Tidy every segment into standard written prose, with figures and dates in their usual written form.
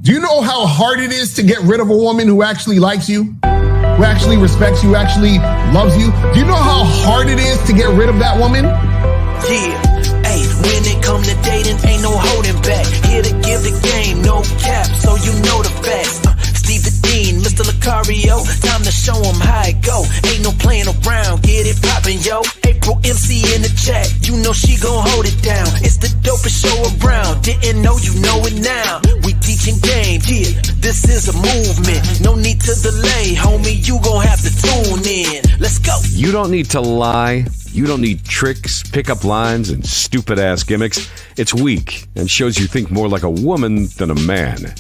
Do you know how hard it is to get rid of a woman who actually likes you, who actually respects you, actually loves you? Do you know how hard it is to get rid of that woman? Yeah, hey, when it come to dating, ain't no holding back. Here to give the game, no cap, so you know the facts. Steve the Dean, Mr. Lucario, time to show him how it go. Ain't no playing around, get it poppin', yo. April MC in the chat, you know she gon' hold it down. It's the dopest show around, didn't know, you know it now. We teaching game, yeah, this is a movement. No need to delay, homie, you gon' have to tune in. Let's go. You don't need to lie. You don't need tricks, pickup lines, and stupid-ass gimmicks. It's weak and shows you think more like a woman than a man.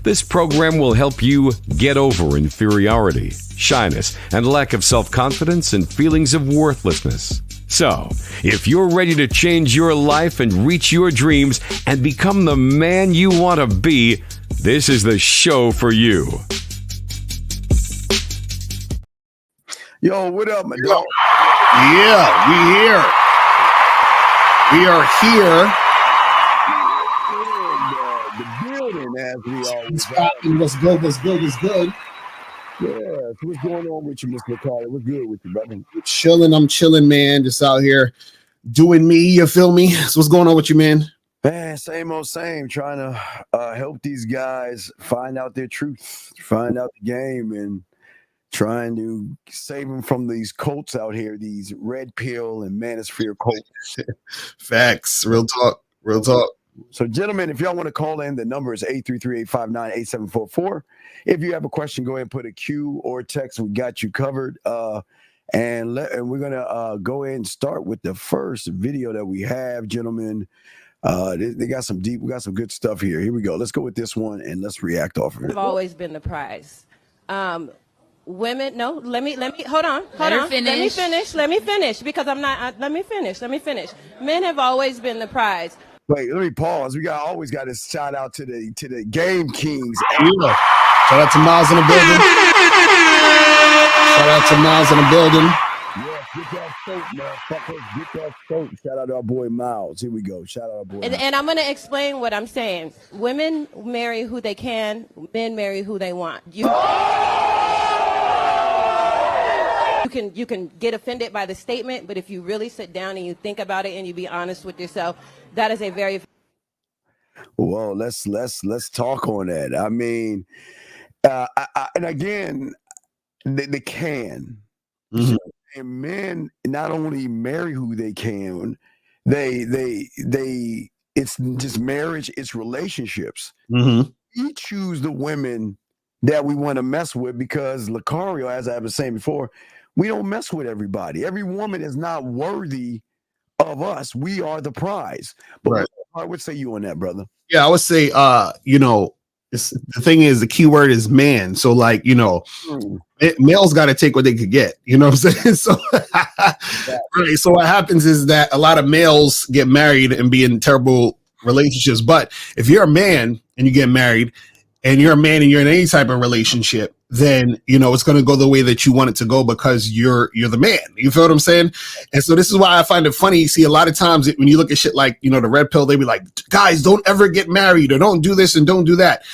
This program will help you get over inferiority, shyness, and lack of self-confidence and feelings of worthlessness. So, if you're ready to change your life and reach your dreams and become the man you want to be, this is the show for you. Yo, what up, man? Yo. Yeah, we are here. As we always What's good? Yeah, so what's going on with you, Mr. McCarty? What's good with you, brother? I'm chilling, man. Just out here doing me, you feel me? So what's going on with you, man? Man, same old same, trying to help these guys find out their truth, find out the game, and trying to save them from these cults out here, these red pill and manosphere cults. Facts. Real talk. So, gentlemen, if y'all want to call in, the number is 833-859-8744. If you have a question, go ahead and put a Q or text. We got you covered. And we're going to go ahead and start with the first video that we have, gentlemen. We got some good stuff here. Here we go. Let's go with this one, and let's react off of it. I've always been the prize. Women, no, let me, hold on. Let me finish, because I'm not, let me finish. Men have always been the prize. Wait, let me pause. We always got to shout out to the Game Kings. Yeah. Shout out to Miles in the building. Yes, get that soap, motherfuckers. Get that soap. Shout out to our boy Miles. Here we go. Shout out our boy. And I'm going to explain what I'm saying. Women marry who they can. Men marry who they want. You can get offended by the statement, but if you really sit down and you think about it and you be honest with yourself, that is a very well. Let's talk on that. I mean, and again, they can. Mm-hmm. And men not only marry who they can, they it's just marriage, it's relationships. Mm-hmm. We choose the women that we want to mess with because Lucario, as I was saying before, we don't mess with everybody. Every woman is not worthy of us. We are the prize. But right. I would say you on that, brother. Yeah, I would say, the thing is, the key word is man. So, like, males got to take what they could get. You know what I'm saying? So, right. So what happens is that a lot of males get married and be in terrible relationships. But if you're a man and you get married, and you're a man and you're in any type of relationship, then, it's going to go the way that you want it to go because you're the man. You feel what I'm saying? And so this is why I find it funny. You see, a lot of times when you look at shit like, the red pill, they be like, guys, don't ever get married or don't do this and don't do that.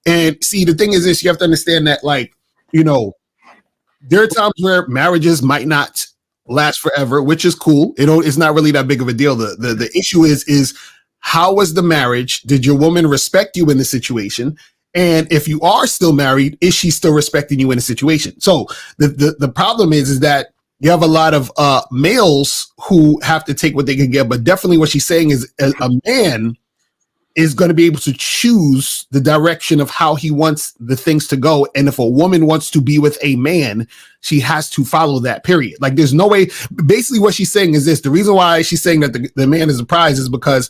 And see, the thing is this, you have to understand that, like, there are times where marriages might not last forever, which is cool. It's not really that big of a deal. The issue is how was the marriage? Did your woman respect you in the situation? And if you are still married, is she still respecting you in a situation? So the problem is that you have a lot of males who have to take what they can get, but definitely what she's saying is a man is going to be able to choose the direction of how he wants the things to go. And if a woman wants to be with a man, she has to follow that, period. Like, there's no way. Basically what she's saying is this. The reason why she's saying that the man is a prize is because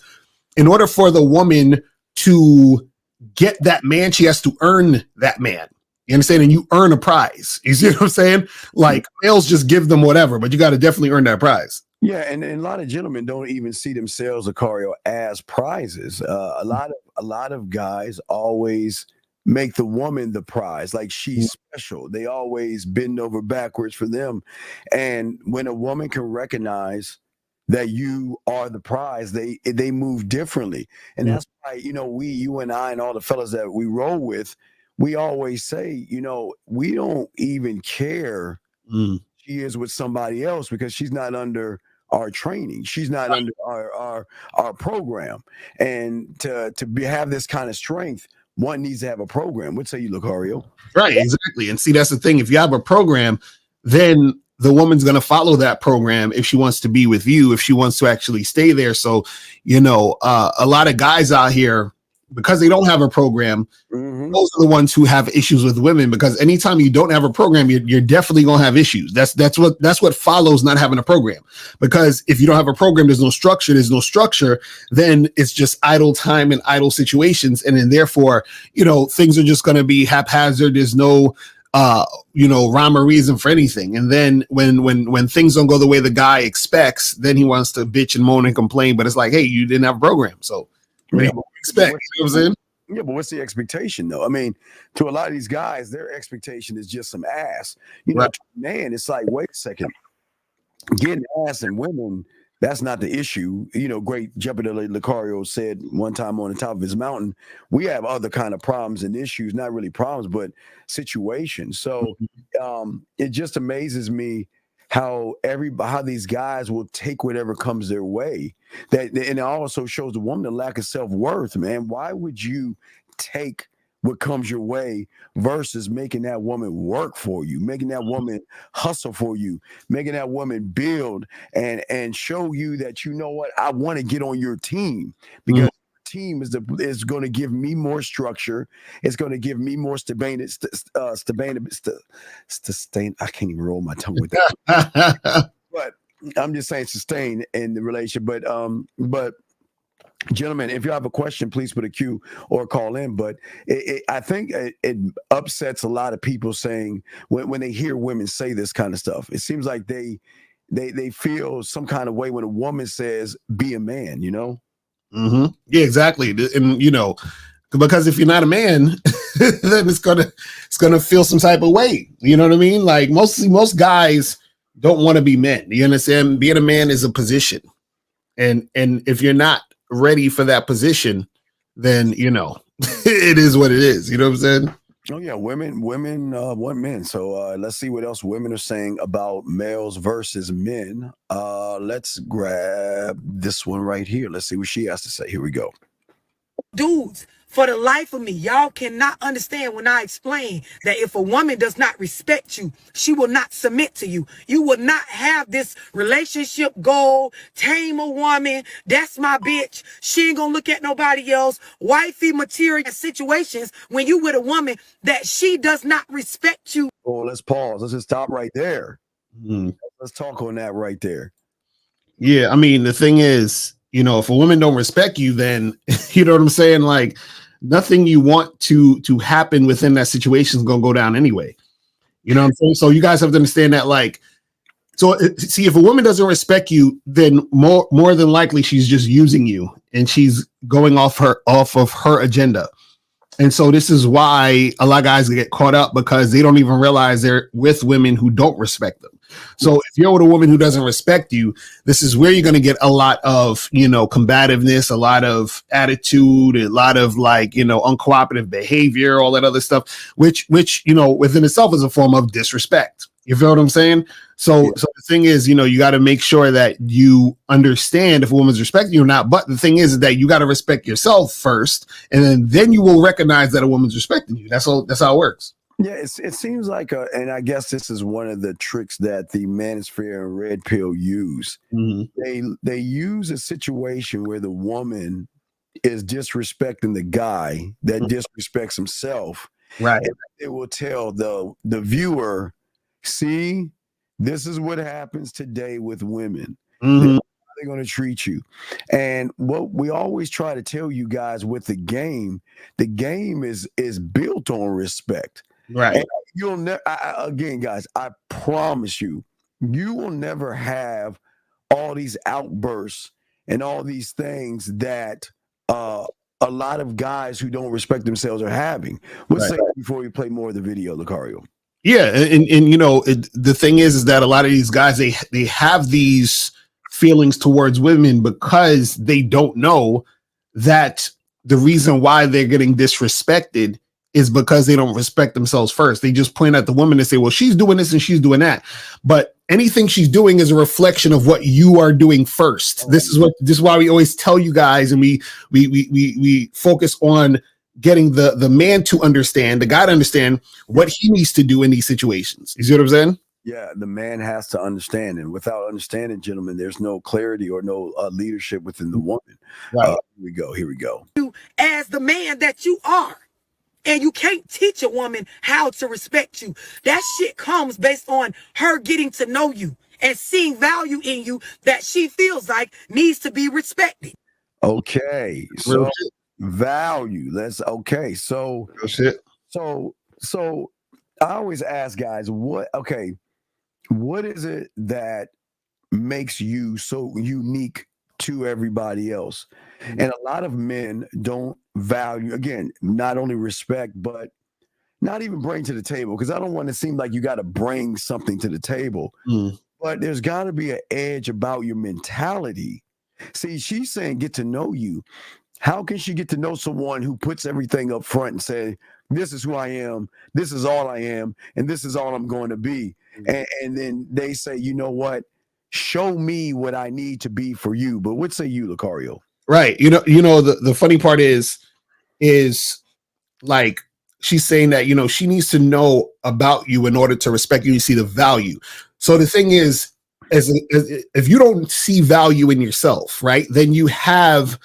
in order for the woman to get that man, she has to earn that man. You understand? And you earn a prize. You see what I'm saying? Like, males just give them whatever, but you got to definitely earn that prize. Yeah, and a lot of gentlemen don't even see themselves, Lucario, as prizes. A lot of guys always make the woman the prize, like she's special. They always bend over backwards for them. And when a woman can recognize that you are the prize, they move differently. And that's why, you and I and all the fellas that we roll with, we always say, we don't even care she is with somebody else because she's not under our training. She's not under our program. And to have this kind of strength, one needs to have a program. What say you, Lucario? Right, exactly. And see, that's the thing. If you have a program, then the woman's going to follow that program if she wants to be with you, if she wants to actually stay there. So, a lot of guys out here, because they don't have a program, those are the ones who have issues with women, because anytime you don't have a program, you're definitely going to have issues. That's what follows not having a program. Because if you don't have a program, there's no structure, then it's just idle time and idle situations. And then therefore, things are just going to be haphazard. There's no rhyme or reason for anything. And then when things don't go the way the guy expects, then he wants to bitch and moan and complain. But it's like, hey, you didn't have a program. So what do you expect? You know what I'm saying? Yeah, but what's the expectation though? I mean, to a lot of these guys, their expectation is just some ass. Right. Man, it's like, wait a second. Getting ass and women, that's not the issue. Great Jeopardy Lucario said one time on the top of his mountain, we have other kind of problems and issues, not really problems, but situations. So it just amazes me how these guys will take whatever comes their way. And it also shows the woman the lack of self-worth, man. Why would you take what comes your way versus making that woman work for you, making that woman hustle for you, making that woman build and show you that, what, I want to get on your team because team is going to give me more structure. It's going to give me more stability. I can't even roll my tongue with that. But I'm just saying sustain in the relationship. But gentlemen, if you have a question, please put a Q or call in. But I think it upsets a lot of people saying when they hear women say this kind of stuff, it seems like they feel some kind of way when a woman says, be a man, Yeah, exactly. And because if you're not a man, then it's gonna feel some type of way. You know what I mean? Like most guys don't want to be men. You understand? Being a man is a position, and if you're not ready for that position, then it is what it is. You know what I'm saying? Oh yeah, women want men. So let's see what else women are saying about males versus men. Let's grab this one right here. Let's see what she has to say. Here we go. Dudes, for the life of me, y'all cannot understand when I explain that if a woman does not respect you, she will not submit to you. You will not have this relationship goal, tame a woman, that's my bitch, she ain't gonna look at nobody else, wifey material situations when you with a woman that she does not respect you. Oh, let's pause. Let's just stop right there. Let's talk on that right there. Yeah, I mean, the thing is, if a woman don't respect you, then you know what I'm saying? Like nothing you want to happen within that situation is going to go down anyway. You know what I'm saying? So you guys have to understand that, see, if a woman doesn't respect you, then more than likely she's just using you and she's going off of her agenda. And so this is why a lot of guys get caught up because they don't even realize they're with women who don't respect them. So if you're with a woman who doesn't respect you, this is where you're going to get a lot of, combativeness, a lot of attitude, a lot of uncooperative behavior, all that other stuff, which, within itself is a form of disrespect. You feel what I'm saying? So the thing is, you got to make sure that you understand if a woman's respecting you or not. But the thing is that you got to respect yourself first, and then you will recognize that a woman's respecting you. That's how it works. Yeah, it seems like, and I guess this is one of the tricks that the Manosphere and Red Pill use. They use a situation where the woman is disrespecting the guy that disrespects himself. Right. And it will tell the viewer, see, this is what happens today with women. They're going to treat you. And what we always try to tell you guys with the game is built on respect. Right. And you'll never, again, guys, I promise you will never have all these outbursts and all these things that a lot of guys who don't respect themselves are having. Let's say before we play more of the video, Lucario. Yeah, and the thing is that a lot of these guys they have these feelings towards women because they don't know that the reason why they're getting disrespected is because they don't respect themselves first. They just point at the woman and say, well, she's doing this and she's doing that. But anything she's doing is a reflection of what you are doing first. This is why we always tell you guys, and we focus on getting the man to understand, the guy to understand what he needs to do in these situations. You see what I'm saying? Yeah, the man has to understand, and without understanding, gentlemen, there's no clarity or no leadership within the woman. Right. Here we go. As the man that you are. And you can't teach a woman how to respect you. That shit comes based on her getting to know you and seeing value in you that she feels like needs to be respected. Okay. So value. So I always ask guys, what is it that makes you so unique to everybody else? And a lot of men don't value, again, not only respect, but not even bring to the table, because I don't want to seem like you got to bring something to the table. But there's got to be an edge about your mentality. See, she's saying get to know you. How can she get to know someone who puts everything up front and say, this is who I am, this is all I am, and this is all I'm going to be? And then they say, you know what? Show me what I need to be for you. But what say you, Lucario? Right. You know, the funny part is like she's saying that, she needs to know about you in order to respect you and see the value. So the thing is, if you don't see value in yourself, right, then you have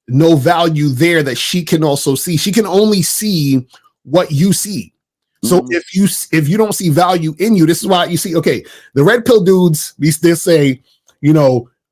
no value there that she can also see. She can only see what you see. So if you don't see value in you, this is why you see, okay, the red pill dudes, they say,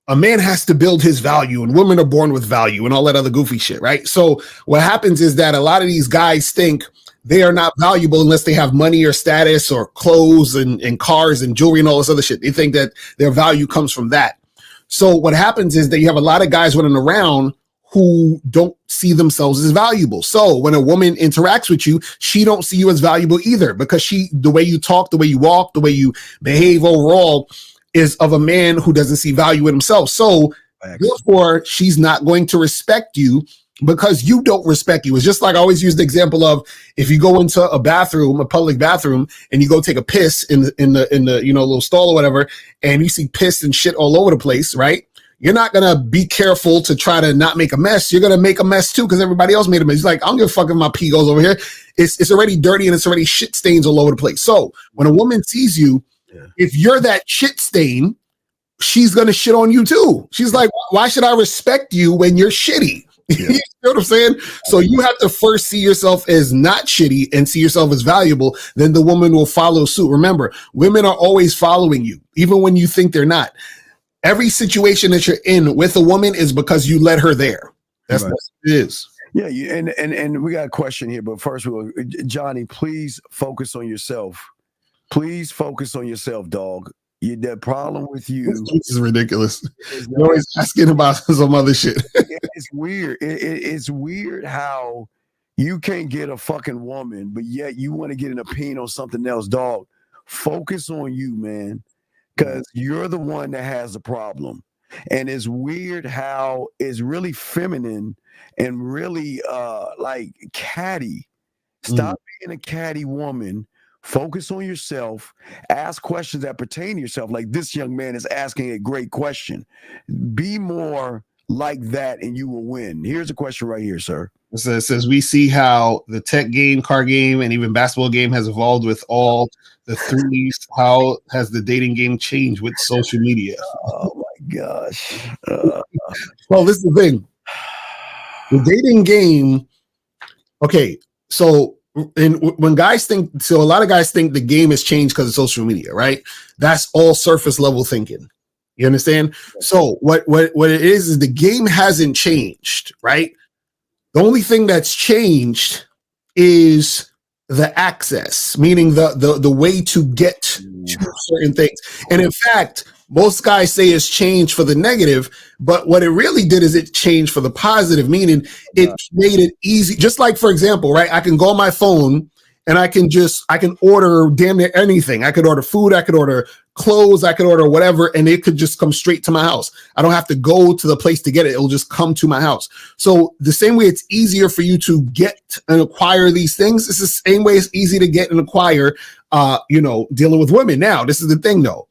a man has to build his value and women are born with value and all that other goofy shit, right? So what happens is that a lot of these guys think they are not valuable unless they have money or status or clothes and cars and jewelry and all this other shit. They think that their value comes from that. So what happens is that you have a lot of guys running around who don't see themselves as valuable. So when a woman interacts with you, she don't see you as valuable either, because the way you talk, the way you walk, the way you behave overall is of a man who doesn't see value in himself. So therefore, she's not going to respect you because you don't respect you. It's just like I always use the example of if you go into a bathroom, a public bathroom, and you go take a piss in the little stall or whatever, and you see piss and shit all over the place, right? You're not going to be careful to try to not make a mess. You're going to make a mess too because everybody else made a mess. It's like, I don't give a fuck if my pee goes over here. It's already dirty and it's already shit stains all over the place. So when a woman sees you, if you're that shit stain, she's going to shit on you too. She's like, why should I respect you when you're shitty? You know what I'm saying? So you have to first see yourself as not shitty and see yourself as valuable. Then the woman will follow suit. Remember, women are always following you, even when you think they're not. Every situation that you're in with a woman is because you let her there. That's what it is. Yeah, and we got a question here, but first, Johnny, please focus on yourself. Please focus on yourself, dog. The problem with you this is ridiculous. You're always asking about some other shit. It's weird. It's weird how you can't get a fucking woman, but yet you want to get an opinion on something else, dog. Focus on you, man. Because you're the one that has the problem. And it's weird how it's really feminine and really like catty. Stop being a catty woman. Focus on yourself. Ask questions that pertain to yourself. Like this young man is asking a great question. Be more like that and you will win. Here's a question right here, sir. It says, we see how the tech game, car game, and even basketball game has evolved with all the threes. How has the dating game changed with social media? Oh my gosh. Well, this is the thing. The dating game. Okay. So when guys think, so a lot of guys think the game has changed because of social media, right? That's all surface level thinking. You understand? So what it is the game hasn't changed, right? The only thing that's changed is the access, meaning the way to get to certain things. And in fact, most guys say it's changed for the negative, but what it really did is it changed for the positive, meaning it made it easy. Just like, for example, right, I can go on my phone and I can order damn near anything. I could order food, I could order clothes, I could order whatever, and it could just come straight to my house. I don't have to go to the place to get it. It'll just come to my house. So the same way it's easier for you to get and acquire these things, it's the same way it's easy to get and acquire, dealing with women. Now, this is the thing though.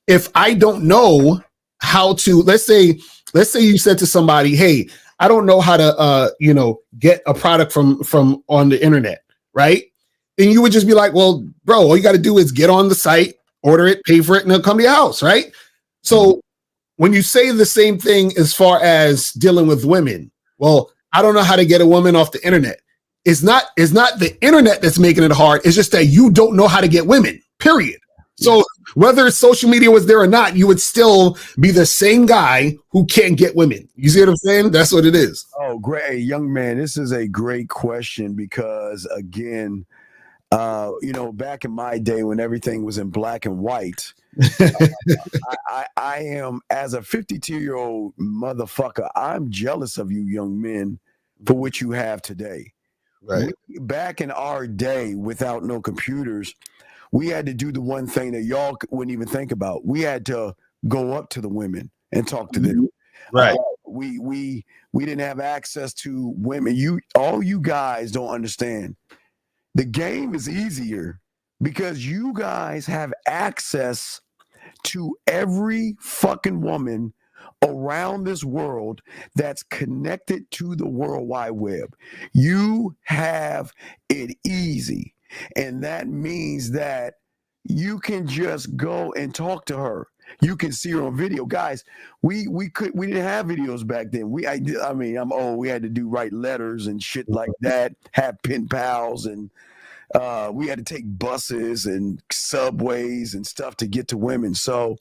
If I don't know how to, let's say you said to somebody, hey, I don't know how to, get a product from on the internet, right? Then you would just be like, well, bro, all you got to do is get on the site, order it, pay for it, and it'll come to your house, right? So when you say the same thing as far as dealing with women, well, I don't know how to get a woman off the internet. It's not the internet that's making it hard. It's just that you don't know how to get women, period. So whether social media was there or not, you would still be the same guy who can't get women. You see what I'm saying? That's what it is. Oh, great. Young man, this is a great question because, again, back in my day when everything was in black and white, I am, as a 52-year-old motherfucker, I'm jealous of you young men for what you have today. Right. Back in our day, without no computers, we had to do the one thing that y'all wouldn't even think about. We had to go up to the women and talk to them. Right. We didn't have access to women. All you guys don't understand. The game is easier because you guys have access to every fucking woman around this world that's connected to the World Wide Web. You have it easy. And that means that you can just go and talk to her. You can see her on video. Guys, we didn't have videos back then. I'm old. We had to write letters and shit like that, have pen pals, and we had to take buses and subways and stuff to get to women. So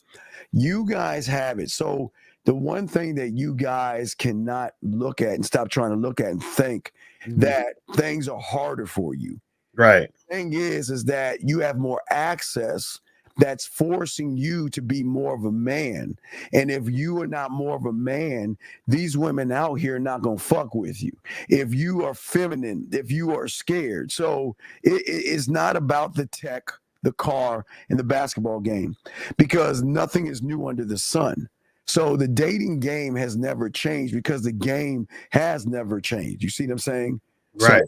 you guys have it. So the one thing that you guys cannot look at and stop trying to look at and think that things are harder for you. Right. The thing is that you have more access that's forcing you to be more of a man. And if you are not more of a man, these women out here are not going to fuck with you. If you are feminine, if you are scared. So it's not about the tech, the car, and the basketball game, because nothing is new under the sun. So the dating game has never changed because the game has never changed. You see what I'm saying? Right.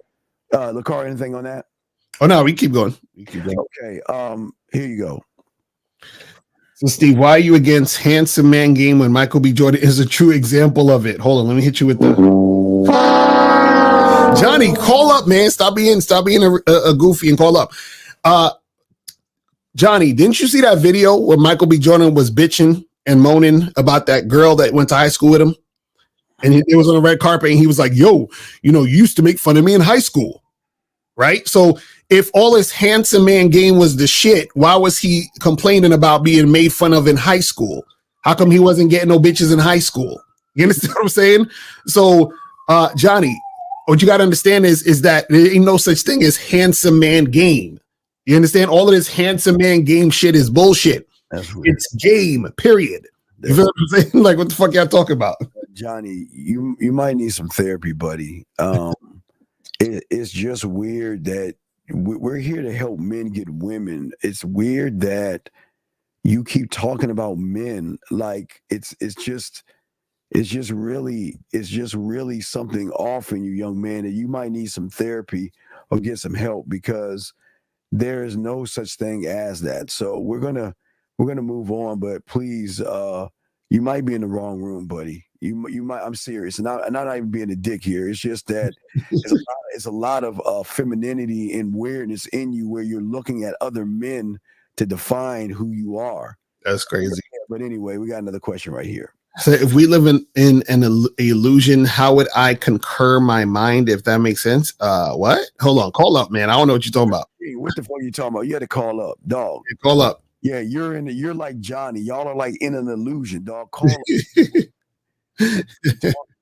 So, LaCar, anything on that? Oh, no, we keep going. Okay. Here you go. So, Steve, why are you against handsome man game when Michael B. Jordan is a true example of it? Hold on, let me hit you with the Johnny. Call up, man. Stop being a goofy and call up. Johnny, didn't you see that video where Michael B. Jordan was bitching and moaning about that girl that went to high school with him? And it was on the red carpet, and he was like, "Yo, you used to make fun of me in high school." Right? So if all his handsome man game was the shit, why was he complaining about being made fun of in high school? How come he wasn't getting no bitches in high school? You understand what I'm saying? So, Johnny, what you got to understand is that there ain't no such thing as handsome man game. You understand? All of this handsome man game shit is bullshit. It's game, period. You feel what I'm saying? Like, what the fuck y'all talking about? Johnny, you might need some therapy, buddy. It's just weird that we're here to help men get women. It's weird that you keep talking about men like it's just really something off in you, young man, that you might need some therapy or get some help, because there is no such thing as that. So we're gonna move on, but please, you might be in the wrong room, buddy. You might. I'm serious, and I'm not even being a dick here. It's just that it's a lot of femininity and weirdness in you, where you're looking at other men to define who you are. That's crazy. But anyway, we got another question right here. So if we live in an illusion, how would I concur my mind, if that makes sense? What? Hold on, call up, man. I don't know what you're talking about. Hey, what the fuck are you talking about? You had to call up, dog. Yeah, call up. Yeah, you're like Johnny. Y'all are like in an illusion, dog. Call up.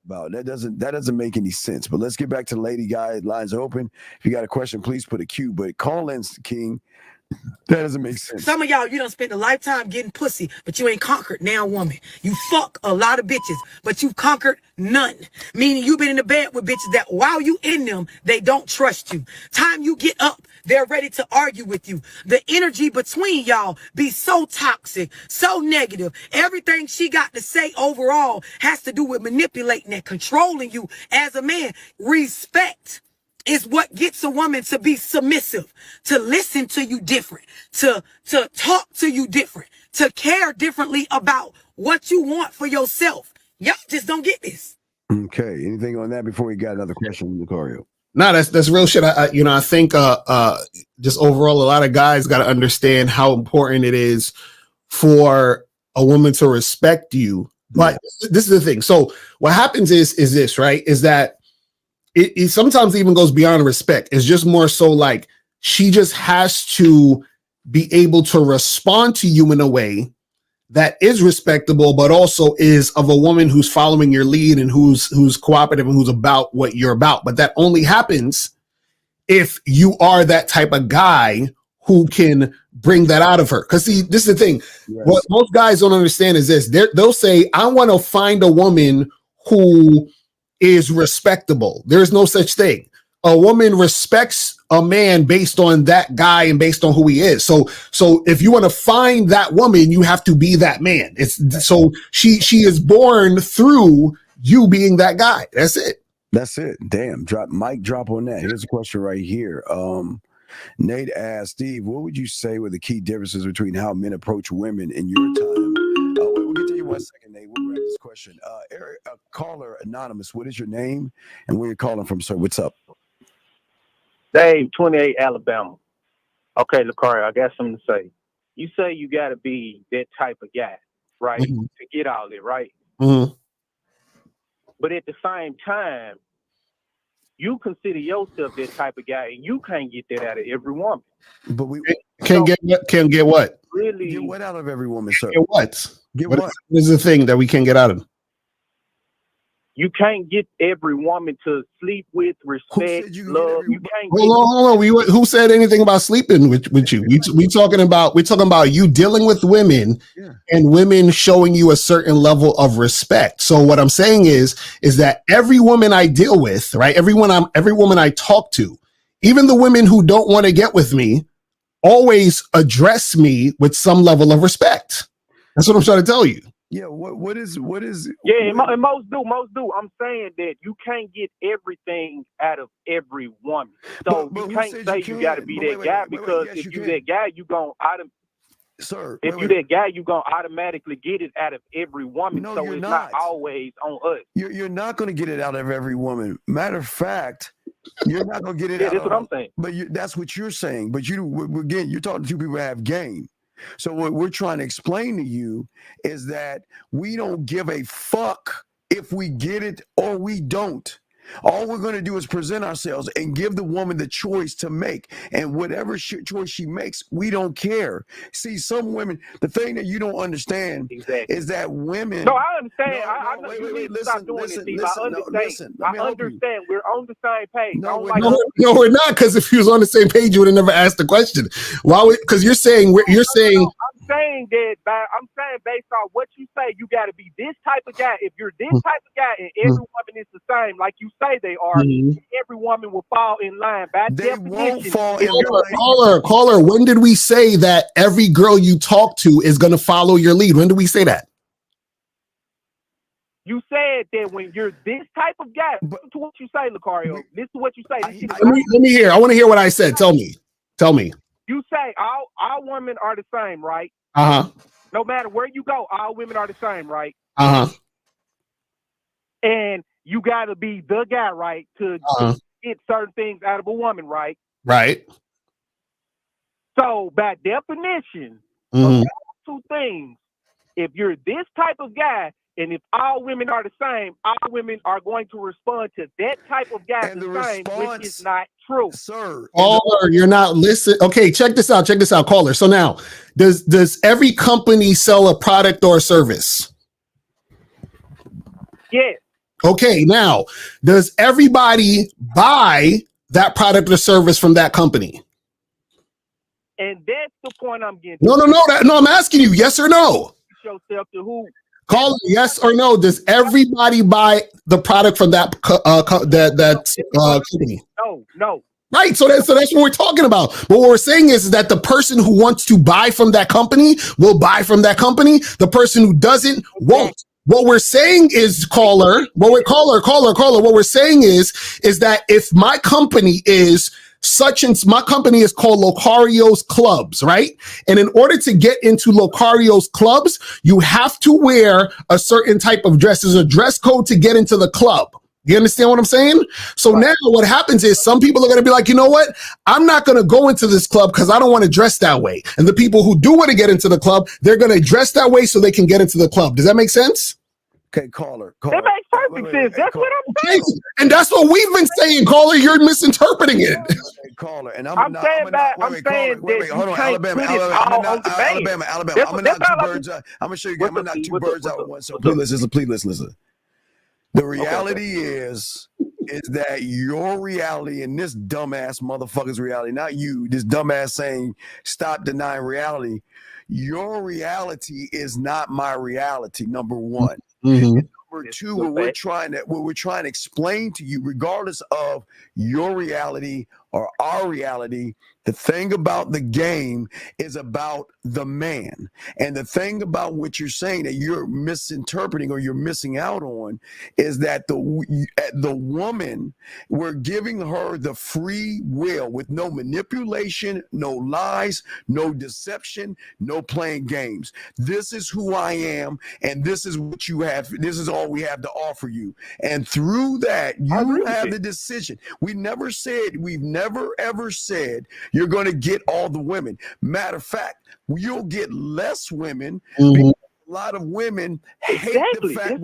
About that doesn't make any sense. But let's get back to the lady guy. Lines are open. If you got a question, please put a Q. But call in, King. That doesn't make sense. Some of y'all, you done spent a lifetime getting pussy, but you ain't conquered now woman. You fuck a lot of bitches, but you've conquered none. Meaning you've been in the bed with bitches that while you in them, they don't trust you. Time you get up, they're ready to argue with you. The energy between y'all be so toxic, so negative. Everything she got to say overall has to do with manipulating and controlling you as a man. Respect is what gets a woman to be submissive, to listen to you different, to talk to you different, to care differently about what you want for yourself. Y'all just don't get this. Okay. Anything on that before we got another question, Lucario? No, that's real shit. I think just overall, a lot of guys got to understand how important it is for a woman to respect you. But this is the thing. So what happens is this, right? Is that it sometimes even goes beyond respect. It's just more so like she just has to be able to respond to you in a way that is respectable, but also is of a woman who's following your lead and who's cooperative and who's about what you're about. But that only happens if you are that type of guy who can bring that out of her. Because see, this is the thing. Yes. What most guys don't understand is this. They'll say, I want to find a woman who is respectable. There's no such thing. A woman respects a man based on that guy and based on who he is. So if you want to find that woman, you have to be that man. So she is born through you being that guy. That's it. That's it. Damn. Mic drop on that. Here's a question right here. Nate asked, Steve, what would you say were the key differences between how men approach women in your time? We'll get to you 1 second, Nate. We'll grab this question. Eric, caller anonymous, what is your name and where you're calling from, sir? What's up? Dave, 28 Alabama. Okay, Lucario, I got something to say. You say you got to be that type of guy, right? Mm-hmm. To get all it, right? Mm-hmm. But at the same time, you consider yourself that type of guy, and you can't get that out of every woman. But we can't get what? Really? Get what out of every woman, sir? Get what? Get what? What is the thing that we can't get out of? You can't get every woman to sleep with, respect, love. You can't. Hold on. Who said anything about sleeping with you? We're talking about you dealing with women, yeah, and women showing you a certain level of respect. So what I'm saying is that every woman I deal with, right? Every woman I talk to, even the women who don't want to get with me, always address me with some level of respect. That's what I'm trying to tell you. Yeah, what is yeah, and most do. I'm saying that you can't get everything out of every woman. So but you can't say you got to be that guy because if you're that guy, you gonna automatically get it out of every woman. No, so it's not always on us. You're not gonna get it out of every woman. Matter of fact, you're not gonna get it out. That's what I'm saying. But that's what you're saying. But again, you're talking to two people who have game. So what we're trying to explain to you is that we don't give a fuck if we get it or we don't. All we're going to do is present ourselves and give the woman the choice to make. And whatever choice she makes, we don't care. See, some women, the thing that you don't understand is that women. No, I understand. I know you need to stop doing this, Steve. I understand. We're on the same page. No, we're not. Because if you was on the same page, you would have never asked the question. Why? Because you're saying. I'm saying based on what you say, you got to be this type of guy. If you're this type of guy and every woman is the same, like you say they are, every woman will fall in line. By definition, won't fall in line. Caller, when did we say that every girl you talk to is going to follow your lead? When did we say that? You said that when you're this type of guy, listen to what you say, Lucario. Listen to what you say. Let me hear. I want to hear what I said. Tell me. You say all women are the same, right? Uh-huh. No matter where you go, all women are the same, right? Uh-huh. And you got to be the guy, right, to get certain things out of a woman, right? Right. So by definition, of those two things, if you're this type of guy, and if all women are the same, all women are going to respond to that type of guy the same, which is not true. Sir. Caller, you're not listening. Okay, check this out, caller. So now, does every company sell a product or a service? Yes. Okay, now, does everybody buy that product or service from that company? And that's the point I'm getting. No. I'm asking you, yes or no? Yourself to who? Call it yes or no. Does everybody buy the product from that company? No. Right. So that's what we're talking about. But what we're saying is that the person who wants to buy from that company will buy from that company. The person who doesn't won't. What we're saying is, caller. What we're saying is that if my company is my company is called Locario's Clubs, right? And in order to get into Locario's Clubs, you have to wear a certain type of dress. There's a dress code to get into the club. You understand what I'm saying? So now what happens is some people are going to be like, you know what? I'm not going to go into this club because I don't want to dress that way. And the people who do want to get into the club, they're going to dress that way so they can get into the club. Does that make sense? Okay, caller. That makes perfect sense. That's what I'm saying. And that's what we've been saying, caller. You're misinterpreting it. Caller, and I'm saying that hold on, Alabama. I'm gonna knock two birds out. I'm gonna show you. I'm gonna knock two birds out with one. So please listen. The reality is that your reality and this dumbass motherfucker's reality, not you, this dumbass saying stop denying reality. Your reality is not my reality. Number one. Mm-hmm. Number two, what we're trying to explain to you, regardless of your reality or our reality, the thing about the game is about the man. And the thing about what you're saying that you're misinterpreting or you're missing out on is that the woman, we're giving her the free will with no manipulation, no lies, no deception, no playing games. This is who I am, and this is what you have. This is all we have to offer you. And through that, you have the decision. We've never ever said you're going to get all the women. Matter of fact, you'll get less women because a lot of women hate the fact.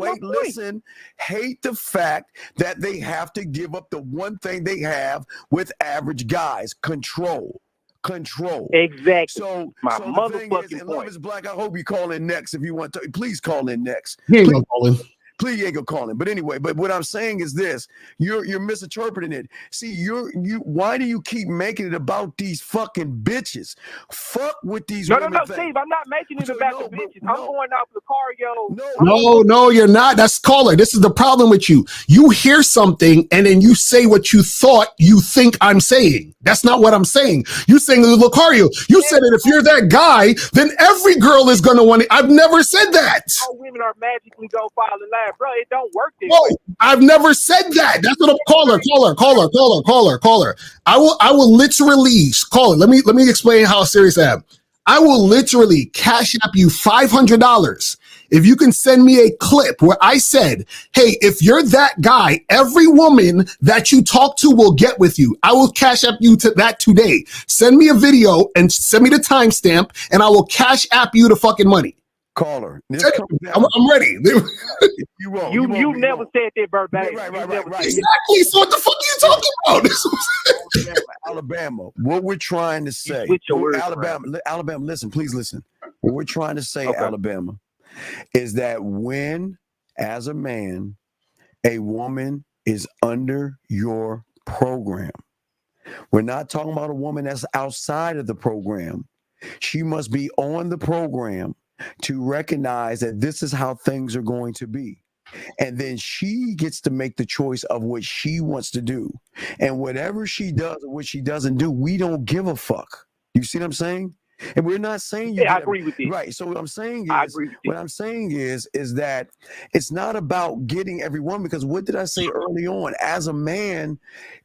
Hate the fact that they have to give up the one thing they have with average guys: control. Exactly. So my motherfucking point. Love is Black. I hope you call in next if you want to. Please call in next. He ain't gonna call in. Please, you ain't gonna call him. But anyway, but what I'm saying is this: you're misinterpreting it. See, why do you keep making it about these fucking bitches? Fuck with these women. No, Steve, I'm not making it about the bitches. I'm going off Locario. No, you're not. That's caller. This is the problem with you. You hear something and then you say what you thought you think I'm saying. That's not what I'm saying. You saying Locario. You said that if you're that guy, then every girl is gonna want it. I've never said that. All women are magically gonna fall in love. Bro, it don't work this way. I've never said that. That's what I'm caller. I will literally caller. Let me explain how serious I am. I will literally cash app you $500 if you can send me a clip where I said, hey, if you're that guy, every woman that you talk to will get with you. I will cash app you to that today. Send me a video and send me the timestamp and I will cash app you the fucking money. Caller, I'm ready. You never said that verbatim. Right. Exactly. So what the fuck are you talking about? Alabama. What we're trying to say, Alabama. Listen, please listen. What we're trying to say, Alabama, is that when, as a man, a woman is under your program, we're not talking about a woman that's outside of the program. She must be on the program to recognize that this is how things are going to be. And then she gets to make the choice of what she wants to do. And whatever she does or what she doesn't do, we don't give a fuck. You see what I'm saying? And we're not saying I agree with you. Right. So what I'm saying is that it's not about getting every woman, because what did I say early on? As a man,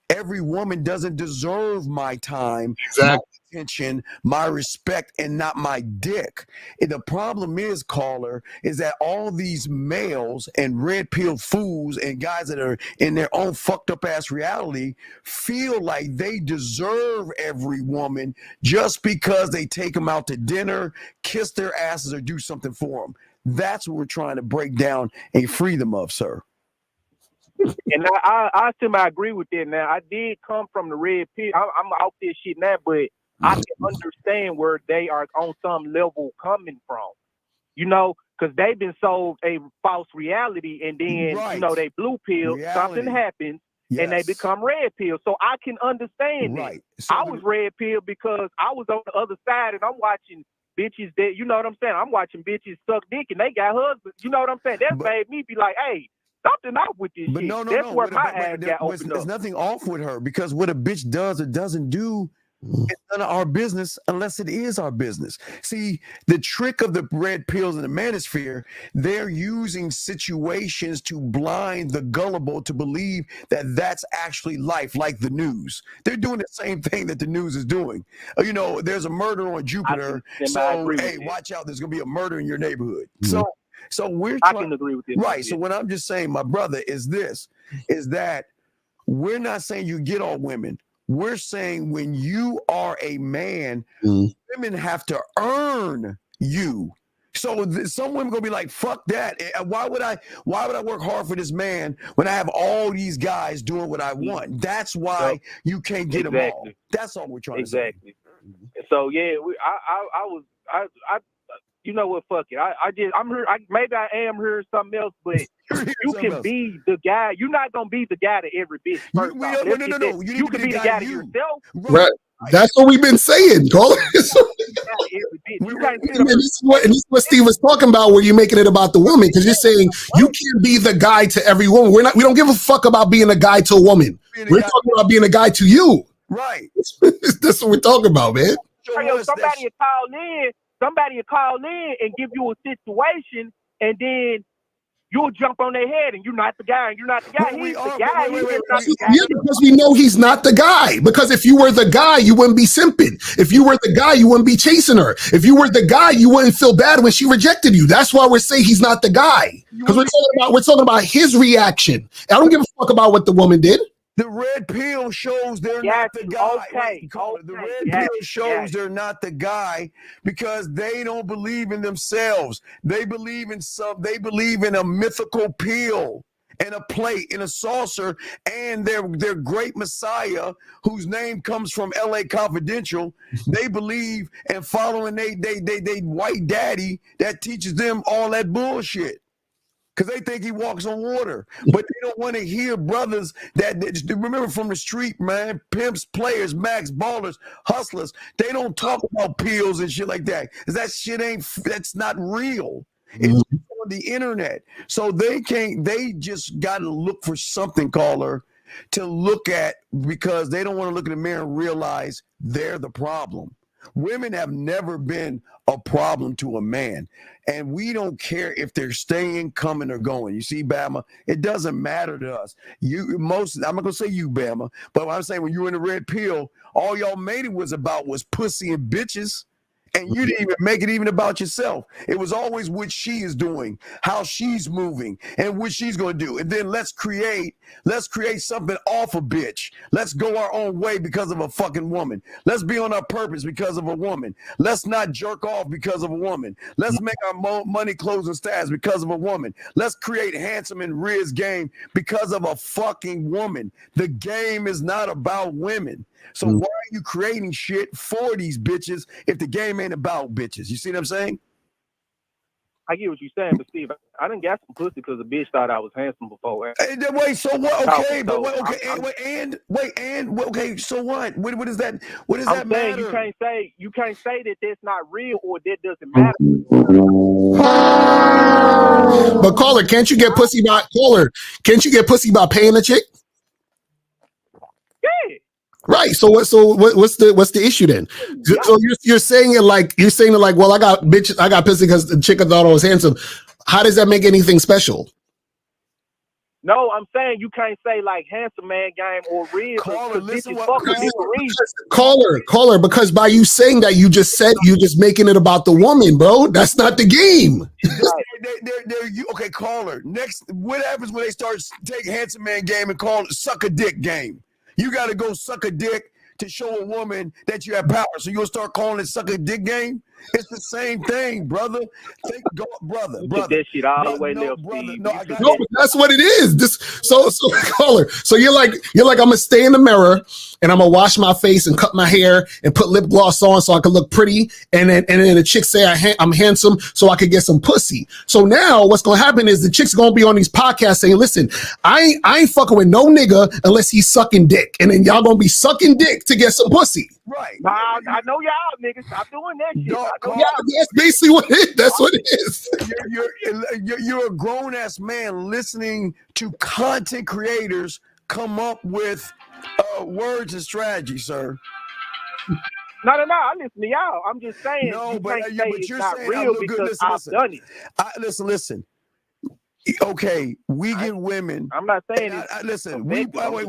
every woman doesn't deserve my time, my attention, my respect, and not my dick. And the problem is, caller, is that all these males and red pill fools and guys that are in their own fucked up ass reality feel like they deserve every woman just because they take them out to dinner, kiss their asses, or do something for them. That's what we're trying to break down and free them of, sir. And I agree with that. Now, I did come from the red pill. I'm off this shit now, but I can understand where they are on some level coming from. You know, because they've been sold a false reality, and then, they blue pill, something happens, and they become red pill. So I can understand right. it. So I was red pill because I was on the other side and I'm watching bitches that, you know what I'm saying? I'm watching bitches suck dick and they got husbands. You know what I'm saying? That made me be like, hey, something off with this shit. That's where my ass got opened up. There's nothing off with her, because what a bitch does or doesn't do, it's none of our business unless it is our business. See, the trick of the red pills in the manosphere, they're using situations to blind the gullible to believe that that's actually life, like the news. They're doing the same thing that the news is doing. You know, there's a murder on Jupiter, so hey, watch out, there's gonna be a murder in your neighborhood. So we're I can agree with this. Right. So what I'm just saying, my brother, is that we're not saying you get all women. We're saying when you are a man, women have to earn you. So some women gonna be like, fuck that. Why would I work hard for this man when I have all these guys doing what I want? That's why you can't get them all. That's all we're trying to say. Exactly. So yeah, I you know what? Fuck it. I'm here. Maybe I am hearing something else, but you can be the guy. You're not gonna be the guy to every bitch. No. You can be the guy to yourself. Right. That's what we've been saying, Caller. This is what Steve was talking about, where you're making it about the woman, because you're saying you can't be the guy to every woman. We don't give a fuck about being a guy to a woman. We're talking about being a guy to you. Right. That's what we're talking about, man. Somebody will call in and give you a situation, and then you'll jump on their head, and you're not the guy, and you're not the guy. He's the guy. Yeah, because we know he's not the guy. Because if you were the guy, you wouldn't be simping. If you were the guy, you wouldn't be chasing her. If you were the guy, you wouldn't feel bad when she rejected you. That's why we're saying he's not the guy. Because we're talking about his reaction. I don't give a fuck about what the woman did. The red pill shows they're not the guy. The red pill shows they're not the guy because they don't believe in themselves. They believe in a mythical pill and a plate and a saucer and their great messiah, whose name comes from LA Confidential. They believe in following they white daddy that teaches them all that bullshit, because they think he walks on water. But they don't want to hear brothers that remember from the street, man, pimps, players, max, ballers, hustlers. They don't talk about pills and shit like that, because that shit that's not real. It's on the internet. So they just got to look for something, Caller, to look at, because they don't want to look in the mirror and realize they're the problem. Women have never been a problem to a man, and we don't care if they're staying, coming, or going. You see, Bama, it doesn't matter to us. I'm not gonna say you, Bama, but I'm saying when you were in the red pill, all y'all made it was pussy and bitches. And you didn't even make it even about yourself. It was always what she is doing, how she's moving, and what she's going to do. And then let's create something off a bitch. Let's go our own way because of a fucking woman. Let's be on our purpose because of a woman. Let's not jerk off because of a woman. Let's make our money, clothes, and stats because of a woman. Let's create Handsome and Riz game because of a fucking woman. The game is not about women. So why are you creating shit for these bitches if the game ain't about bitches? You see what I'm saying? I get what you're saying, but Steve, I didn't get some pussy because the bitch thought I was handsome before. Wait, so what? Okay, but okay, so what? What does that? What does that matter? You can't say that that's not real or that doesn't matter. But Caller, can't you get pussy by paying a chick? Yeah. Right. So what's the issue then? So you're saying it like, well, I got pussy because the chick thought I was handsome. How does that make anything special? No, I'm saying you can't say like handsome man game or real. Caller, because by you saying that, you just making it about the woman, bro. That's not the game. Okay, Caller. Next, what happens when they start taking handsome man game and call it suck a dick game? You got to go suck a dick to show a woman that you have power. So you'll start calling it suck a dick game? It's the same thing, brother. Brother. Took that shit all the way no, left, brother. Steve. No, I got No, but that's what it is. This so caller. So you're like I'm gonna stay in the mirror and I'm gonna wash my face and cut my hair and put lip gloss on so I can look pretty, and then the chicks say I'm handsome so I could get some pussy. So now what's gonna happen is the chicks are gonna be on these podcasts saying, listen, I ain't fucking with no nigga unless he's sucking dick, and then y'all gonna be sucking dick to get some pussy. Right. I know y'all niggas. Stop doing that shit. That's basically what it is. That's what it is. You're a grown ass man listening to content creators come up with words and strategy, sir. No. I listen to y'all. I'm just saying. No, but you're not saying real good. because Listen. I've done it. Listen. Okay, we get women. I'm not saying listen. We both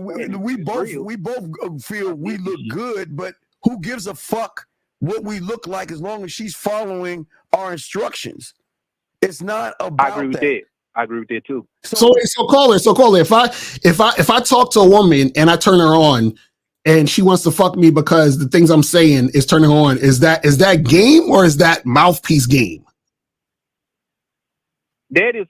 feel we look good, but who gives a fuck what we look like as long as she's following our instructions? It's not about I agree with that. I agree with that too. So caller. If I talk to a woman and I turn her on and she wants to fuck me because the things I'm saying is turning her on, is that game or is that mouthpiece game? That is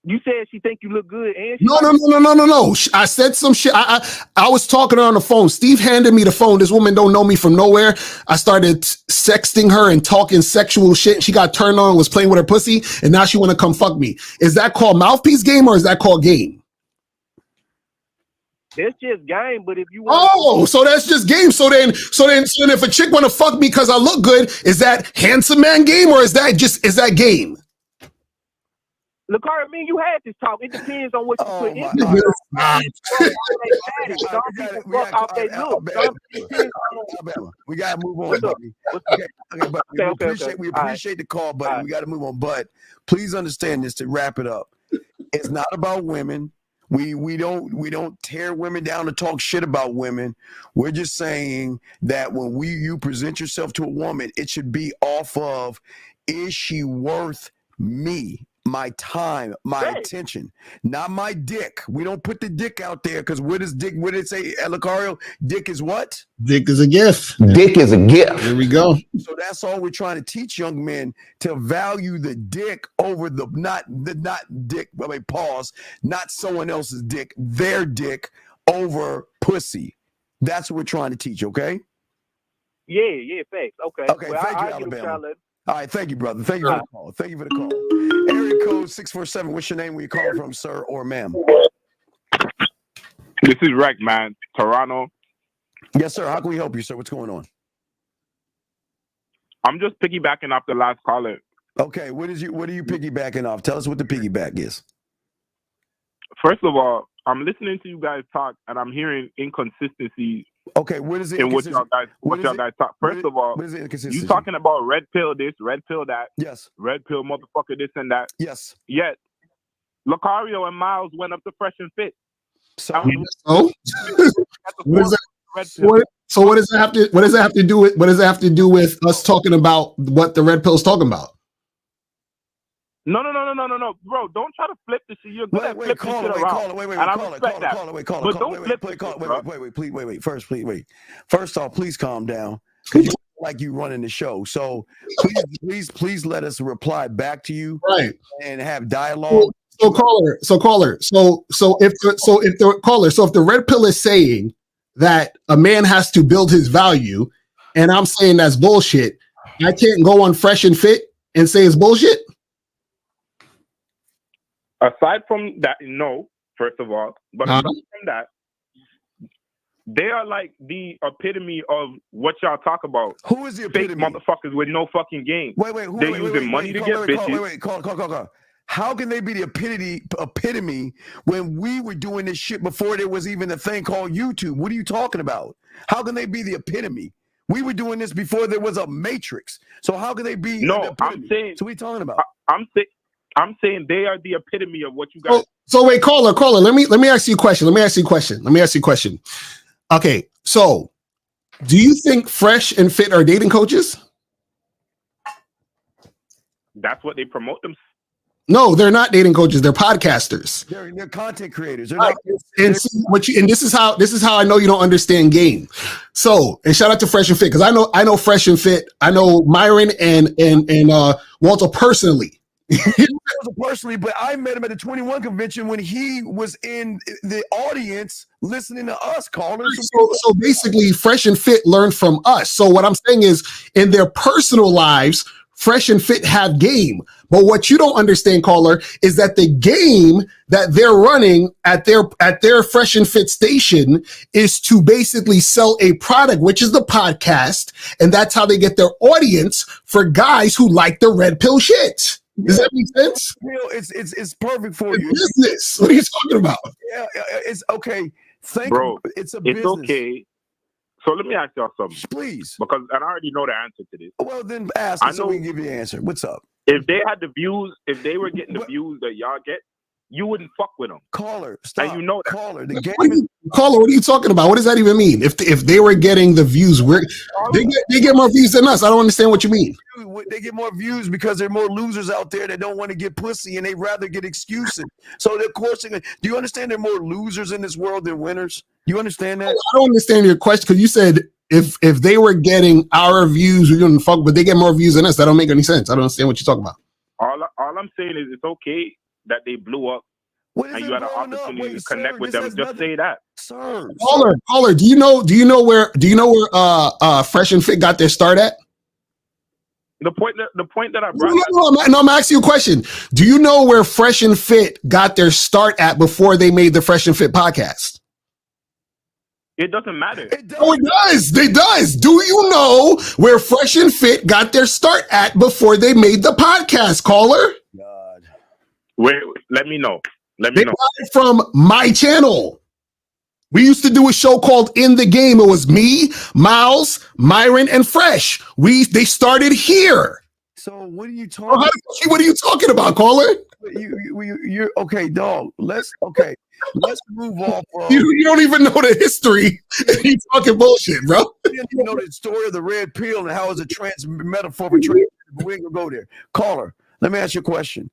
you said she think you look good, and No. I said some shit. I was talking to her on the phone. Steve handed me the phone. This woman don't know me from nowhere. I started sexting her and talking sexual shit. She got turned on, was playing with her pussy, and now she want to come fuck me. Is that called mouthpiece game or is that called game? That's just game. But if you want so that's just game. So then if a chick want to fuck me because I look good, is that handsome man game or is that game? Look, I mean, you had this talk. It depends on what you put in. We gotta move on, buddy. We appreciate the call, buddy. We gotta move on. But please understand this to wrap it up. It's not about women. We don't tear women down to talk shit about women. We're just saying that when you present yourself to a woman, it should be off of, is she worth me? My time, my attention, not my dick. We don't put the dick out there because what did it say, Lucario? Dick is what? Dick is a gift. Dick is a gift. Here we go. So that's all we're trying to teach young men, to value the dick over not someone else's dick, their dick over pussy. That's what we're trying to teach, okay? Yeah, thanks. Okay, well, thank you, Alabama. All right, thank you, brother. Thank you for the call. Thank you for the call. Area code 647. What's your name? Where you calling from, sir or ma'am? This is Rick, man. Toronto. Yes, sir. How can we help you, sir? What's going on? I'm just piggybacking off the last caller. Okay, what are you piggybacking off? Tell us what the piggyback is. First of all, I'm listening to you guys talk, and I'm hearing inconsistencies. Okay, what is it? And what y'all guys talk. First of all, you talking about red pill this, red pill that. Yes. Red pill motherfucker this and that. Yes. Yet, Lucario and Miles went up to Fresh and Fit. So what does that have to do with us talking about what the red pill's talking about? No, bro! Don't try to flip this shit. You're good at flipping shit around. Wait. First off, please calm down. Like you running the show, so please let us reply back to you, right? And have dialogue. So caller. If the red pill is saying that a man has to build his value, and I'm saying that's bullshit, I can't go on Fresh and Fit and say it's bullshit. Aside from that, no, first of all. But aside from that, they are like the epitome of what y'all talk about. Who is the epitome? Fake motherfuckers with no fucking game. They're using money to get bitches. Call. How can they be the epitome when we were doing this shit before there was even a thing called YouTube? What are you talking about? How can they be the epitome? We were doing this before there was a Matrix. So how can they be the epitome? I'm saying. So what are you talking about? I'm saying they are the epitome of what you guys. So wait, caller. Let me ask you a question. Okay, so do you think Fresh and Fit are dating coaches? That's what they promote them. No, they're not dating coaches. They're podcasters. They're content creators. They're Right. not. And see, this is how I know you don't understand game. So, and shout out to Fresh and Fit, because I know Fresh and Fit. I know Myron and Walter personally. Personally, but I met him at the 21 convention when he was in the audience listening to us callers. So basically, Fresh and Fit learned from us. So what I'm saying is, in their personal lives, Fresh and Fit have game. But what you don't understand, caller, is that the game that they're running at their Fresh and Fit station is to basically sell a product, which is the podcast, and that's how they get their audience for guys who like the red pill shit. Does that make sense? It's perfect for you. Business. What are you talking about? Yeah, it's okay. Bro, it's a it's business. okay. So let me ask y'all something. Please. Because and I already know the answer to this. Well, then ask so we can give you the answer. What's up? If they had the views, if they were getting the views that y'all get, you wouldn't fuck with them. Caller, stop. And you know that. Caller, the game Caller, what are you talking about? What does that even mean? If they were getting the views, they get more views than us. I don't understand what you mean. They get more views because there are more losers out there that don't want to get pussy and they rather get excuses. So of course, do you understand there are more losers in this world than winners? You understand that? I don't understand your question, because you said if they were getting our views, we wouldn't fuck, but they get more views than us. That don't make any sense. I don't understand what you're talking about. All I'm saying is it's okay that they blew up and you had an opportunity to connect with them. Just say that. Sir. Caller, do you know where Fresh and Fit got their start at? The point that I brought No, I'm asking you a question. Do you know where Fresh and Fit got their start at before they made the Fresh and Fit podcast? It doesn't matter. Oh, it does. It does. Do you know where Fresh and Fit got their start at before they made the podcast, caller? God. Wait, let me know. They got it from my channel. We used to do a show called In the Game. It was me, Miles, Myron, and Fresh. They started here. So what are you talking about? What are you talking about, caller? You're okay, dog. Let's move off. You don't even know the history. You talking bullshit, bro. You know the story of the red pill and how it's a metaphor for trans. We ain't gonna go there. Caller, let me ask you a question.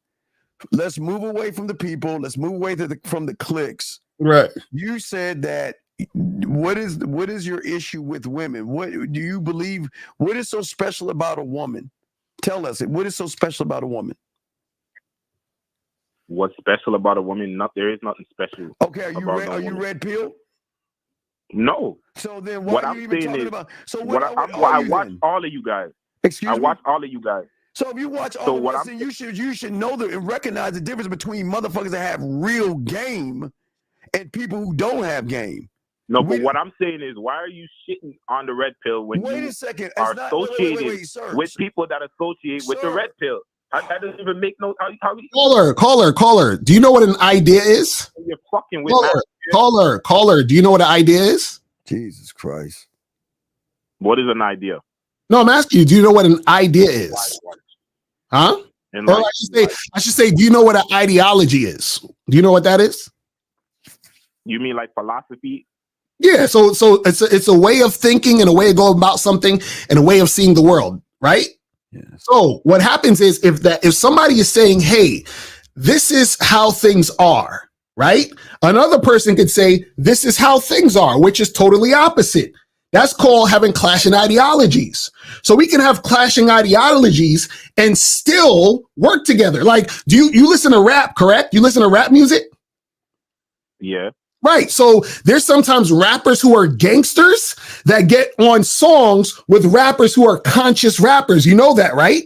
Let's move away from the people. Let's move away from the clicks. Right. You said that. What is your issue with women? What do you believe? What is so special about a woman? Tell us. What is so special about a woman? What's special about a woman? There is nothing special. Okay, are you red pill? No. So then what are you even talking about? So I watch all of you guys. Excuse me? I watch all of you guys. So if you watch all of us, then you should know and recognize the difference between motherfuckers that have real game and people who don't have game. No, but what I'm saying is, why are you shitting on the red pill when you are associated with people that associate with the red pill? That doesn't even make no. Caller. Do you know what an idea is? You're fucking with caller. Do you know what an idea is? Jesus Christ. What is an idea? No, I'm asking you. Do you know what an idea is? Huh? Or I should say, do you know what an ideology is? Do you know what that is? You mean like philosophy? Yeah. So it's a way of thinking and a way to go about something and a way of seeing the world, right? Yeah. So what happens is if somebody is saying, hey, this is how things are, right? Another person could say, this is how things are, which is totally opposite. That's called having clashing ideologies. So we can have clashing ideologies and still work together. Like, do you listen to rap, correct? You listen to rap music? Yeah. Right. So there's sometimes rappers who are gangsters that get on songs with rappers who are conscious rappers. You know that, right?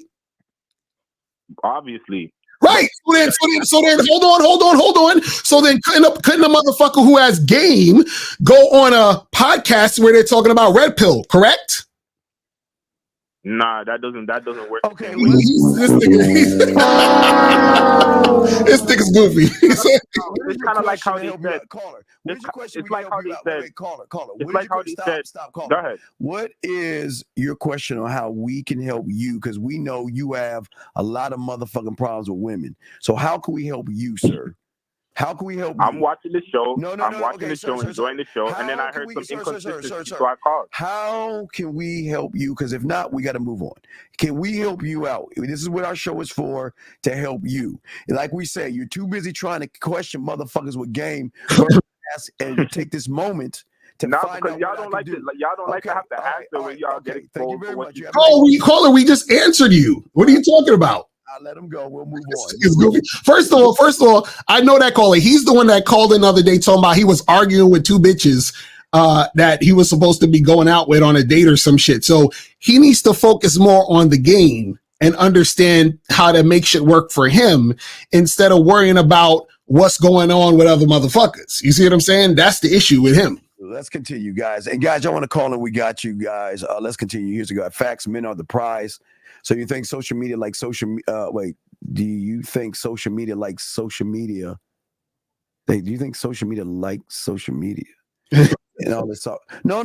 Obviously. Right. So then hold on. So then couldn't a motherfucker who has game go on a podcast where they're talking about red pill, correct? Nah, that doesn't work. Okay, this nigga's goofy. It's kind of like how he said. Caller, what's your question? It's like how he said. Caller. It's like how he said. Stop, caller. Go ahead. What is your question on how we can help you? Because we know you have a lot of motherfucking problems with women. So how can we help you, sir? How can we help you? I'm watching the show. I'm watching the show, enjoying the show, and then I heard some inconsistency, so I called. How can we help you? Because if not, we got to move on. Can we help you out? This is what our show is for, to help you. And like we say, you're too busy trying to question motherfuckers with game and take this moment to find out y'all don't like to. Y'all don't like to have to answer when y'all get exposed for what you. Caller, we just answered you. What are you talking about? I'll let him go. We'll move on. First of all, I know that caller. He's the one that called in the other day talking about he was arguing with two bitches that he was supposed to be going out with on a date or some shit. So he needs to focus more on the game and understand how to make shit work for him instead of worrying about what's going on with other motherfuckers. You see what I'm saying? That's the issue with him. Let's continue, guys. And guys, y'all want to call in? We got you guys. Let's continue. Here's the guy. Facts, men are the prize. So you think social media like social? Do you think social media like social media? Do you think social media like social media? And all this talk. No.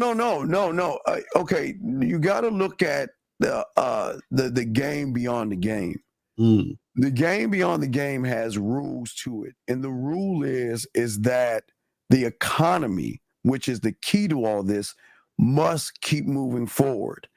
Okay, you got to look at the game beyond the game. The game beyond the game has rules to it, and the rule is that the economy, which is the key to all this, must keep moving forward.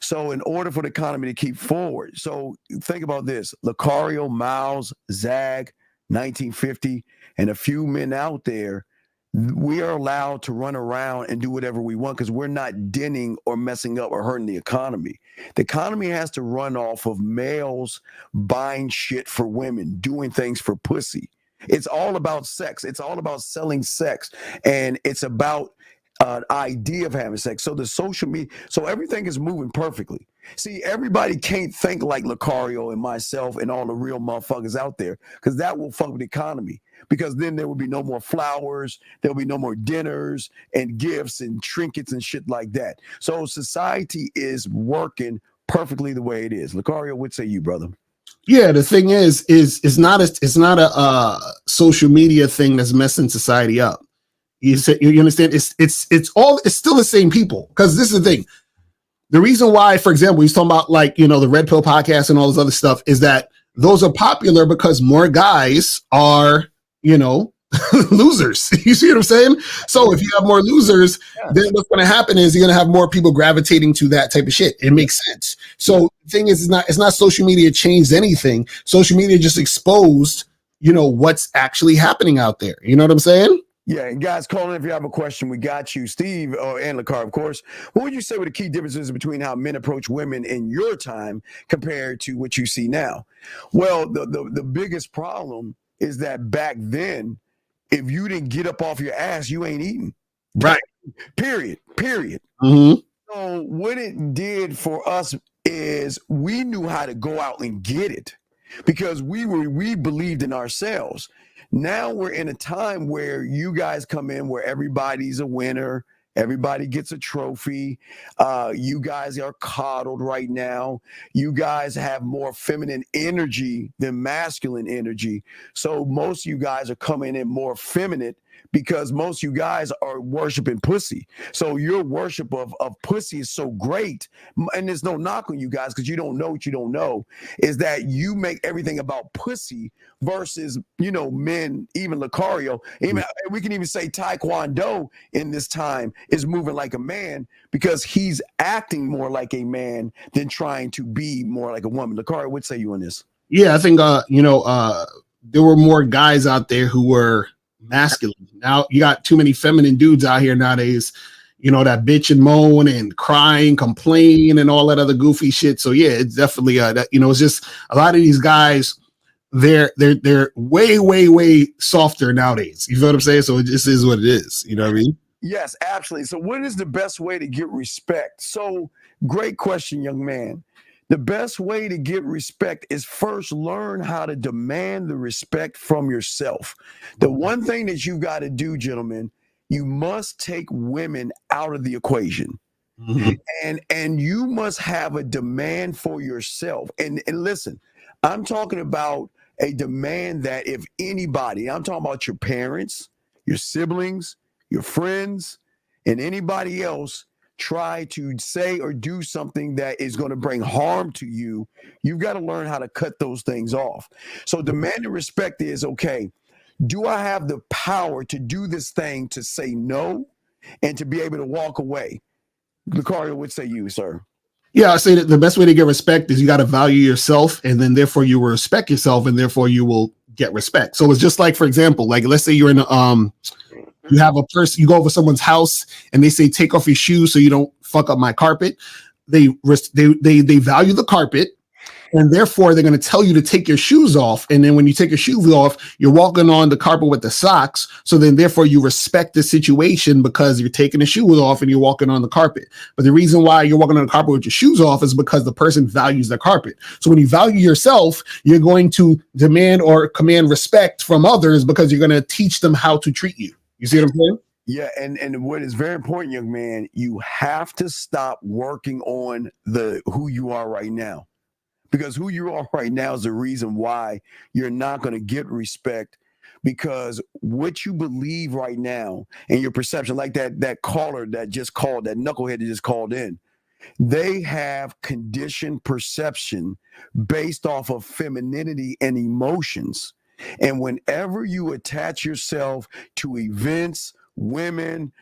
So in order for the economy to keep forward, so think about this: Lucario, Miles, Zag, 1950, and a few men out there, we are allowed to run around and do whatever we want because we're not denting or messing up or hurting the economy. The economy has to run off of males buying shit for women, doing things for pussy. It's all about sex. It's all about selling sex, and it's about an idea of having sex. So the social media, so everything is moving perfectly. See, everybody can't think like Lucario and myself and all the real motherfuckers out there, because that will fuck with the economy. Because then there will be no more flowers, there will be no more dinners and gifts and trinkets and shit like that. So society is working perfectly the way it is. Lucario, what say you, brother? Yeah, the thing is it's not a social media thing that's messing society up. You understand? It's still the same people. Because this is the thing. The reason why, for example, he's talking about the Red Pill podcast and all this other stuff is that those are popular because more guys are, losers. You see what I'm saying? So if you have more losers, then what's going to happen is you're going to have more people gravitating to that type of shit. It makes sense. So the thing is, it's not social media changed anything. Social media just exposed, what's actually happening out there. You know what I'm saying? Yeah, and guys, call in if you have a question. We got you. Steve and Lucario, of course. What would you say were the key differences between how men approach women in your time compared to what you see now? Well, the biggest problem is that back then, if you didn't get up off your ass, you ain't eating. Right. Period. Mm-hmm. So what it did for us is we knew how to go out and get it because we believed in ourselves. Now we're in a time where you guys come in where everybody's a winner. Everybody gets a trophy. You guys are coddled right now. You guys have more feminine energy than masculine energy. So most of you guys are coming in more feminine because most of you guys are worshiping pussy. So your worship of pussy is so great. And there's no knock on you guys because you don't know what you don't know, is that you make everything about pussy versus, men, even Lucario. Even we can even say Taekwondo in this time is moving like a man because he's acting more like a man than trying to be more like a woman. Lucario, what say you on this? Yeah, I think there were more guys out there who were masculine. Now you got too many feminine dudes out here nowadays, that bitch and moan and crying, complain, and all that other goofy shit. So yeah, it's definitely it's just a lot of these guys. They're way, way, way softer nowadays. You feel what I'm saying? So it just is what it is. You know what I mean? Yes, absolutely. So what is the best way to get respect? So great question, young man. The best way to get respect is first learn how to demand the respect from yourself. The one thing that you got to do, gentlemen, you must take women out of the equation. Mm-hmm. And you must have a demand for yourself. And listen, I'm talking about a demand that if anybody, I'm talking about your parents, your siblings, your friends, and anybody else try to say or do something that is going to bring harm to you, you've got to learn how to cut those things off. So demand and respect is, okay, Do I have the power to do this thing, to say no and to be able to walk away? Lucario, would say you, sir. Yeah, I say that the best way to get respect is you got to value yourself, and then therefore you will respect yourself, and therefore you will get respect. So it's just like, for example, like let's say you're in you have a person, you go over someone's house and they say, take off your shoes so you don't fuck up my carpet. They value the carpet, and therefore they're going to tell you to take your shoes off. And then when you take your shoes off, you're walking on the carpet with the socks. So then therefore you respect the situation because you're taking the shoes off and you're walking on the carpet. But the reason why you're walking on the carpet with your shoes off is because the person values the carpet. So when you value yourself, you're going to demand or command respect from others because you're going to teach them how to treat you. You see what I'm saying? Yeah, and what is very important, young man, you have to stop working on who you are right now. Because who you are right now is the reason why you're not going to get respect, because what you believe right now and your perception, like that caller that just called, that knucklehead that just called in, they have conditioned perception based off of femininity and emotions. And whenever you attach yourself to events, women,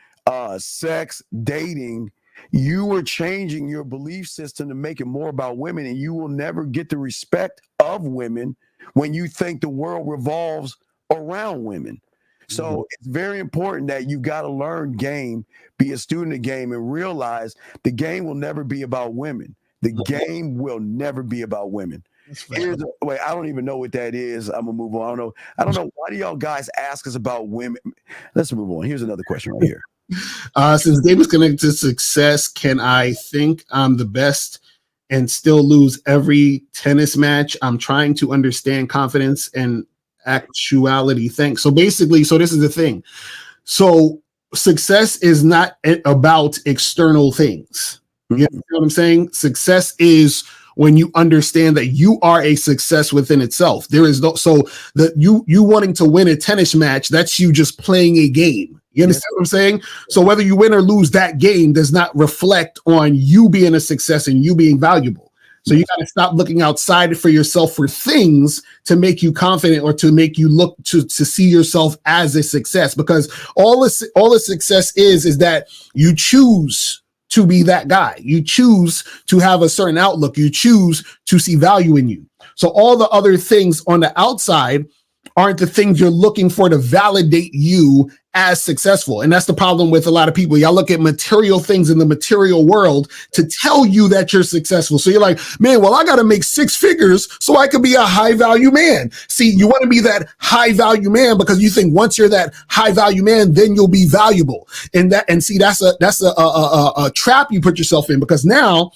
sex, dating, you are changing your belief system to make it more about women, and you will never get the respect of women when you think the world revolves around women. So it's very important that you got to learn game, be a student of game, and realize the game will never be about women. The game will never be about women. Wait, I don't even know what that is. I'm gonna move on. I don't know. Why do y'all guys ask us about women? Let's move on. Here's another question right here. Since game is connected to success, can I think I'm the best and still lose every tennis match? I'm trying to understand confidence and actuality. Thanks. So basically, this is the thing. So success is not about external things. You know what I'm saying? Success is when you understand that you are a success within itself. There is no, so that you wanting to win a tennis match, that's you just playing a game. You understand what I'm saying? So whether you win or lose that game does not reflect on you being a success and you being valuable. So you got to stop looking outside for yourself for things to make you confident or to make you look to see yourself as a success, because all the success is that you choose to be that guy. You choose to have a certain outlook. You choose to see value in you. So all the other things on the outside aren't the things you're looking for to validate you as successful. And that's the problem with a lot of people. Y'all look at material things in the material world to tell you that you're successful. So you're like, man, well, I got to make 6 figures so I can be a high value man. See, you want to be that high value man because you think once you're that high value man, then you'll be valuable. And see, that's a trap you put yourself in, because now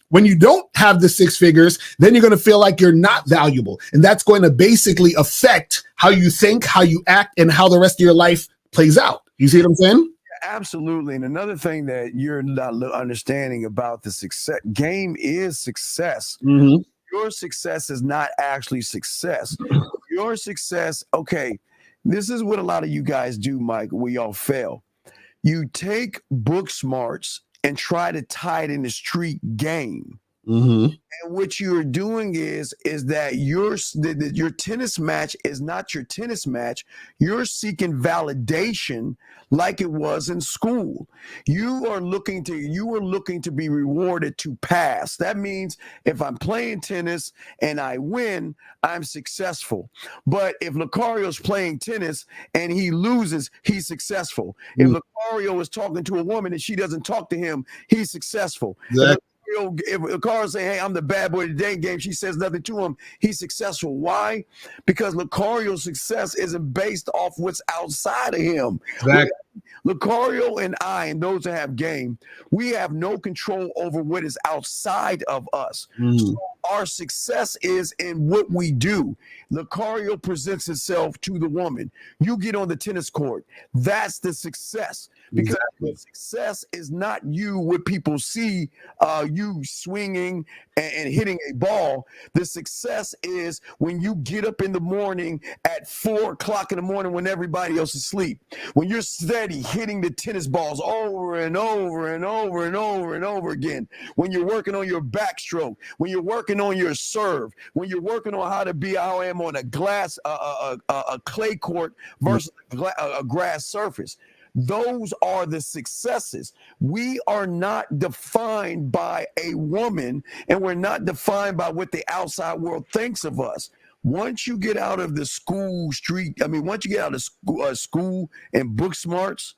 when you don't have the 6 figures, then you're going to feel like you're not valuable. And that's going to basically affect how you think, how you act, and how the rest of your life plays out. You see what I'm saying? Absolutely. And another thing that you're not understanding about the success game is success. Mm-hmm. Your success is not actually success. Your success, okay, this is what a lot of you guys do, Mike, where y'all fail. You take book smarts and try to tie it in the street game. Mm-hmm. And what you're doing is that your tennis match is not your tennis match. You're seeking validation like it was in school. You are looking to be rewarded to pass. That means if I'm playing tennis and I win, I'm successful. But if Lucario's playing tennis and he loses, he's successful. If Lucario is talking to a woman and she doesn't talk to him, he's successful. Exactly. If Lucario say, hey, I'm the bad boy of the day game, she says nothing to him, he's successful. Why? Because Lucario's success isn't based off what's outside of him. Exactly. Lucario and I, and those that have game, we have no control over what is outside of us. So our success is in what we do. Lucario presents himself to the woman. You get on the tennis court. That's the success. because success is not you what people see you swinging and hitting a ball. The success is when you get up in the morning at 4 o'clock in the morning when everybody else is asleep, when you're steady hitting the tennis balls over and over and over and over and over again, when you're working on your backstroke, when you're working on your serve, when you're working on how to be how I am on a glass a clay court versus a grass surface. Those are the successes. We are not defined by a woman, and we're not defined by what the outside world thinks of us. Once you get out of the once you get out of school and book smarts,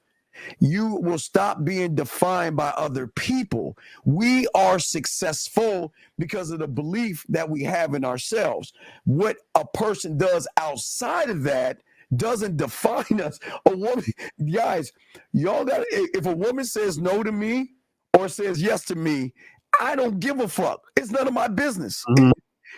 you will stop being defined by other people. We are successful because of the belief that we have in ourselves. What a person does outside of that doesn't define us. A woman, guys, y'all got, if a woman says no to me or says yes to me, I don't give a fuck. It's none of my business. Mm-hmm.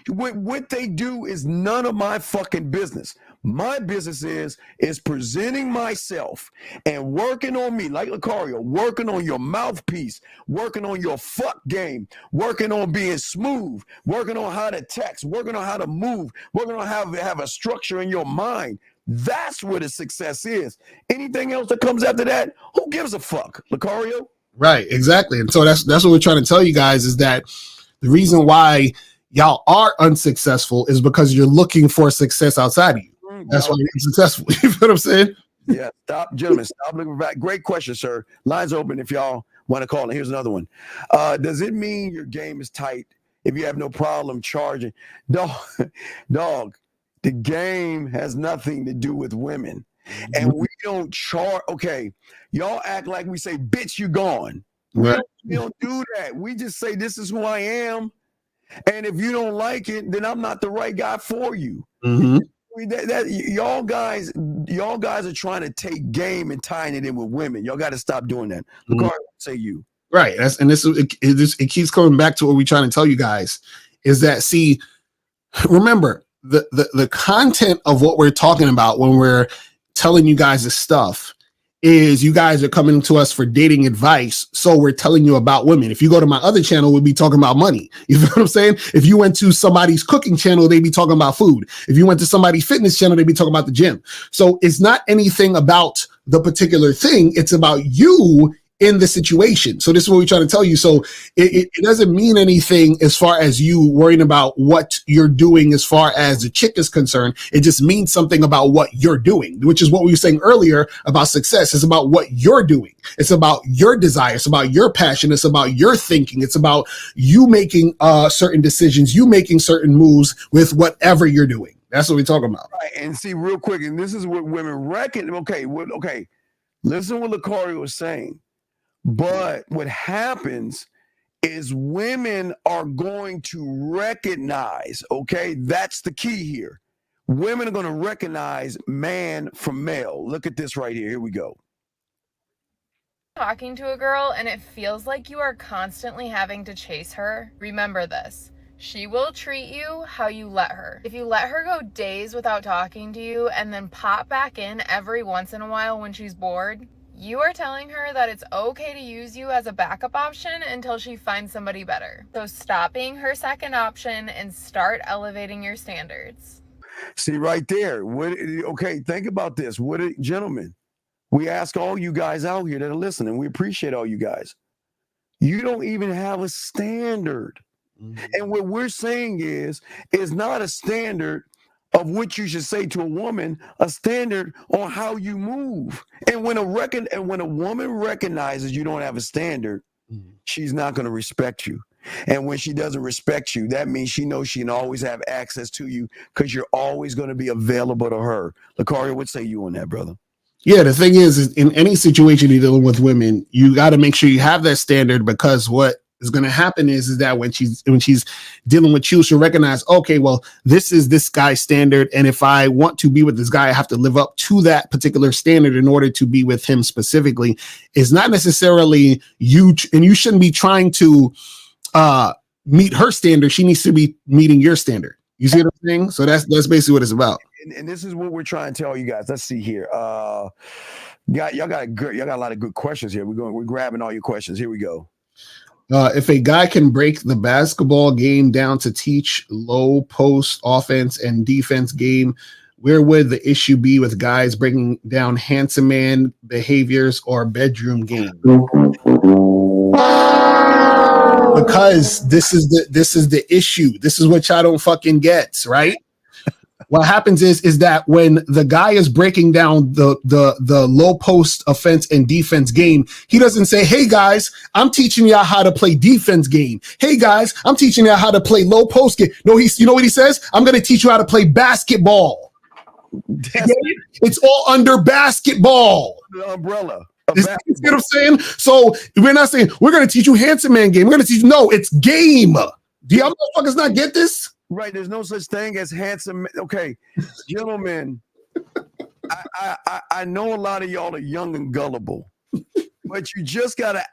What they do is none of my fucking business. My business is presenting myself and working on me, like Lucario, working on your mouthpiece, working on your fuck game, working on being smooth, working on how to text, working on how to move, working on how to have a structure in your mind. That's what a success is. Anything else that comes after that, who gives a fuck, Lucario? Right, exactly. And so that's what we're trying to tell you guys, is that the reason why y'all are unsuccessful is because you're looking for success outside of you. That's why you're successful. You know what I'm saying? Yeah. Stop, gentlemen. Stop looking back. Great question, sir. Lines open if y'all want to call. And here's another one. Does it mean your game is tight if you have no problem charging? Dog, the game has nothing to do with women. And we don't charge. Okay. Y'all act like we say, bitch, you gone. Right. We don't do that. We just say, this is who I am. And if you don't like it, then I'm not the right guy for you. Mm-hmm. Y'all guys are trying to take game and tying it in with women. Y'all got to stop doing that. Mm-hmm. Lucario, say you. Right. It keeps coming back to what we're trying to tell you guys is that, see, remember the content of what we're talking about when we're telling you guys this stuff is you guys are coming to us for dating advice. So we're telling you about women. If you go to my other channel, we'll be talking about money. You know what I'm saying? If you went to somebody's cooking channel, they'd be talking about food. If you went to somebody's fitness channel, they'd be talking about the gym. So it's not anything about the particular thing. It's about you in the situation. So this is what we're trying to tell you. So it doesn't mean anything as far as you worrying about what you're doing as far as the chick is concerned. It just means something about what you're doing, which is what we were saying earlier about success. It's about what you're doing. It's about your desire. It's about your passion. It's about your thinking. It's about you making certain decisions, you making certain moves with whatever you're doing. That's what we're talking about. Right. And see, real quick, and this is what women reckon. Okay. Listen what Lucario was saying. But what happens is women are going to recognize, okay, that's the key here. Women are going to recognize man from male. Look at this right here. Here we go. Talking to a girl and it feels like you are constantly having to chase her. Remember this. She will treat you how you let her. If you let her go days without talking to you and then pop back in every once in a while when she's bored, you are telling her that it's okay to use you as a backup option until she finds somebody better. So stop being her second option and start elevating your standards. See right there. Okay, think about this. Gentlemen, we ask all you guys out here that are listening. We appreciate all you guys. You don't even have a standard. Mm-hmm. And what we're saying is not a standard of what you should say to a woman, a standard on how you move. And when a woman recognizes you don't have a standard, she's not going to respect you. And when she doesn't respect you, that means she knows she can always have access to you because you're always going to be available to her. Lucario, what say you on that, brother? Yeah, the thing is in any situation you're dealing with women, you got to make sure you have that standard, because what is going to happen is that when she's dealing with you, she'll recognize, okay, well, this is this guy's standard. And if I want to be with this guy, I have to live up to that particular standard in order to be with him specifically. It's not necessarily you, and you shouldn't be trying to meet her standard. She needs to be meeting your standard. You see what I'm saying? So that's basically what it's about. And this is what we're trying to tell you guys. Let's see here. Y'all got a lot of good questions here. We're grabbing all your questions. Here we go. If a guy can break the basketball game down to teach low post offense and defense game, where would the issue be with guys breaking down handsome man behaviors or bedroom game? Because this is the issue. This is what y'all don't fucking get, right? What happens is that when the guy is breaking down the low post offense and defense game, he doesn't say, "Hey guys, I'm teaching y'all how to play defense game. Hey guys, I'm teaching y'all how to play low post game." No, you know what he says? "I'm going to teach you how to play basketball." It's all under basketball. The umbrella. You see what I'm saying? So we're not saying we're going to teach you handsome man game. We're going to teach you. No, it's game. Do y'all motherfuckers not get this? Right, there's no such thing as handsome. Okay, gentlemen, I know a lot of y'all are young and gullible, but you just gotta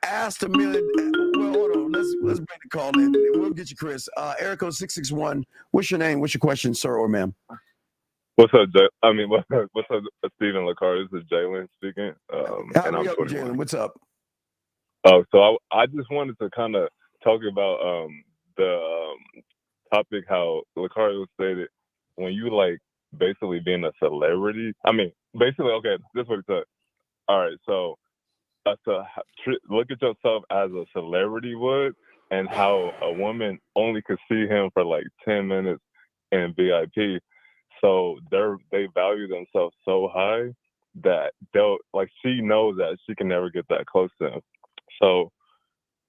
ask a million. Well, hold on, let's bring the call in. We'll get you, Chris. Erico 661. What's your name? What's your question, sir or ma'am? What's up, what's up, Stephen LaCar? This is Jalen speaking. And I'm Jalen. What's up? Oh, so I just wanted to kind of talk about the topic, how Lucario stated, when you like basically being a celebrity. I mean, basically, okay, this is what he said. All right, so look at yourself as a celebrity would, and how a woman only could see him for like 10 minutes in VIP. So they value themselves so high that she knows that she can never get that close to him. So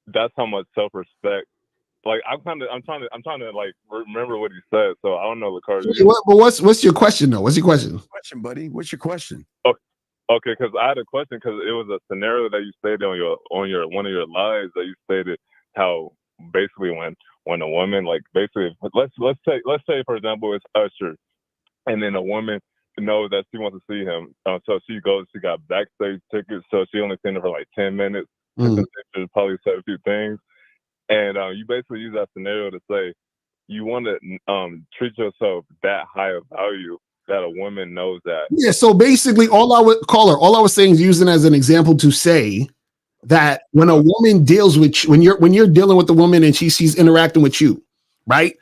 that's how much self-respect. Like I'm trying to like remember what he said. So I don't know, Lucario. But what's your question though? What's your question? Question, buddy. What's your question? Okay, because I had a question because it was a scenario that you stated on your one of your lives that you stated how basically when a woman, like basically let's say for example it's Usher, and then a woman knows that she wants to see him, so she got backstage tickets, so she only seen him for like 10 minutes. She probably said a few things. And you basically use that scenario to say you want to treat yourself that high of value that a woman knows that. Yeah. So basically, all I was saying is using as an example to say that when a woman deals with when you're dealing with the woman and she's interacting with you, right?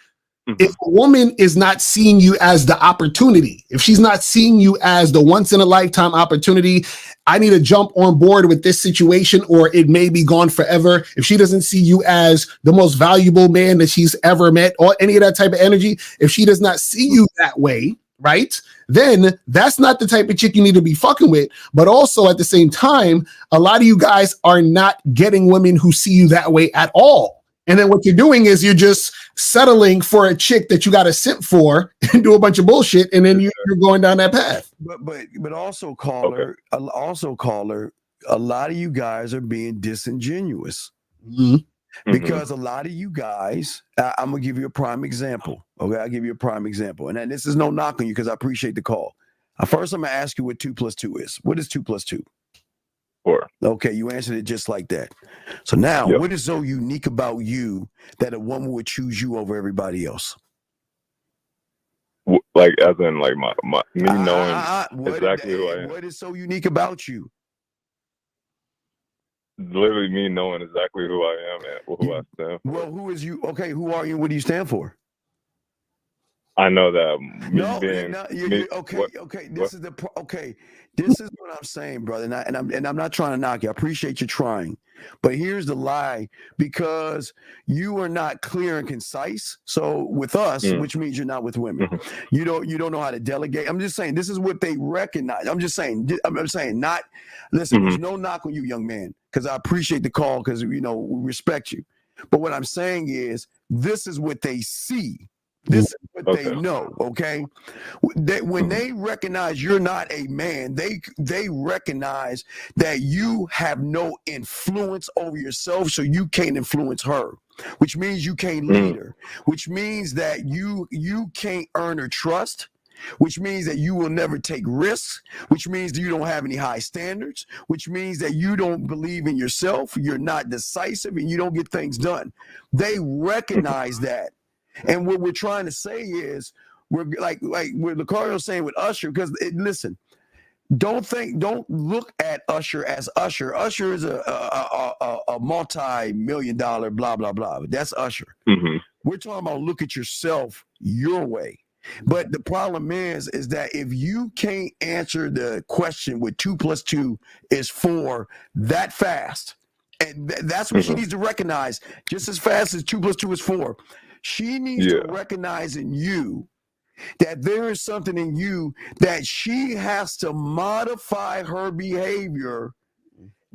Mm-hmm. If a woman is not seeing you as the opportunity, if she's not seeing you as the once in a lifetime opportunity, I need to jump on board with this situation or it may be gone forever. If she doesn't see you as the most valuable man that she's ever met or any of that type of energy, if she does not see you that way, right, then that's not the type of chick you need to be fucking with. But also at the same time, a lot of you guys are not getting women who see you that way at all. And then what you're doing is you're just settling for a chick that you got to simp for and do a bunch of bullshit, and then you're going down that path. But also, caller, a lot of you guys are being disingenuous. Mm-hmm. Because a lot of you guys, I'm gonna give you a prime example. Okay, I'll give you a prime example, and this is no knock on you because I appreciate the call. First, I'm gonna ask you what 2 + 2 is. What is 2 + 2? 4. Okay, you answered it just like that. So now, What is so unique about you that a woman would choose you over everybody else? Like, as in, like me knowing exactly who I am. What is so unique about you? Literally, me knowing exactly who I am and who I stand for. Well, who is you? Okay, who are you? What do you stand for? I know that This is what I'm saying, brother, and I'm not trying to knock you. I appreciate you trying, but here's the lie: because you are not clear and concise. So with us, which means you're not with women, you don't know how to delegate. I'm just saying this is what they recognize. I'm saying not. Listen, there's no knock on you, young man, because I appreciate the call because we respect you. But what I'm saying is this is what they see. This is what they know, okay? When they recognize you're not a man, they recognize that you have no influence over yourself, so you can't influence her, which means you can't lead her, which means that you can't earn her trust, which means that you will never take risks, which means that you don't have any high standards, which means that you don't believe in yourself, you're not decisive, and you don't get things done. They recognize that. And what we're trying to say is, we're like what Lucario saying with Usher, because listen, Don't look at Usher as Usher. Usher is a multi-million-dollar blah blah blah. That's Usher. Mm-hmm. We're talking about look at yourself your way. But the problem is that if you can't answer the question with 2 + 2 is 4 that fast, and that's what she needs to recognize, just as fast as 2 + 2 is 4. She needs to recognize in you that there is something in you that she has to modify her behavior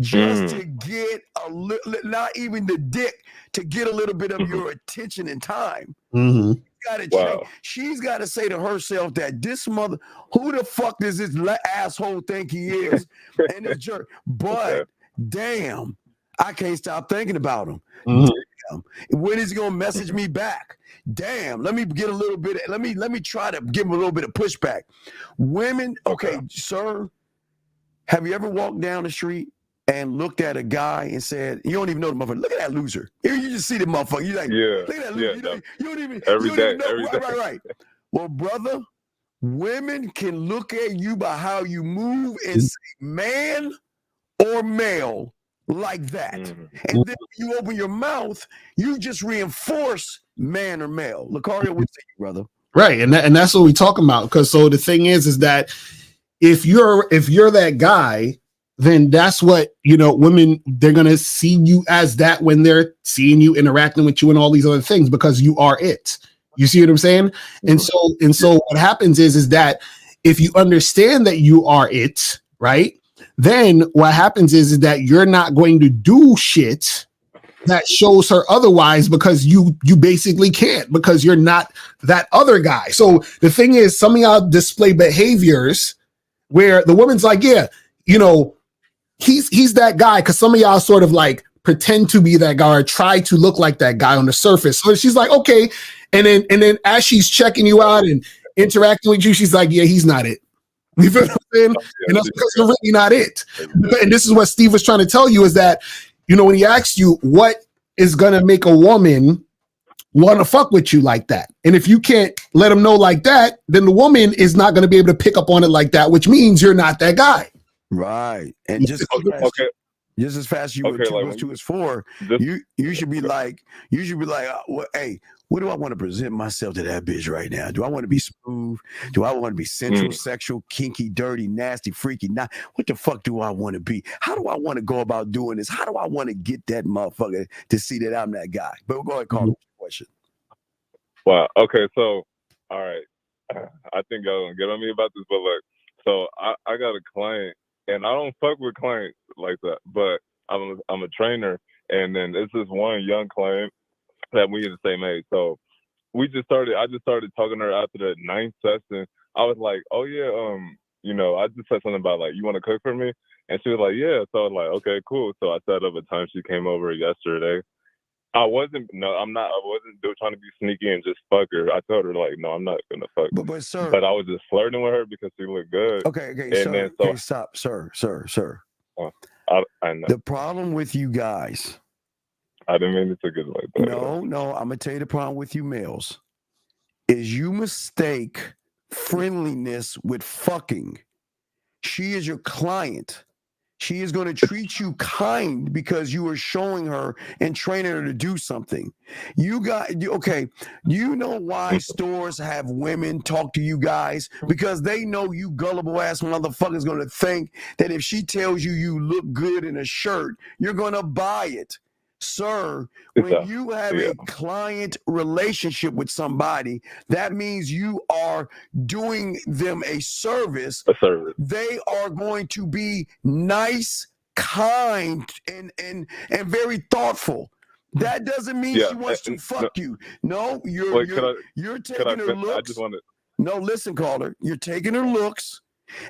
just to get a little, not even the dick, to get a little bit of your attention and time. She's got to say to herself that this mother, who the fuck does this asshole think he is? And this jerk, but damn, I can't stop thinking about him. Damn, when is he gonna message me back? Damn, let me get a little bit. Let me try to give him a little bit of pushback. Women, okay, sir, have you ever walked down the street and looked at a guy and said, you don't even know the motherfucker, look at that loser. You just see the motherfucker. You're like, look at that loser. You don't even know. Right. Well, brother, women can look at you by how you move and say man or male like that. And then when you open your mouth, you just reinforce man or male. Lucario would say, brother. Right. And that's what we talking about. Because so the thing is that if you're that guy, then that's what, women, they're going to see you as that when they're seeing you interacting with you and all these other things, because you are it. You see what I'm saying? And so what happens is that if you understand that you are it, right? Then what happens is that you're not going to do shit that shows her otherwise, because you basically can't, because you're not that other guy. So the thing is, some of y'all display behaviors where the woman's like, he's that guy, because some of y'all sort of like pretend to be that guy or try to look like that guy on the surface. So she's like, okay. And then as she's checking you out and interacting with you, she's like, yeah, he's not it. You feel what I'm saying? And that's because you're really not it. And this is what Steve was trying to tell you, is that, when he asked you what is going to make a woman want to fuck with you like that. And if you can't let them know like that, then the woman is not going to be able to pick up on it like that, which means you're not that guy. Right. And just as fast you would 2 + 2 is 4, you should be like, hey, what do I want to present myself to that bitch right now? Do I want to be smooth? Do I want to be sensual, sexual, kinky, dirty, nasty, freaky? What the fuck do I want to be? How do I want to go about doing this? How do I want to get that motherfucker to see that I'm that guy? But go ahead, call the question. Wow. Okay. So, all right. I think y'all gonna get on me about this, but look. So I got a client, and I don't fuck with clients like that, but I'm a trainer, and then it's this one young client that we are the same age. So I just started talking to her after the 9th session. I was like, oh yeah, I just said something about like, you want to cook for me? And she was like, yeah. So I was like, okay, cool. So I set up a time. She came over yesterday. I wasn't trying to be sneaky and just fuck her. I told her like, no, I'm not gonna fuck. But sir, but I was just flirting with her because she looked good. Okay, stop, sir. I know. The problem with you guys, I didn't mean to get like that. No, I'm gonna tell you the problem with you males is you mistake friendliness with fucking. She is your client. She is going to treat you kind because you are showing her and training her to do something. You know why stores have women talk to you guys? Because they know you gullible ass motherfuckers going to think that if she tells you look good in a shirt, you're going to buy it. Sir, when you have a client relationship with somebody, that means you are doing them a service. They are going to be nice, kind, and very thoughtful. That doesn't mean she wants to fuck you. No, you're taking her looks. No, listen, caller. You're taking her looks,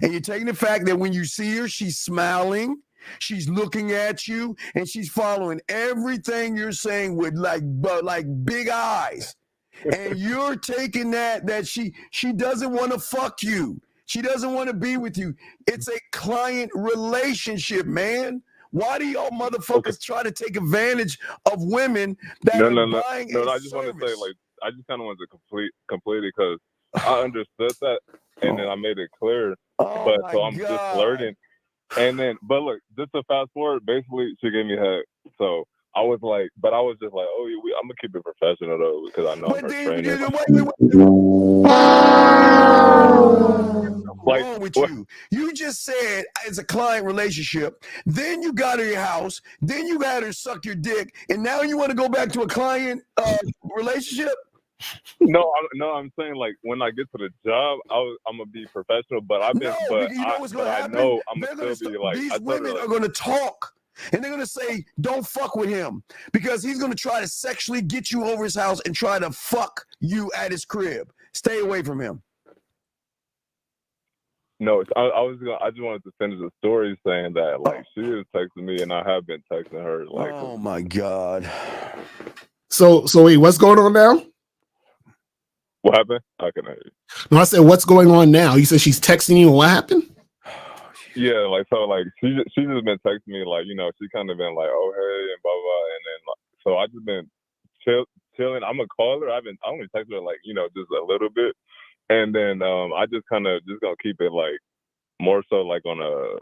and you're taking the fact that when you see her, she's smiling. She's looking at you and she's following everything you're saying with like big eyes. And you're taking that she doesn't want to fuck you. She doesn't want to be with you. It's a client relationship, man. Why do y'all motherfuckers try to take advantage of women that are buying a I just want to say, like, I just kind of wanted to complete it because I understood that, and then I made it clear But so I'm just flirting. And then, but look, just to fast forward, basically, she gave me head. So I was like, but I was just like, oh, I'm gonna keep it professional though, because I know I'm her trainer. What's wrong with you? You just said it's a client relationship. Then you got her your house. Then you had her suck your dick, and now you want to go back to a client relationship? No, I'm saying like when I get to the job, I'm gonna be professional. But I've been, no, but you know what's gonna happen? I know I'm gonna still be like these women are gonna talk. And they're going to say, don't fuck with him because he's going to try to sexually get you over his house and try to fuck you at his crib. Stay away from him. No, I just wanted to finish the story saying that like she is texting me and I have been texting her. Like, oh my God. So wait, what's going on now? What happened? I can hear you. No, I said, what's going on now? You said she's texting you. What happened? Yeah, like so, like she just been texting me, like she kind of been like, oh hey, and blah blah, and then so I just been chilling. I'm gonna call her. I'm gonna text her like just a little bit, and then I just kind of just gonna keep it like more so like on a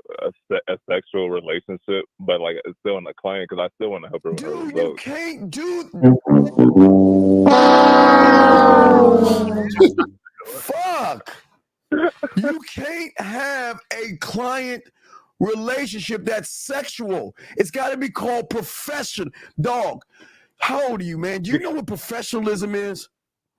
sexual relationship, but like it's still on a client because I still want to help her with her results. You can't do. Fuck. You can't have a client relationship that's sexual. It's got to be called professional. Dog, how old are you, man? Do you know what professionalism is?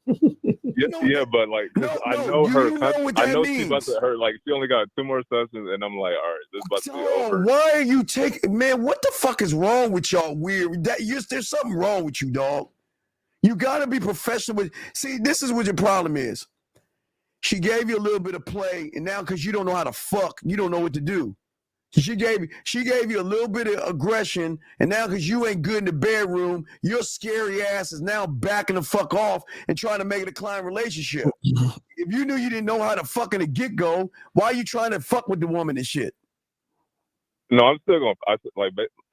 Yeah, but like I know her. I know she's about to hurt. Like she only got 2 more sessions, and I'm like, all right, this is about to be over. Why are you taking? Man, what the fuck is wrong with y'all? Weird. There's something wrong with you, dog. You got to be professional. See, this is what your problem is. She gave you a little bit of play, and now because you don't know how to fuck, you don't know what to do. She gave you a little bit of aggression, and now because you ain't good in the bedroom, your scary ass is now backing the fuck off and trying to make it a client relationship. If you knew you didn't know how to fuck in the get-go, why are you trying to fuck with the woman and shit? No, I'm still gonna.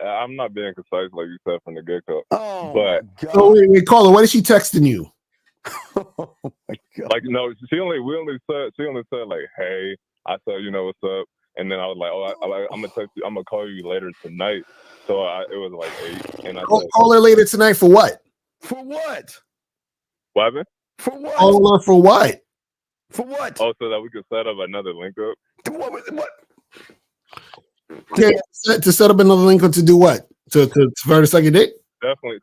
I'm not being concise like you said from the get-go. Oh, but my God. So wait, caller, what is she texting you? Oh my God. Like no, she only said like, hey. I said, what's up, and then I was like, I'm gonna text you. I'm gonna call you later tonight. So it was like 8, and I said, call her later tonight for what? For what? What happened? For what? Call her for what? For what? Oh, so that we could set up another link up. What? Okay, to set up another link up to do what? To for her to suck your dick? Definitely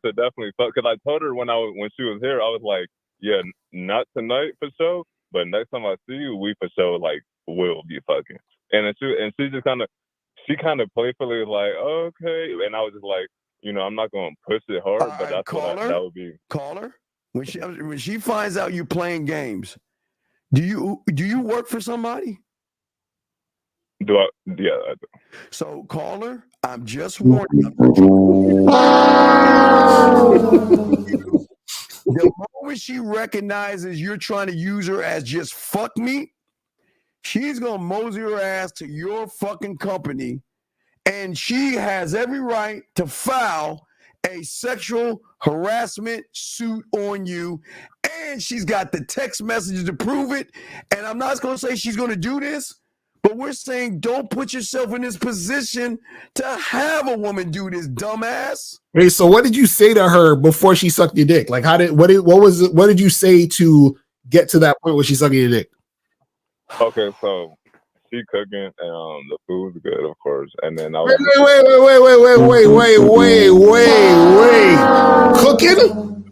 fuck. Because I told her when she was here, I was like, yeah, not tonight for sure, but next time I see you, we for sure like will be fucking. And she just kind of playfully was like, okay, and I was just like, I'm not gonna push it hard, but that's that would be. Call her when she finds out you playing games. Do you work for somebody? Do I? Yeah, I do. So call her. I'm just warning you. The moment she recognizes you're trying to use her as just fuck me, she's gonna mosey her ass to your fucking company, and she has every right to file a sexual harassment suit on you, and she's got the text messages to prove it. And I'm not gonna say she's gonna do this, but we're saying don't put yourself in this position to have a woman do this, dumbass. Hey, so what did you say to her before she sucked your dick? Like, what did you say to get to that point where she's sucking your dick? Okay, so she cooking and the food's good, of course. And then I was wait. Cooking?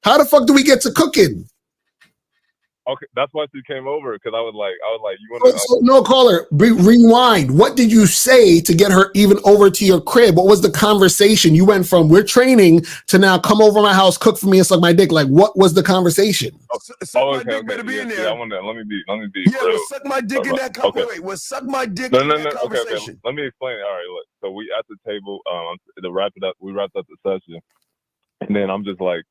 How the fuck do we get to cooking? Okay, that's why she came over, because I was like, you want to? So, no, caller, rewind. What did you say to get her even over to your crib? What was the conversation? You went from we're training to now come over my house, cook for me, and suck my dick. Like, what was the conversation? Okay. Better be in there. Let me be. Yeah, well, suck my dick in that conversation. Okay. Well, suck my dick in that conversation. Okay. Let me explain. All right, look. So we at the table. We wrapped up the session, and then I'm just like.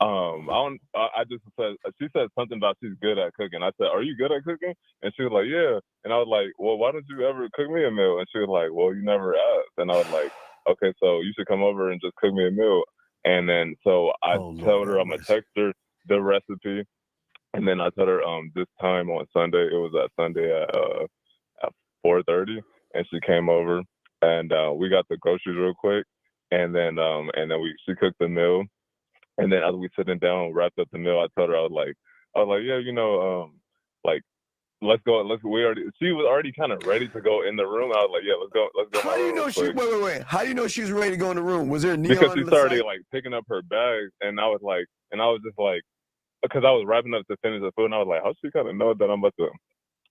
I just said, she said something about she's good at cooking. I said, are you good at cooking? And she was like, yeah. And I was like, well, why don't you ever cook me a meal? And she was like, well, you never asked. And I was like, okay, so you should come over and just cook me a meal. And then, so I told her I'm going to text her the recipe. And then I told her, this time on Sunday, it was that Sunday at 4:30, and she came over, and we got the groceries real quick, and then she cooked the meal, and then as we sitting down, wrapped up the meal, I told her I was like, yeah, like. Let's go. She was already kind of ready to go in the room. I was like, yeah, let's go. How do you know wait? How do you know she was ready to go in the room? Was there a neon? Because she started like picking up her bags, and I was just like, because I was wrapping up to finish the food, and I was like, how she kind of know that I'm about to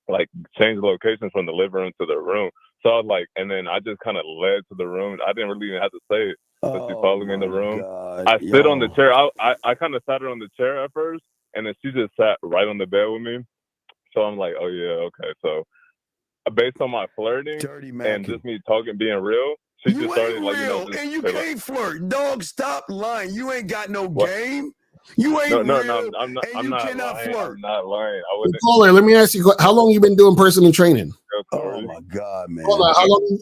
like change locations from the living room to the room? So I was like, and then I just kind of led to the room. I didn't really even have to say it, but she followed me in the room. God. I sit on the chair. I kind of sat her on the chair at first, and then she just sat right on the bed with me. So I'm like, oh yeah, okay. So based on my flirting and just me talking, being real, she just started like, and you can't flirt, dog. Stop lying. You ain't got no game. You ain't no, real. I'm not. And you cannot lying. flirt. I'm not lying. I wouldn't. Caller, let me ask you, how long you been doing personal training? Oh my God, man. Hold on,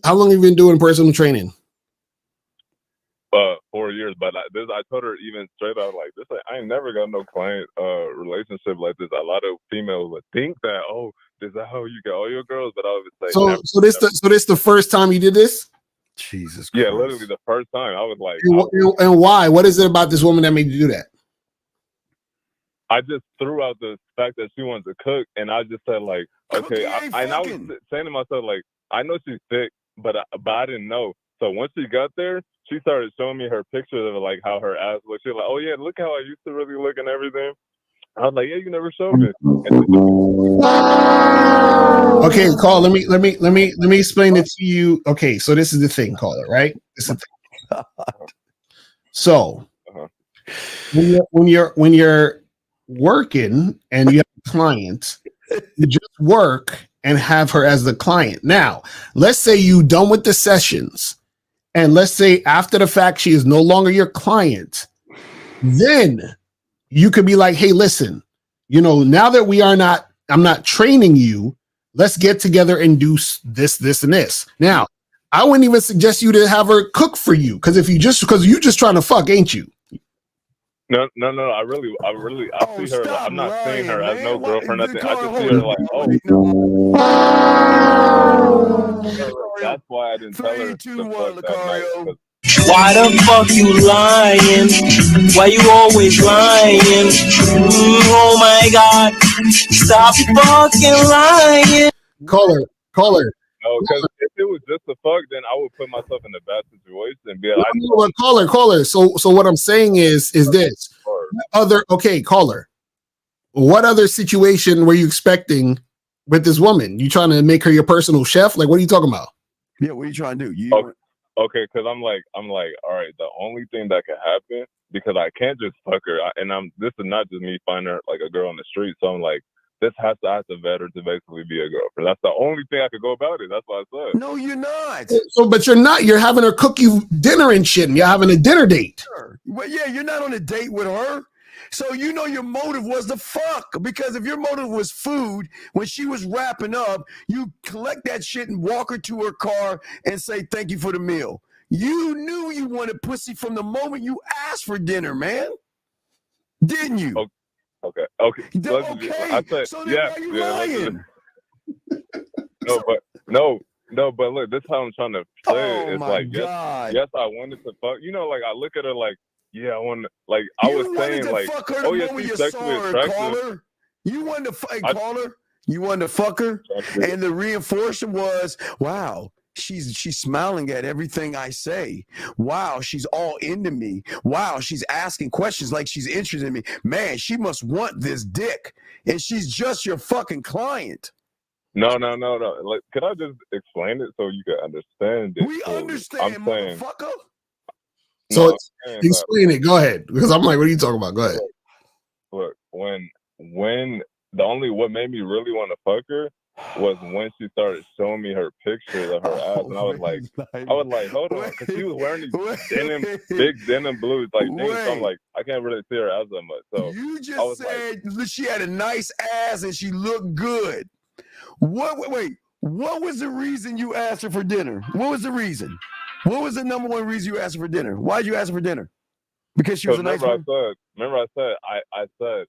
how long you been doing personal training? 4 years, but I told her even straight out like this. Like, I ain't never got no client relationship like this. A lot of females would think that, oh, is that how you get all your girls? But I would say, so this the first time you did this? Jesus Christ. Yeah, literally the first time. I was like, and why? What is it about this woman that made you do that? I just threw out the fact that she wanted to cook, and I just said like, okay. I was saying to myself like, I know she's thick, but I didn't know. So once she got there, she started showing me her pictures of like how her ass looked. She was like, oh yeah, look how I used to really look and everything. I was like, yeah, you never showed me. Okay, Carl, let me explain it to you. Okay, so this is the thing, caller, right? This is the thing. So when you're working and you have a client, you just work and have her as the client. Now, let's say you done with the sessions. And let's say after the fact, she is no longer your client, then you could be like, hey, listen, now that I'm not training you, let's get together and do this, and this. Now, I wouldn't even suggest you to have her cook for you. Because you just trying to fuck, ain't you? No. I see her. I'm not seeing her as no girlfriend. Nothing. I just see her like, that's why I didn't tell her. 3, 2, 1, Lucario. Why the fuck you lying? Why you always lying? Oh my God! Stop fucking lying. Caller. No, because if it was just a fuck, then I would put myself in a bad situation and be like, caller. So what I'm saying is this. Caller. What other situation were you expecting with this woman? You trying to make her your personal chef? Like, what are you talking about? Yeah, what are you trying to do? Okay, because I'm like, all right, the only thing that could happen, because I can't just fuck her, this is not just me finding her like a girl on the street, so I'm like, I have to vet her to basically be a girlfriend. That's the only thing I could go about it. That's what I said. No, you're not. So, but you're not. You're having her cook you dinner and shit, and you're having a dinner date. Sure. Well, yeah, you're not on a date with her. So your motive was the fuck. Because if your motive was food, when she was wrapping up, you collect that shit and walk her to her car and say, thank you for the meal. You knew you wanted pussy from the moment you asked for dinner, man. Didn't you? Okay. I said, so then why are you lying? No, but look, this is how I'm trying to play it. It's like, God. yes, I wanted to fuck. Like I look at her like, yeah, I want to, like, I was saying like, oh yeah, she's sexually attractive. You wanted to call her. You wanted to fuck her, and the reinforcement was, wow. She's smiling at everything I say. Wow, she's all into me. Wow, she's asking questions like she's interested in me. Man, she must want this dick. And she's just your fucking client. No. Like, could I just explain it so you can understand it? We understand, motherfucker. So explain it. Go ahead. Because I'm like, what are you talking about? Go ahead. Look, when what made me really want to fuck her was when she started showing me her pictures of her ass, and I was like, hold on, because she was wearing these big denim blues, like things. So I'm like, I can't really see her ass that much. So you just said she had a nice ass and she looked good. What was the reason you asked her for dinner? What was the reason? What was the number one reason you asked her for dinner? Why did you ask her for dinner? Because she was a nice woman? I said,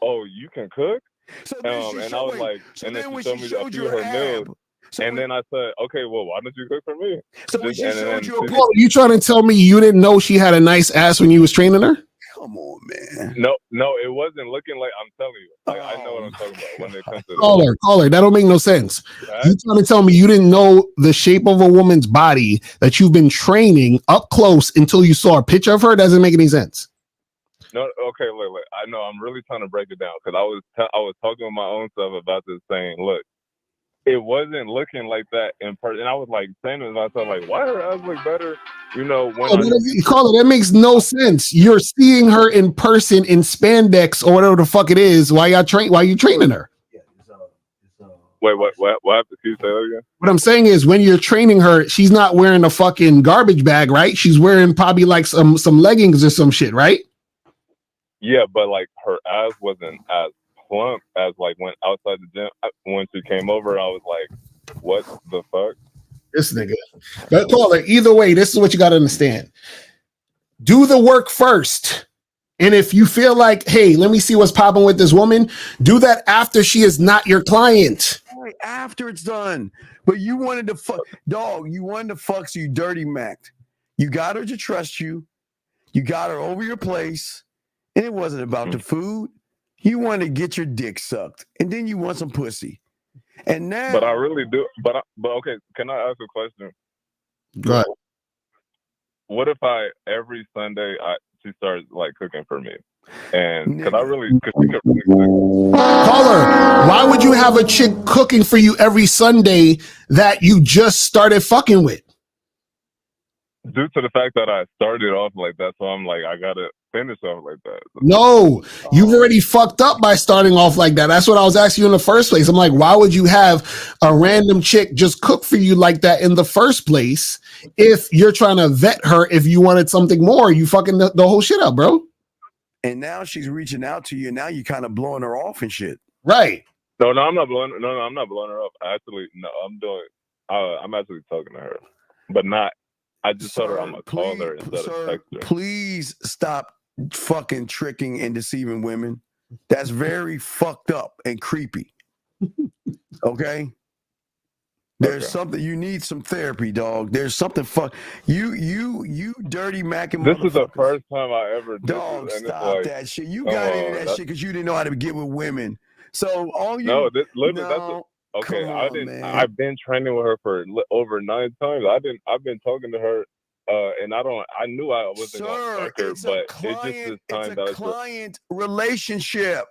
oh, you can cook? So then and I was like, and then she showed me a few of her meals. And then I said, okay, well, why don't you cook for me? So when she showed you a Paul, you trying to tell me you didn't know she had a nice ass when you was training her? Come on, man. No, it wasn't looking like, I'm telling you. Like, I know what I'm talking about when it comes to Caller, that don't make no sense. Right? You trying to tell me you didn't know the shape of a woman's body that you've been training up close until you saw a picture of her? Doesn't make any sense. No, okay, look. I know I'm really trying to break it down because I was talking with my own self about this, saying, look, it wasn't looking like that in person. And I was like saying to myself, like, why her ass look better? You know, when Caller, that makes no sense. You're seeing her in person in spandex or whatever the fuck it is. Why you training her? Wait, what happened? Can you say that again? What I'm saying is, when you're training her, she's not wearing a fucking garbage bag, right? She's wearing probably like some leggings or some shit, right? Yeah, but like her ass wasn't as plump as like when outside the gym. When she came over, I was like, what the fuck? This nigga. But Caller, either way, this is what you got to understand. Do the work first. And if you feel like, hey, let me see what's popping with this woman, do that after she is not your client. Right, after it's done. But you wanted to fuck, dog, you wanted to fuck, so you dirty macked. You got her to trust you. You got her over your place. And it wasn't about the food. You want to get your dick sucked. And then you want some pussy. And now, but I really do. But okay, can I ask a question? Go ahead. What if every Sunday she starts like cooking for me, and could she could really cook? Caller, why would you have a chick cooking for you every Sunday that you just started fucking with? Due to the fact that I started off like that, so I'm like, I gotta finish off like that. No, you've already fucked up by starting off like that. That's what I was asking you in the first place. I'm like, why would you have a random chick just cook for you like that in the first place if you're trying to vet her? If you wanted something more, you fucking the whole shit up, bro. And now she's reaching out to you, and now you kind of blowing her off and shit. Right. No, I'm not blowing. No, I'm not blowing her up. I'm actually talking to her, but not. I just told her I'm gonna call her instead of text her. Please stop fucking tricking and deceiving women. That's very fucked up and creepy. Okay? There's something, you need some therapy, dog. There's something you dirty macking. This is the first time I ever did dog, this, and stop it's like, that shit. You got into that shit because you didn't know how to get with women. So all you okay, I've been training with her for over 9 times. I've been talking to her, and I knew I wasn't going to fuck her, but it's just this time that it's a client relationship.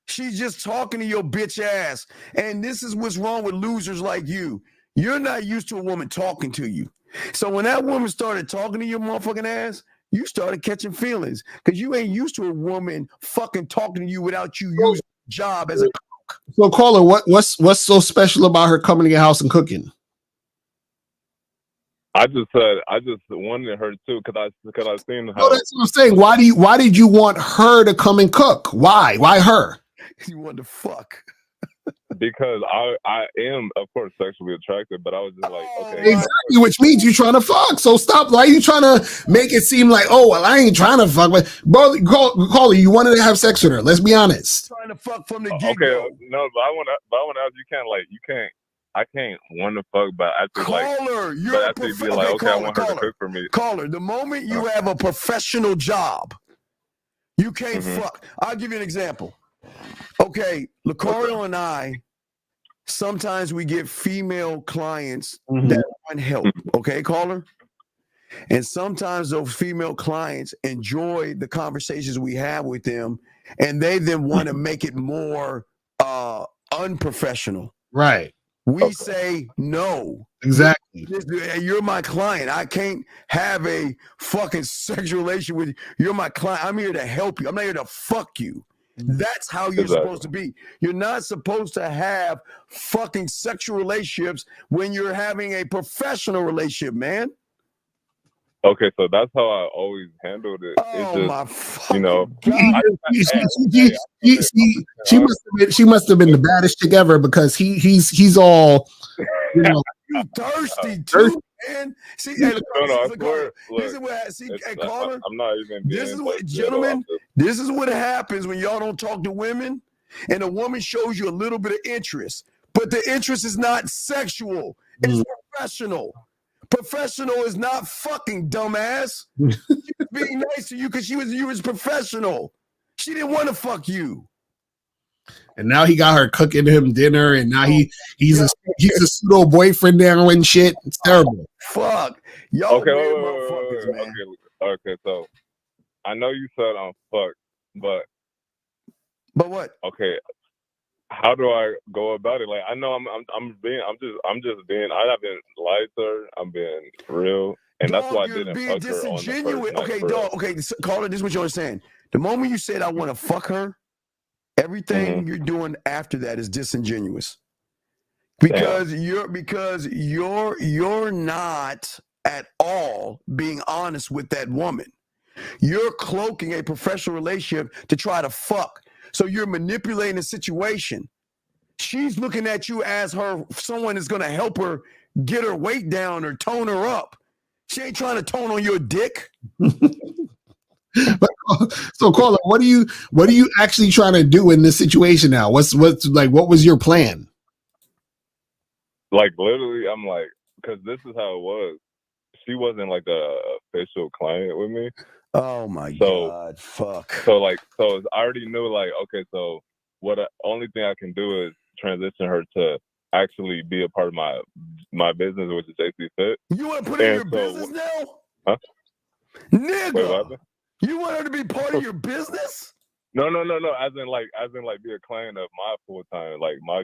She's just talking to your bitch ass, and this is what's wrong with losers like you. You're not used to a woman talking to you. So when that woman started talking to your motherfucking ass, you started catching feelings because you ain't used to a woman fucking talking to you without you using a job as a. So, Caller, what's so special about her coming to your house and cooking? I just wanted her to because I seen how. No, that's what I'm saying. Why did you want her to come and cook? Why her? You wanted to fuck. Because I am, of course, sexually attracted, but I was just like, okay. Exactly, which means you're trying to fuck. So stop. Why are you trying to make it seem like, oh, well, I ain't trying to fuck? But bro, Caller, you wanted to have sex with her. Let's be honest. Trying to fuck from the get-go. Okay, no, but I want to ask, I can't want to fuck, but actually Caller, like, but actually be like, okay, I want her to cook for me. Caller, the moment you have a professional job, you can't fuck. I'll give you an example. Okay, Lucario and I, sometimes we get female clients that want help. Okay, Caller? And sometimes those female clients enjoy the conversations we have with them, and they then want to make it more unprofessional. Right. We say no. Exactly. You're my client. I can't have a fucking sexual relation with you. You're my client. I'm here to help you. I'm not here to fuck you. That's how you're supposed to be. You're not supposed to have fucking sexual relationships when you're having a professional relationship, man. Okay, so that's how I always handled it. Oh my fucking she must have been the baddest chick ever because he's all, you know. You thirsty too, man. See, hey, Caller. I'm not even. This is what, gentlemen. This is what happens when y'all don't talk to women, and a woman shows you a little bit of interest. but the interest is not sexual. It's professional. Professional is not fucking, dumbass. She was being nice to you because you was professional. She didn't want to fuck you. And now he got her cooking him dinner, and now he's a pseudo boyfriend now and shit. It's terrible. Fuck. Y'all okay, okay, so I know you said I'm fucked, but what? Okay, how do I go about it? Like, I know I'm just being, I haven't lied to her. I'm being real, and dog, that's why I didn't fuck her on the first night. Okay, dog. Okay, Carla, this is what you understand. The moment you said I want to fuck her, everything you're doing after that is disingenuous. Because you're not at all being honest with that woman. You're cloaking a professional relationship to try to fuck. So you're manipulating the situation. She's looking at you as someone is going to help her get her weight down or tone her up. She ain't trying to tone on your dick. So Carla, what are you actually trying to do in this situation now? What was your plan? Like, literally, I'm like, because this is how it was. She wasn't like a official client with me. Oh my God, fuck. So I already knew, like, okay, so only thing I can do is transition her to actually be a part of my business, which is JC Fit. You want to put in your business now? Huh? Nigga. Wait, what? You want her to be part of your business? No. As in be a client of my full time, like my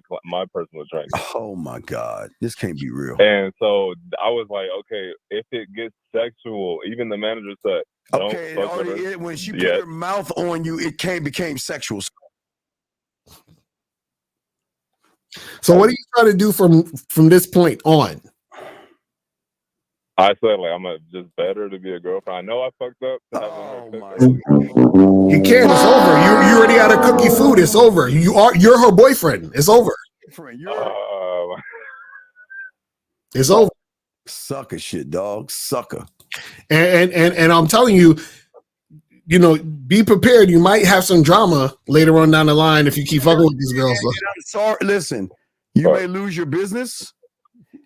personal trainer. Oh my God, this can't be real. And so I was like, okay, if it gets sexual, even the manager said, okay, when she put her mouth on you, it became sexual. So what are you trying to do from this point on? I said, like, I'm just better to be a girlfriend. I know I fucked up. Oh my God. You can't. It's over. You already had a cookie food. It's over. You're her boyfriend. It's over. It's over. Sucker shit, dog. Sucker. And I'm telling you, be prepared. You might have some drama later on down the line if you keep fucking with these girls. I'm sorry. Listen, you may lose your business.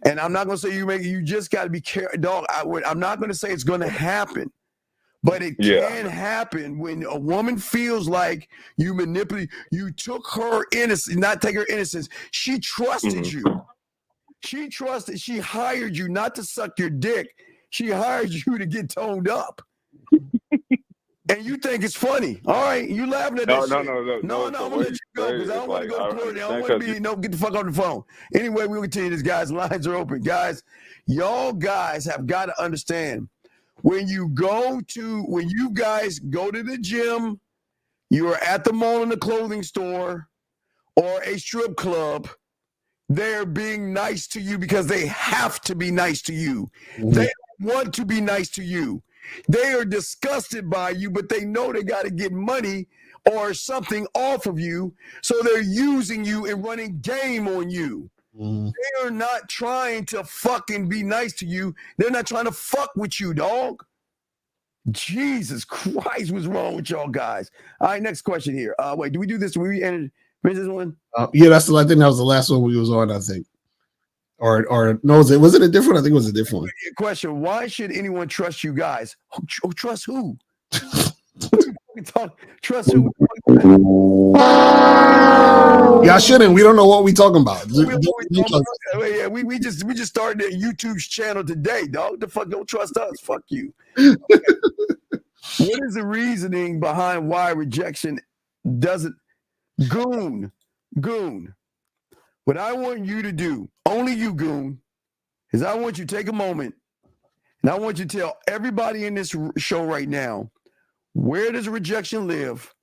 And I'm not going to say you just got to be careful, dog. I'm not going to say it's going to happen, but it can happen when a woman feels like you manipulate. You took her innocence, not take her innocence. She trusted you. She hired you not to suck your dick. She hired you to get toned up. And you think it's funny. All right, you laughing at that shit. No, I'm going to let you go because I don't want to go to court. I don't want to get the fuck on the phone. Anyway, we'll continue this, guys. Lines are open. Guys, y'all guys have got to understand, when you guys go to the gym, you are at the mall in the clothing store or a strip club, they're being nice to you because they have to be nice to you. They want to be nice to you. They are disgusted by you, but they know they got to get money or something off of you. So they're using you and running game on you. They are not trying to fucking be nice to you. They're not trying to fuck with you, dog. Jesus Christ, what's wrong with y'all guys? All right, next question here. Wait, do we do this? Do we end this one? Yeah, I think that was the last one we was on, I think. Or no, was it a different? I think it was a different one. Question: why should anyone trust you guys? Trust who? Trust who? Yeah, I shouldn't. We don't know what we talking about. We just started a YouTube channel today, dog. The fuck, don't trust us. Fuck you. Okay. What is the reasoning behind why rejection doesn't? Goon. What I want you to do, only you, Goon, is I want you to take a moment and I want you to tell everybody in this show right now, where does rejection live?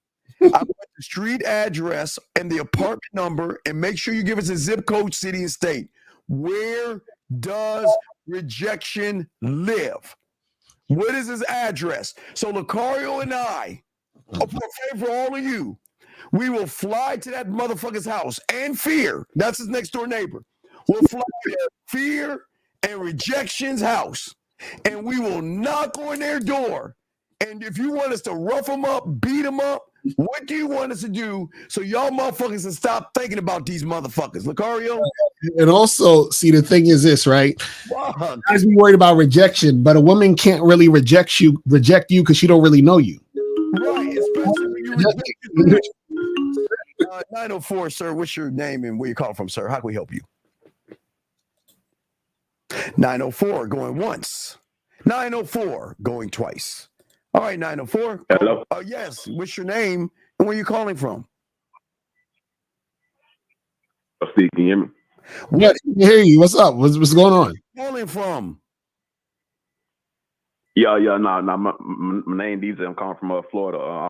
I want the street address and the apartment number, and make sure you give us a zip code, city, and state. Where does rejection live? What is his address? So Lucario and I, for all of you, we will fly to that motherfucker's house and Fear. That's his next door neighbor. We'll fly to Fear and Rejection's house, and we will knock on their door And if you want us to rough them up, beat them up, what do you want us to do so y'all motherfuckers can stop thinking about these motherfuckers? Lucario? And also, see, the thing is this, right? Guys be worried about rejection, but a woman can't really reject you because she don't really know you. Right, especially when you reject 904, sir, what's your name and where you call from, sir? How can we help you? 904 going once. 904 going twice. All right, 904. Hello. Yes. What's your name and where you calling from? Steve, can you hear me? Yeah, I can hear you. What's up? What's going on? Calling from? Yeah. No. My name DJ. I'm calling from Florida.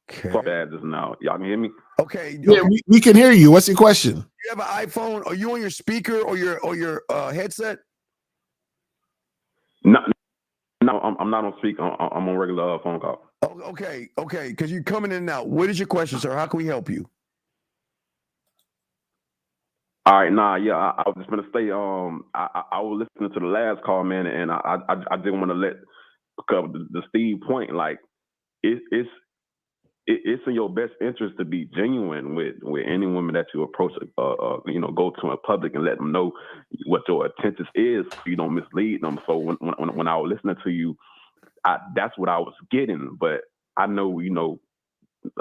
Okay. Just now. Y'all can hear me? Okay. Yeah, we can hear you. What's your question? You have an iPhone? Are you on your speaker or your headset? No, I'm not on speaker. I'm on regular phone call. Oh, okay, because you're coming in and out. What is your question, sir? How can we help you? All right, I was just gonna say, I was listening to the last call, man, and I didn't want to let the Steve point, like it's in your best interest to be genuine with any woman that you approach, go to in public and let them know what your intentions is, so you don't mislead them. So when I was listening to you, that's what I was getting. But I know,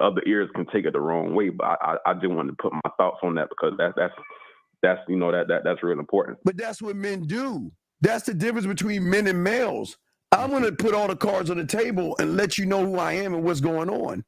other ears can take it the wrong way. But I didn't want to put my thoughts on that because that's real important. But that's what men do. That's the difference between men and males. I'm gonna put all the cards on the table and let you know who I am and what's going on.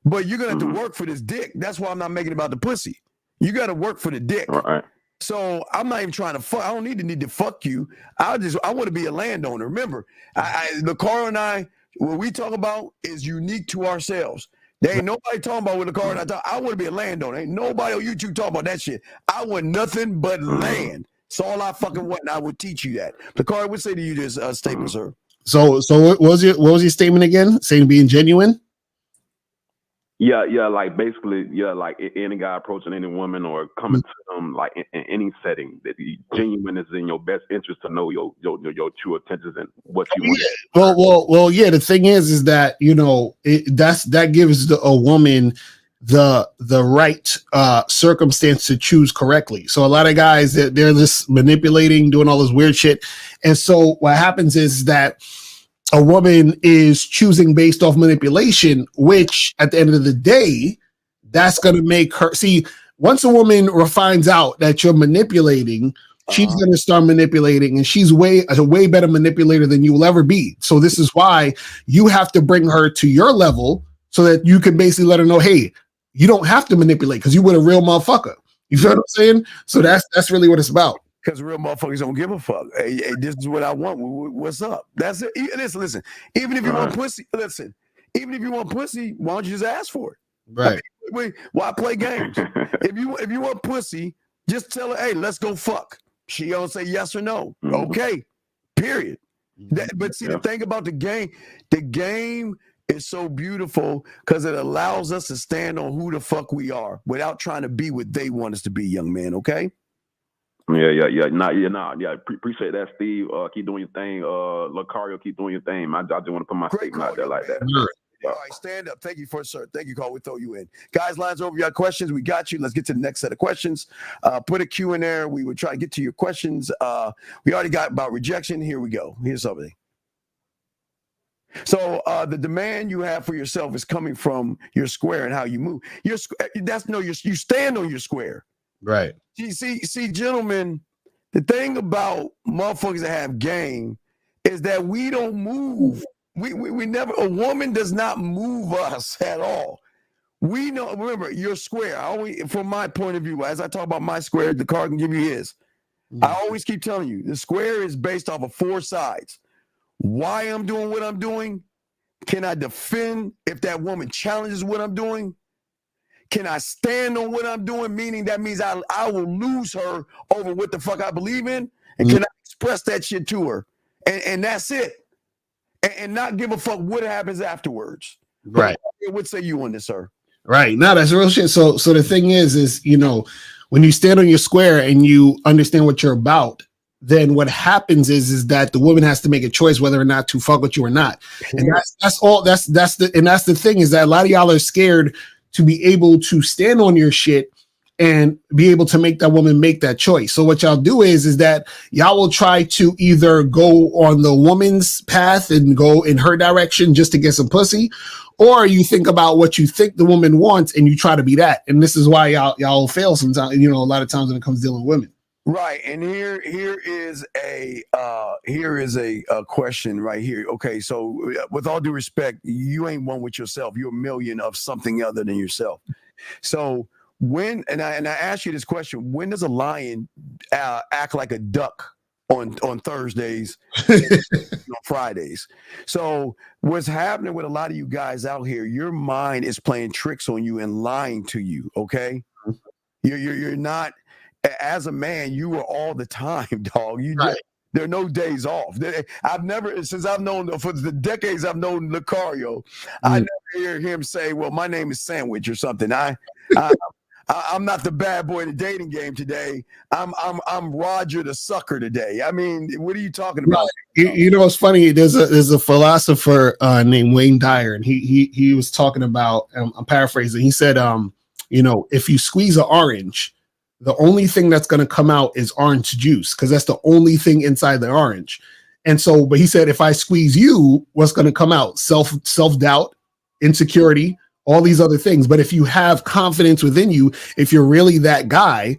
But you're gonna have to work for this dick. That's why I'm not making it about the pussy. You got to work for the dick. All right. So I'm not even trying to fuck. I don't need to fuck you. I want to be a landowner. Remember, Lucario and I, what we talk about is unique to ourselves. There ain't nobody talking about what Lucario and I talk. I want to be a landowner. Ain't nobody on YouTube talking about that shit. I want nothing but land. It's all I fucking want, and I would teach you that. Lucario would say to you this statement, sir. So what was your statement again? Saying being genuine? Yeah, like basically, like any guy approaching any woman or coming to them, like in any setting, that genuine is in your best interest to know your true intentions and what you want. Well, yeah. The thing is that that gives a woman the right circumstance to choose correctly. So a lot of guys they're just manipulating, doing all this weird shit, and so what happens is that a woman is choosing based off manipulation, which at the end of the day, that's going to make her see. Once a woman finds out that you're manipulating, she's going to start manipulating, and she's a way better manipulator than you will ever be. So this is why you have to bring her to your level so that you can basically let her know, hey, you don't have to manipulate because you with a real motherfucker. You feel what I'm saying? So that's really what it's about. Because real motherfuckers don't give a fuck. Hey, this is what I want. What's up? That's it. Listen. Even if you want pussy, Even if you want pussy, why don't you just ask for it? Right. Why play games? If you want pussy, just tell her, hey, let's go fuck. She gonna say yes or no. Okay. Period. But see, the thing about the game is so beautiful because it allows us to stand on who the fuck we are without trying to be what they want us to be, young man. Okay. Appreciate that, Steve. Keep doing your thing. Lucario, keep doing your thing. I just want to put my statement out there like that. All right, stand up. Thank you for it, sir. Thank you, Carl. We'll throw you in. Guys, lines over. You got questions? We got you. Let's get to the next set of questions. Put a Q in there. We would try to get to your questions. We already got about rejection. Here we go. Here's something. So the demand you have for yourself is coming from your square and how you move. You stand on your square. Right. See, gentlemen, the thing about motherfuckers that have game is that we don't move. We never, a woman does not move us at all. We know, remember, your square. From my point of view, as I talk about my square, the card can give you his. I always keep telling you, the square is based off of 4 sides. Why I'm doing what I'm doing? Can I defend if that woman challenges what I'm doing? Can I stand on what I'm doing? Meaning that means I will lose her over what the fuck I believe in. And can I express that shit to her? And that's it. And not give a fuck what happens afterwards. Right. What say you on this, sir? Right. No, that's real shit. So the thing is, when you stand on your square and you understand what you're about, then what happens is that the woman has to make a choice whether or not to fuck with you or not. And that's all. That's the thing, is that a lot of y'all are scared to be able to stand on your shit and be able to make that woman make that choice. So what y'all do is that y'all will try to either go on the woman's path and go in her direction just to get some pussy, or you think about what you think the woman wants and you try to be that. And this is why y'all fail sometimes, you know, a lot of times when it comes to dealing with women. Right, and here is a question right here. Okay, so with all due respect, you ain't one with yourself. You're a million of something other than yourself. So when I ask you this question: when does a lion act like a duck on Thursdays, on Fridays? So what's happening with a lot of you guys out here? Your mind is playing tricks on you and lying to you. Okay, you're not. As a man, you are all the time, dog. There are no days off. I've never, since I've known, for the decades I've known Lucario, I never hear him say, "Well, my name is Sandwich" or something. I'm not the bad boy in the dating game today. I'm Roger the sucker today. I mean, what are you talking about? You know, it's funny. There's a philosopher named Wayne Dyer, and he was talking about. I'm paraphrasing. He said, you know, if you squeeze an orange, the only thing that's going to come out is orange juice, because that's the only thing inside the orange. And so, but he said, if I squeeze you, what's going to come out? Self-doubt, insecurity, all these other things. But if you have confidence within you, if you're really that guy,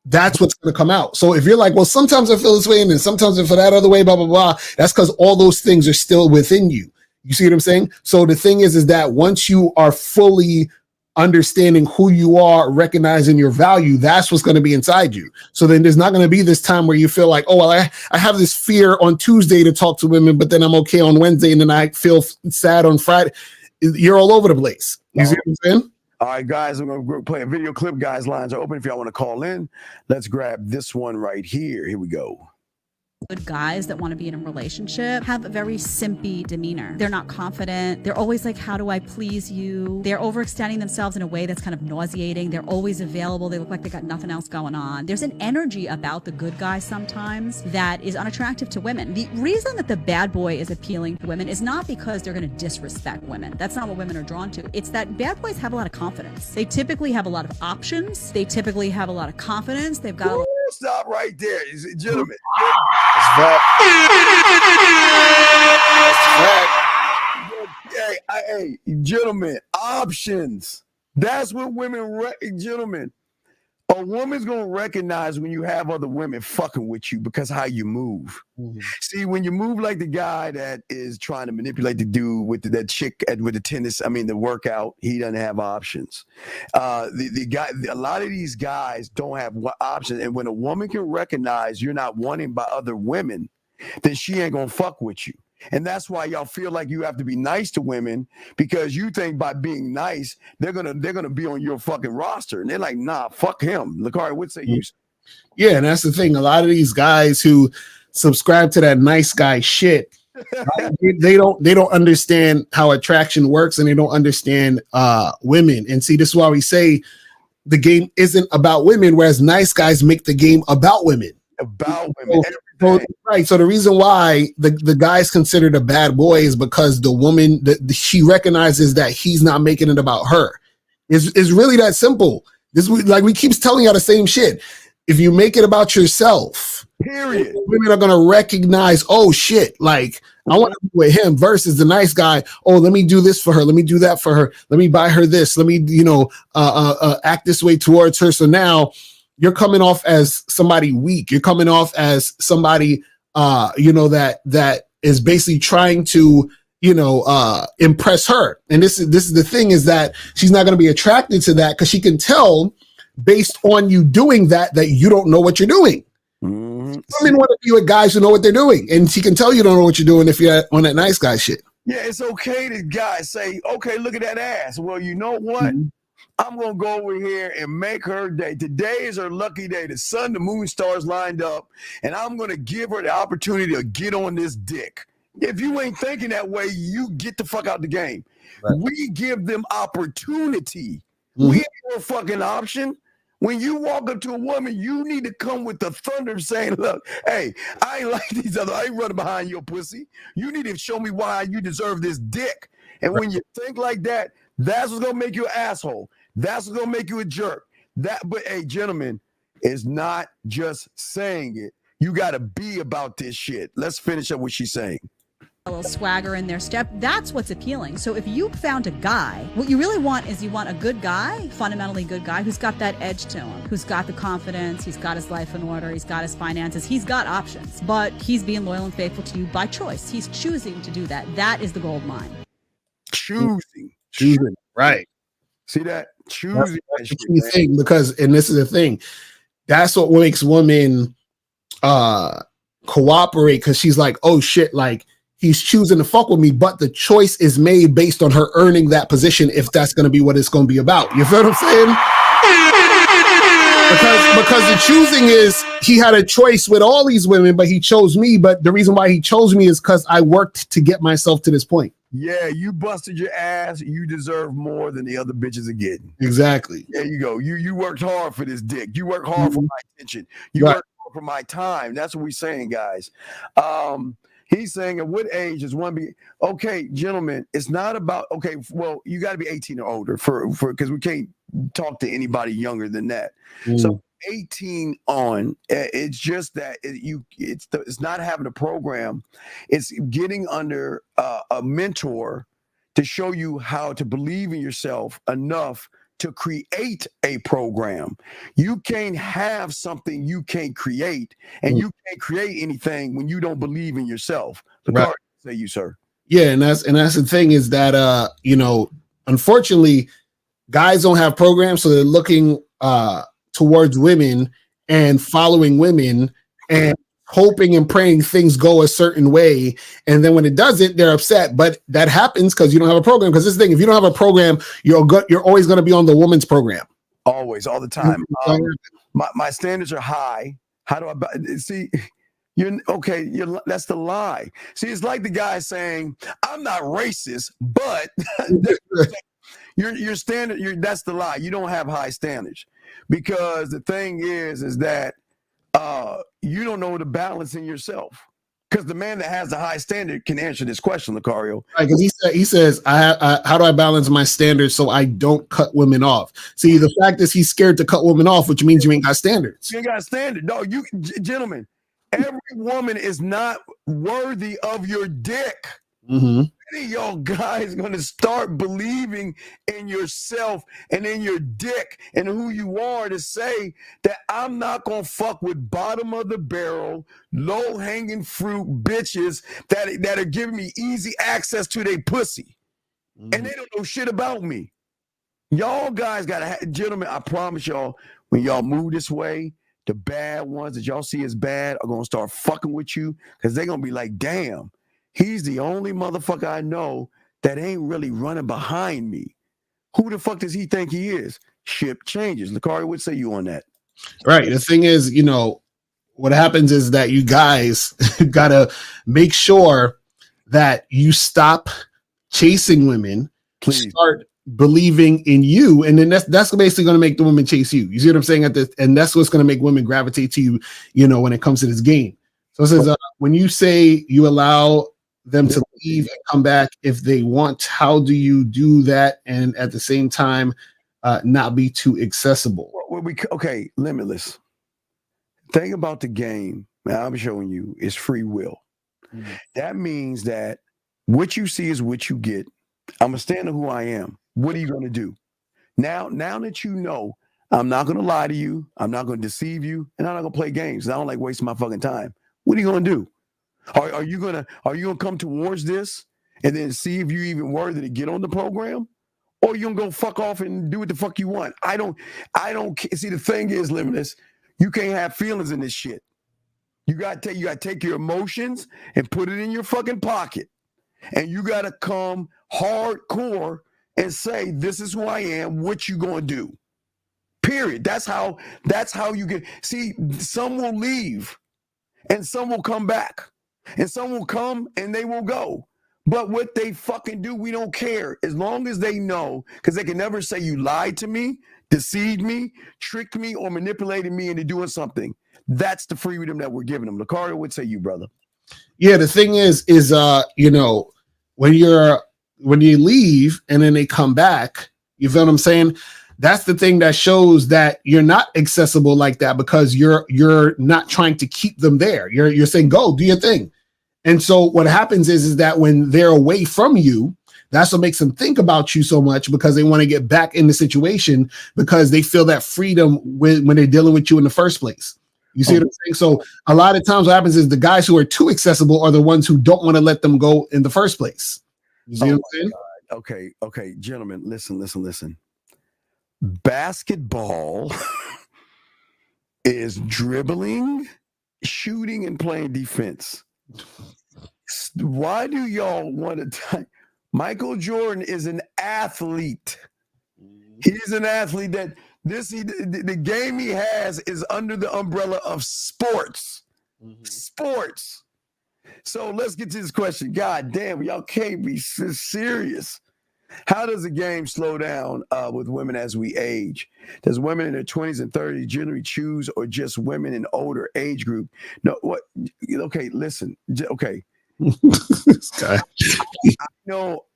that's what's going to come out. So if you're like, well, sometimes I feel this way and then sometimes I feel that other way, blah, blah, blah, that's because all those things are still within you. You see what I'm saying? So the thing is that once you are fully understanding who you are, recognizing your value, that's what's going to be inside you. So then there's not going to be this time where you feel like, oh, well, I have this fear on Tuesday to talk to women, but then I'm okay on Wednesday and then I feel sad on Friday. You're all over the place. You see what I'm saying? All right, guys, I'm going to play a video clip. Guys, lines are open if y'all want to call in. Let's grab this one right here. Here we go. Good guys that want to be in a relationship have a very simpy demeanor. They're not confident. They're always like, how do I please you? They're overextending themselves in a way that's kind of nauseating. They're always available. They look like they got nothing else going on. There's an energy about the good guy sometimes that is unattractive to women. The reason that the bad boy is appealing to women is not because they're going to disrespect women. That's not what women are drawn to. It's that bad boys have a lot of confidence. They typically have a lot of options. They typically have a lot of confidence. They've got Stop right there, gentlemen. Hey, gentlemen, options. That's what women, gentlemen. A woman's gonna recognize when you have other women fucking with you because how you move. Mm-hmm. See, when you move like the guy that is trying to manipulate the dude with that chick with the tennis, the workout, he doesn't have options. The guy, a lot of these guys don't have options, and when a woman can recognize you're not wanted by other women, then she ain't gonna fuck with you. And that's why y'all feel like you have to be nice to women, because you think by being nice, they're gonna be on your fucking roster. And they're like, nah, fuck him. Lucario, what's that use? Yeah, and that's the thing. A lot of these guys who subscribe to that nice guy shit, they don't understand how attraction works, and they don't understand women. And see, this is why we say the game isn't about women, whereas nice guys make the game about women. About women. Right. So the reason why the guy's considered a bad boy is because the woman, she recognizes that he's not making it about her. It's really that simple. We keep telling y'all the same shit. If you make it about yourself, period, women are gonna recognize, oh shit, like I want to be with him versus the nice guy. Oh, let me do this for her. Let me do that for her. Let me buy her this. Let me, act this way towards her. So now you're coming off as somebody weak. You're coming off as somebody, that is basically trying to, impress her. And this is the thing, is that she's not going to be attracted to that because she can tell based on you doing that you don't know what you're doing. Mm-hmm. Women want to be with guys who know what they're doing, and she can tell you don't know what you're doing if you're on that nice guy shit. Yeah, it's okay to guys say, okay, look at that ass. Well, you know what? Mm-hmm. I'm going to go over here and make her day. Today is her lucky day. The sun, the moon, stars lined up, and I'm going to give her the opportunity to get on this dick. If you ain't thinking that way, you get the fuck out the game. Right. We give them opportunity. Mm-hmm. We ain't no fucking option. When you walk up to a woman, you need to come with the thunder saying, look, hey, I ain't like these other, I ain't running behind your pussy. You need to show me why you deserve this dick. And when you think like that, that's what's gonna make you an asshole. That's what's gonna make you a jerk. But hey, gentlemen, it's not just saying it. You gotta be about this shit. Let's finish up what she's saying. A little swagger in their step. That's what's appealing. So if you found a guy, what you really want is you want a good guy, fundamentally good guy, who's got that edge to him, who's got the confidence, he's got his life in order, he's got his finances, he's got options, but he's being loyal and faithful to you by choice. He's choosing to do that. That is the gold mine. Choosing. Right. See that? Choosing. That's the key thing, because, and this is the thing, that's what makes women cooperate, because she's like, oh shit, like, he's choosing to fuck with me, but the choice is made based on her earning that position, if that's going to be what it's going to be about. You feel what I'm saying? Because the choosing is, he had a choice with all these women, but he chose me. But the reason why he chose me is because I worked to get myself to this point. Yeah, you busted your ass. You deserve more than the other bitches are getting. Exactly. There you go. You worked hard for this dick. You worked hard for my attention. You worked hard for my time. That's what we're saying, guys. He's saying, at what age does one be? Okay, gentlemen, it's not about, okay, well, you got to be 18 or older for because we can't talk to anybody younger than that. So 18 on, it's just that it's not having a program. It's getting under a mentor to show you how to believe in yourself enough to create a program. You can't have something you can't create, and you can't create anything when you don't believe in yourself. Right. Say you, sir. Yeah, and that's the thing, is that unfortunately, guys don't have programs, so they're looking towards women and following women and hoping and praying things go a certain way, and then when it doesn't, they're upset. But that happens because you don't have a program. Because this thing, if you don't have a program, you're always going to be on the woman's program. Always, all the time. My standards are high. How do I see? That's the lie. See, it's like the guy saying, "I'm not racist," but your standard. That's the lie. You don't have high standards, because the thing is that you don't know the balance in yourself. Because the man that has the high standard can answer this question, Lucario. Right, because he says, how do I balance my standards so I don't cut women off? See, the fact is he's scared to cut women off, which means you ain't got standards. You ain't got a standard. No, gentlemen, every woman is not worthy of your dick. Mm-hmm. Any of y'all guys gonna start believing in yourself and in your dick and who you are to say that I'm not gonna fuck with bottom of the barrel, low hanging fruit bitches that are giving me easy access to their pussy, and they don't know shit about me. Y'all guys gotta gentlemen, I promise y'all, when y'all move this way, the bad ones that y'all see as bad are gonna start fucking with you, because they're gonna be like, damn, he's the only motherfucker I know that ain't really running behind me. Who the fuck does he think he is? Ship changes. Lucario, what say you on that? Right. The thing is, what happens is that you guys gotta make sure that you stop chasing women. Please start believing in you, and then that's basically going to make the women chase you. You see what I'm saying? And that's what's going to make women gravitate to you. When it comes to this game. So it says, when you say you allow them to leave and come back if they want, how do you do that and at the same time not be too accessible? Okay, limitless. Thing about the game, I'm showing you, is free will. That means that what you see is what you get. I'm gonna stand on who I am. What are you gonna do? Now that you know, I'm not gonna lie to you, I'm not gonna deceive you, and I'm not gonna play games. I don't like wasting my fucking time. What are you gonna do? Are you gonna come towards this and then see if you're even worthy to get on the program, or you gonna go fuck off and do what the fuck you want? I don't see. The thing is, Limitless, you can't have feelings in this shit. You gotta take your emotions and put it in your fucking pocket, and you gotta come hardcore and say, this is who I am. What you gonna do? Period. That's how you get. See, some will leave, and some will come back. And some will come and they will go. But what they fucking do, we don't care. As long as they know, because they can never say you lied to me, deceived me, tricked me, or manipulated me into doing something. That's the freedom that we're giving them. Lucario, would say you, brother. Yeah, the thing is you know, when you leave and then they come back, you feel what I'm saying? That's the thing that shows that you're not accessible like that, because you're not trying to keep them there. You're saying, go do your thing. And so what happens is that when they're away from you, that's what makes them think about you so much, because they want to get back in the situation, because they feel that freedom when they're dealing with you in the first place. You see what I'm saying? So a lot of times what happens is the guys who are too accessible are the ones who don't want to let them go in the first place. You see what I'm saying? Okay, gentlemen, listen. Basketball is dribbling, shooting, and playing defense. Why do y'all want to Michael Jordan is an athlete. He's an athlete that the game he has is under the umbrella of sports. Sports. So let's get to this question. God damn, y'all can't be serious. How does the game slow down with women as we age? Does women in their 20s and 30s generally choose, or just women in older age group? No, what? Okay, listen. Okay.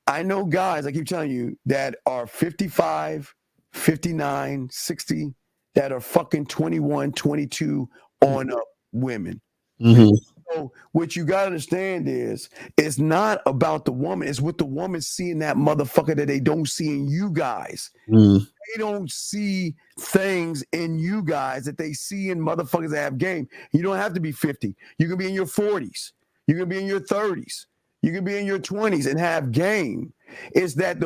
I know guys, I keep telling you, that are 55, 59, 60, that are fucking 21, 22 on up women. So what you got to understand is, it's not about the woman. It's what the woman seeing that motherfucker that they don't see in you guys. They don't see things in you guys that they see in motherfuckers that have game. You don't have to be 50. You can be in your 40s. You can be in your 30s. You can be in your 20s and have game. It's that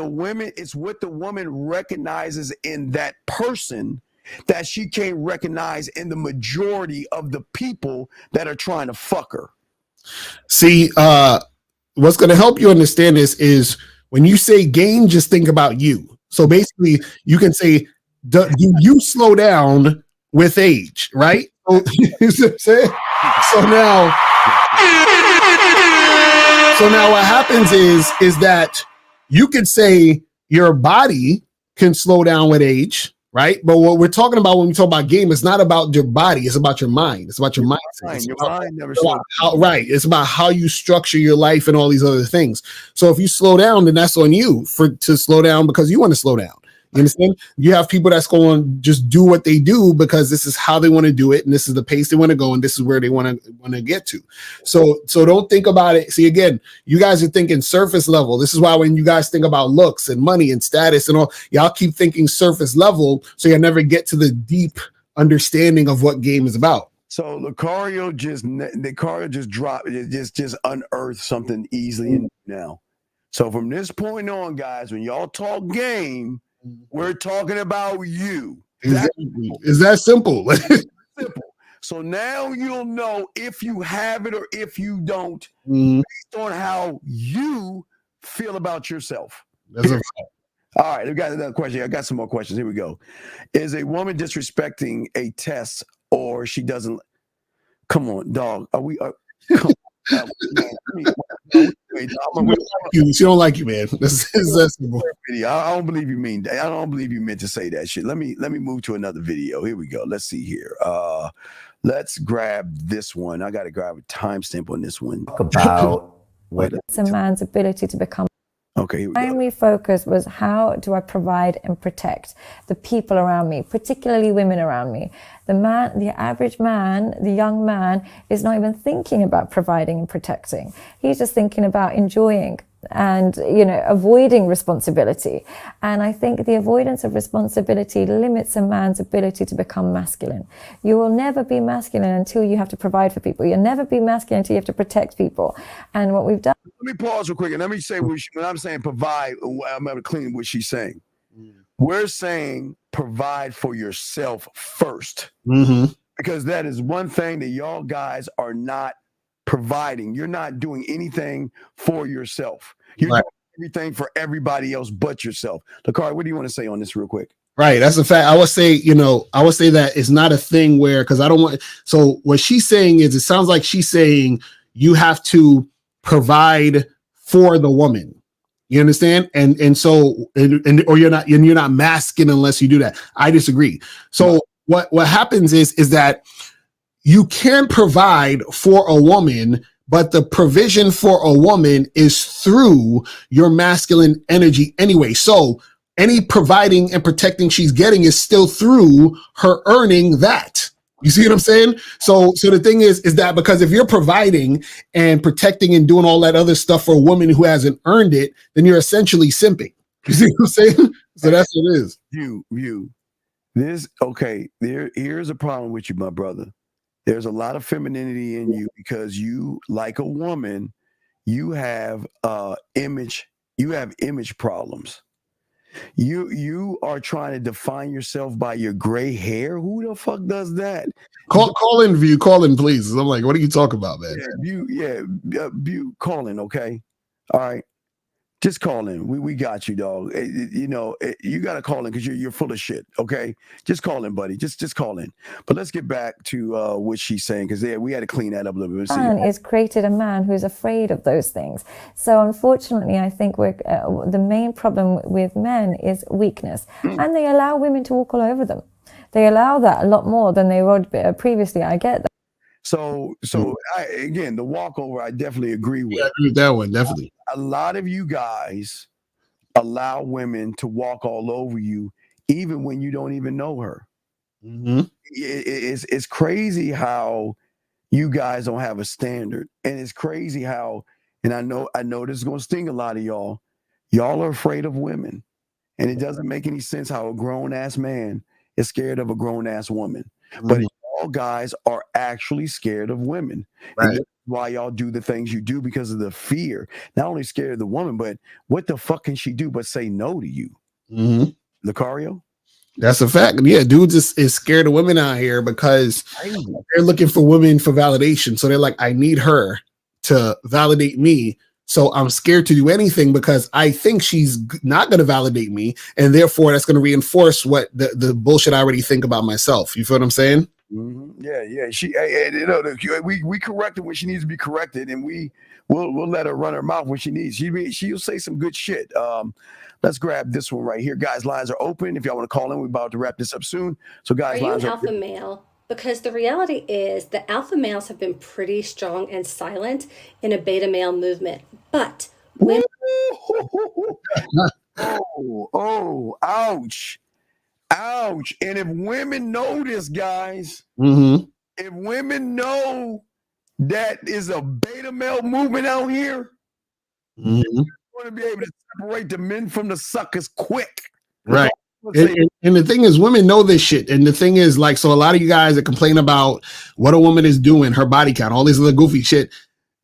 it's what the woman recognizes in that person that she can't recognize in the majority of the people that are trying to fuck her. See, what's going to help you understand this is when you say game, just think about you. So basically, you can say, do you slow down with age, right? So now what happens is that you could say your body can slow down with age, right? But what we're talking about when we talk about game, it's not about your body, it's about your mind. It's about your mindset. Your mind never slows down. Right. It's about how you structure your life and all these other things. So if you slow down, then that's on you to slow down because you want to slow down. You understand? You have people that's going to just do what they do because this is how they want to do it, and this is the pace they want to go, and this is where they want to get to. So don't think about it. See, again, you guys are thinking surface level. This is why when you guys think about looks and money and status and all, y'all keep thinking surface level, so you never get to the deep understanding of what game is about. So Lucario just dropped, just unearthed something easily now. So from this point on, guys, when y'all talk game, we're talking about you. Exactly. Is that simple? Simple. So now you'll know if you have it or if you don't, based on how you feel about yourself. That's a fact. All right, we got another question. I got some more questions. Here we go. Is a woman disrespecting a test, or she doesn't? Come on, dog. Are we? Come on, she don't like you, man. This is that simple. I don't believe you mean that. I don't believe you meant to say that shit. Let me move to another video. Here we go. Let's see here. Let's grab this one. I got to grab a timestamp on this one. About it's a man's ability to become. Okay, My primary focus was, how do I provide and protect the people around me, particularly women around me? The average man, the young man, is not even thinking about providing and protecting. He's just thinking about enjoying and, avoiding responsibility. And I think the avoidance of responsibility limits a man's ability to become masculine. You will never be masculine until you have to provide for people. You'll never be masculine until you have to protect people. And what we've done. Let me pause real quick and let me say, when I'm saying provide, I'm going to clean what she's saying. We're saying provide for yourself first, because that is one thing that y'all guys are not providing. You're not doing anything for yourself. You're doing everything for everybody else but yourself. Lucario, what do you want to say on this real quick? Right, that's a fact. I would say that it's not a thing where, because I don't want. So what she's saying is, it sounds like she's saying you have to provide for the woman. You understand? And so or you're not masculine unless you do that. I disagree. So what happens is that you can provide for a woman, but the provision for a woman is through your masculine energy anyway. So any providing and protecting she's getting is still through her earning that. You see what I'm saying? So the thing is that because if you're providing and protecting and doing all that other stuff for a woman who hasn't earned it, then you're essentially simping. You see what I'm saying? So that's what it is. Here's a problem with you, my brother. There's a lot of femininity in you because you, like a woman, you have image problems. You are trying to define yourself by your gray hair. Who the fuck does that? Call in, please. I'm like, what are you talking about, man? Call in, okay? All right. Just call in. We got you, dog. You got to call in because you're full of shit, okay? Just call in, buddy. Just call in. But let's get back to what she's saying because we had to clean that up a little bit. Man is created a man who's afraid of those things. So unfortunately, I think the main problem with men is weakness, and they allow women to walk all over them. They allow that a lot more than they would previously. I get that. So again, the walkover, I definitely agree with. Yeah, I agree with that one, definitely. A lot of you guys allow women to walk all over you, even when you don't even know her. Mm-hmm. It's crazy how you guys don't have a standard, and it's crazy how. And I know this is going to sting a lot of y'all. Y'all are afraid of women, and it doesn't make any sense how a grown ass man is scared of a grown ass woman, but all guys are actually scared of women. Right. And that's why y'all do the things you do, because of the fear. Not only scared of the woman, but what the fuck can she do but say no to you? Mm-hmm. Lucario? That's a fact. Yeah, dudes is scared of women out here because they're looking for women for validation. So they're like, I need her to validate me. So I'm scared to do anything because I think she's not going to validate me. And therefore, that's going to reinforce what the bullshit I already think about myself. You feel what I'm saying? Mm-hmm. Yeah. We correct her when she needs to be corrected, and we'll let her run her mouth when she needs. She'll say some good shit. Let's grab this one right here, guys. Lines are open. If y'all want to call in, we're about to wrap this up soon. So, guys, are you lines an alpha male? Because the reality is the alpha males have been pretty strong and silent in a beta male movement, but women. Ouch. And if women know this, guys, if women know that is a beta male movement out here, you're going to be able to separate the men from the suckers quick. Right. And the thing is, women know this shit. And the thing is, like, so a lot of you guys that complain about what a woman is doing, her body count, all this other goofy shit,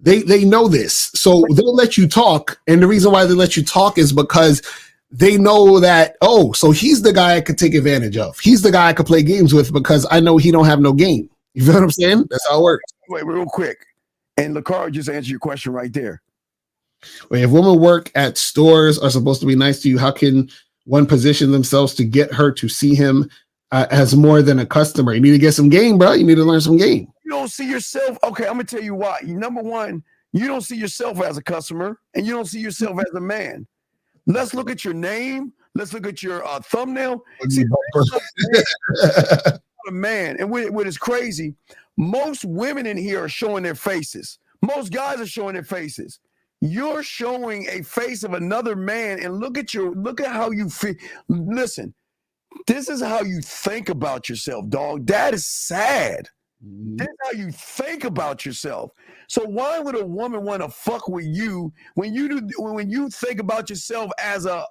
they know this. So they'll let you talk. And the reason why they let you talk is because they know that, oh, so he's the guy I could take advantage of. He's the guy I could play games with because I know he don't have no game. You feel what I'm saying? That's how it works. Wait, real quick. And Lucario just answered your question right there. Wait, if women work at stores are supposed to be nice to you, how can one position themselves to get her to see him as more than a customer? You need to get some game, bro. You need to learn some game. You don't see yourself. Okay, I'm going to tell you why. Number one, you don't see yourself as a customer, and you don't see yourself as a man. Let's look at your name. Let's look at your thumbnail. See, a man. And what is crazy, most women in here are showing their faces. Most guys are showing their faces. You're showing a face of another man, and look at how you feel. Listen, this is how you think about yourself, dog. That is sad. This is how you think about yourself. So why would a woman want to fuck with you when you think about yourself as a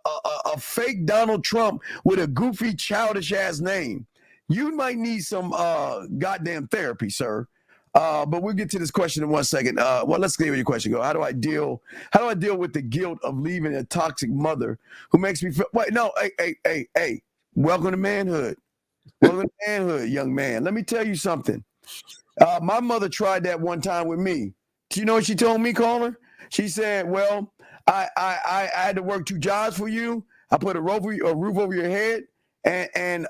fake Donald Trump with a goofy, childish ass name? You might need some goddamn therapy, sir. But we'll get to this question in 1 second. Well, let's get with your question. Go. How do I deal with the guilt of leaving a toxic mother who makes me feel? Wait, no, hey. Welcome to manhood. Welcome to manhood, young man. Let me tell you something. My mother tried that one time with me. Do you know what she told me, caller? She said, "Well, I had to work 2 jobs for you. I put a roof over your head, and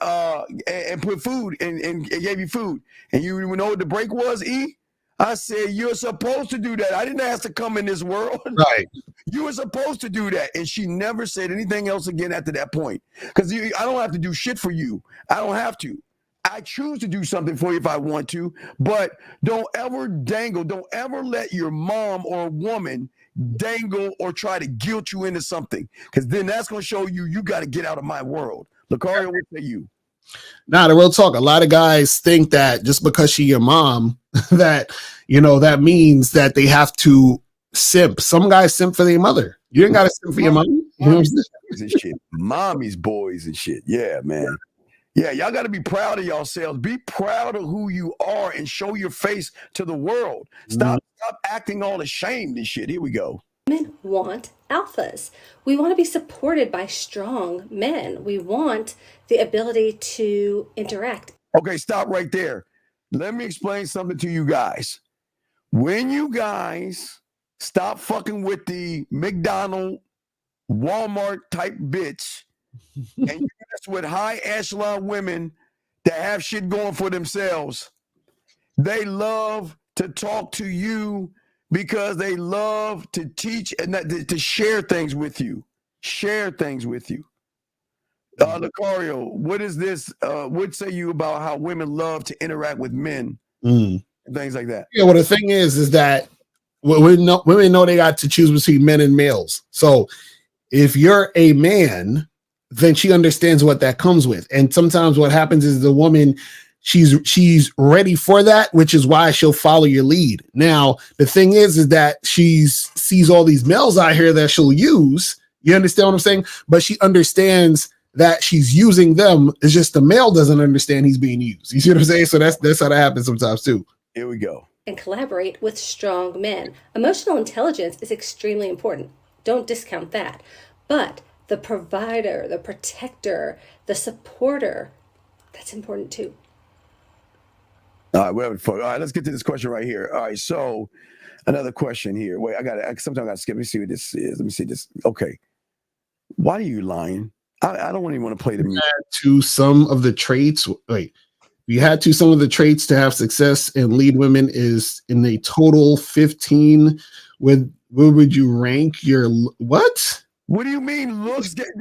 put food and gave you food. And you know what the break was, E? I said, you're supposed to do that. I didn't ask to come in this world. Right. You were supposed to do that. And she never said anything else again after that point. Because I don't have to do shit for you. I don't have to. I choose to do something for you if I want to. But don't ever dangle. Don't ever let your mom or a woman dangle or try to guilt you into something. Because then that's going to show you got to get out of my world. Lucario, what say you? Nah, the real talk. A lot of guys think that just because she your mom, that that means that they have to simp. Some guys simp for their mother. You ain't got to simp for your mom. You know what I'm saying? Shit. Mommy's boys and shit. Yeah, man. Yeah, y'all got to be proud of yourselves. Be proud of who you are and show your face to the world. Stop acting all ashamed and shit. Here we go. Women want alphas. We want to be supported by strong men. We want the ability to interact. Okay, stop right there. Let me explain something to you guys. When you guys stop fucking with the McDonald's, Walmart type bitch, and you mess with high echelon women that have shit going for themselves, they love to talk to you because they love to teach and to share things with you. Share things with you. Lucario, what is this? What say you about how women love to interact with men and things like that? Yeah, well, the thing is that women know they got to choose between men and males. So if you're a man, then she understands what that comes with. And sometimes what happens is the woman, she's ready for that, which is why she'll follow your lead. Now, the thing is that she sees all these males out here that she'll use. You understand what I'm saying? But she understands that she's using them. It's just the male doesn't understand he's being used. You see what I'm saying? So that's how that happens sometimes too. Here we go. And collaborate with strong men. Emotional intelligence is extremely important. Don't discount that. But the provider, the protector, the supporter, that's important too. All right, let's get to this question right here. All right, so another question here. Wait, sometimes I got to skip. Let me see what this is. Let me see this. Okay. Why are you lying? I don't even want to play the music. To some of the traits, you had to some of the traits to have success and lead women is in a total 15. Where would you rank your what? What do you mean looks? It's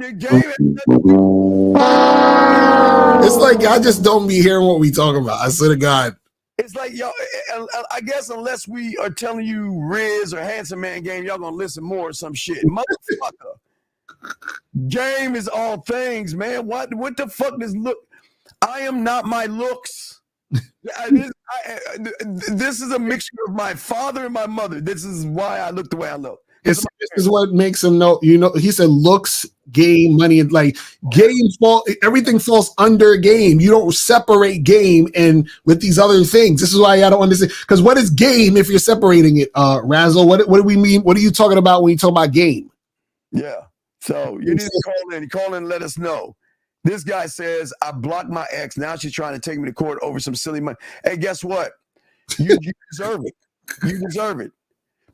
like I just don't be hearing what we talking about. I swear to God. It's like y'all. I guess unless we are telling you Riz or Handsome Man game, y'all gonna listen more or some shit, motherfucker. Game is all things, man. What the fuck does look? I am not my looks. This is a mixture of my father and my mother. This is why I look the way I look. This is what makes him know. He said looks, game, money, and like game everything falls under game. You don't separate game and with these other things. This is why I don't understand. Because what is game if you're separating it? Razzle, what do we mean? What are you talking about when you talk about game? Yeah. So you need to call in. Call in and let us know. This guy says, I blocked my ex. Now she's trying to take me to court over some silly money. Hey, guess what? You deserve it. You deserve it.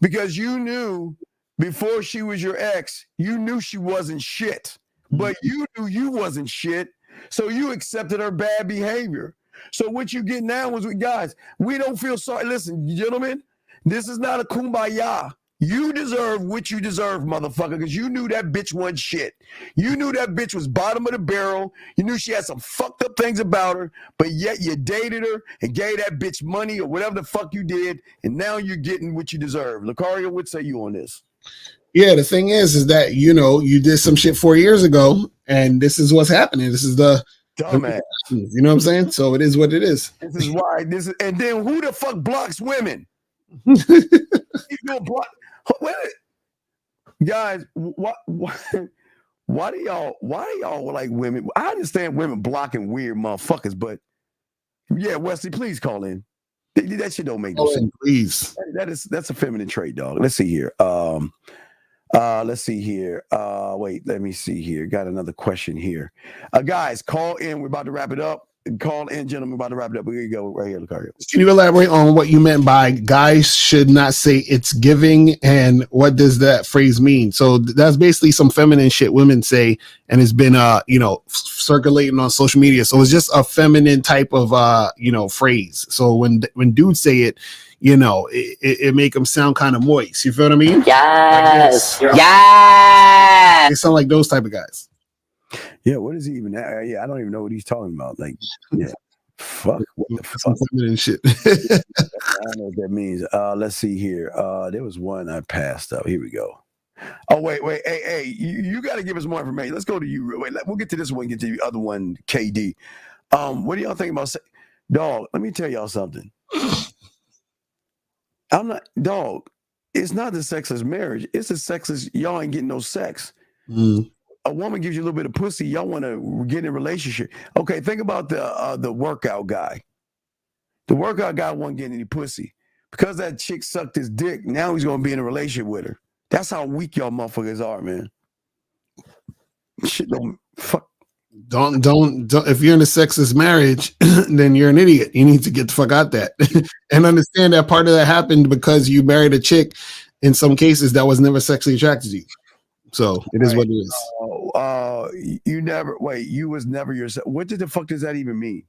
Because you knew before she was your ex, you knew she wasn't shit. But you knew you wasn't shit. So you accepted her bad behavior. So what you get now is, guys, we don't feel sorry. Listen, gentlemen, this is not a kumbaya. You deserve what you deserve, motherfucker, because you knew that bitch wasn't shit. You knew that bitch was bottom of the barrel. You knew she had some fucked up things about her, but yet you dated her and gave that bitch money or whatever the fuck you did, and now you're getting what you deserve. Lucario, what say you on this? Yeah, the thing is that, you did some shit 4 years ago, and this is what's happening. This is the dumbass. You know what I'm saying? So it is what it is. This is why and then who the fuck blocks women? You gonna block? Wait, guys, why do y'all like women? I understand women blocking weird motherfuckers, but yeah, Wesley, please call in. That shit don't make no sense. Please. That's a feminine trait, dog. Let's see here. Wait, let me see here. Got another question here. Guys, call in. We're about to wrap it up. call in, gentlemen. About to wrap it up. Here you go, right here, Lucario. Can you elaborate on what you meant by guys should not say it's giving, and what does that phrase mean? So that's basically some feminine shit women say, and it's been circulating on social media. So it's just a feminine type of phrase. So when dudes say it, it make them sound kind of moist. You feel what I mean? Yes. They sound like those type of guys. Yeah, what is he even? Yeah, I don't even know what he's talking about. Like, yeah, fuck, what the fuck? Some shit. I don't know what that means. Let's see here. There was one I passed up. Here we go. Oh wait, hey, you got to give us more information. Let's go to you. Wait, we'll get to this one. Get to the other one, KD. What do y'all think about? Dog, let me tell y'all something. I'm not dog. It's not the sexless marriage. It's the sexless. Y'all ain't getting no sex. A woman gives you a little bit of pussy, y'all want to get in a relationship. Okay, think about the workout guy. The workout guy wasn't getting any pussy. Because that chick sucked his dick, now he's going to be in a relationship with her. That's how weak y'all motherfuckers are, man. Shit don't fuck. Don't if you're in a sexist marriage, then you're an idiot. You need to get the fuck out that and understand that part of that happened because you married a chick in some cases that was never sexually attracted to you. So it is what it is. You was never yourself. What the fuck does that even mean?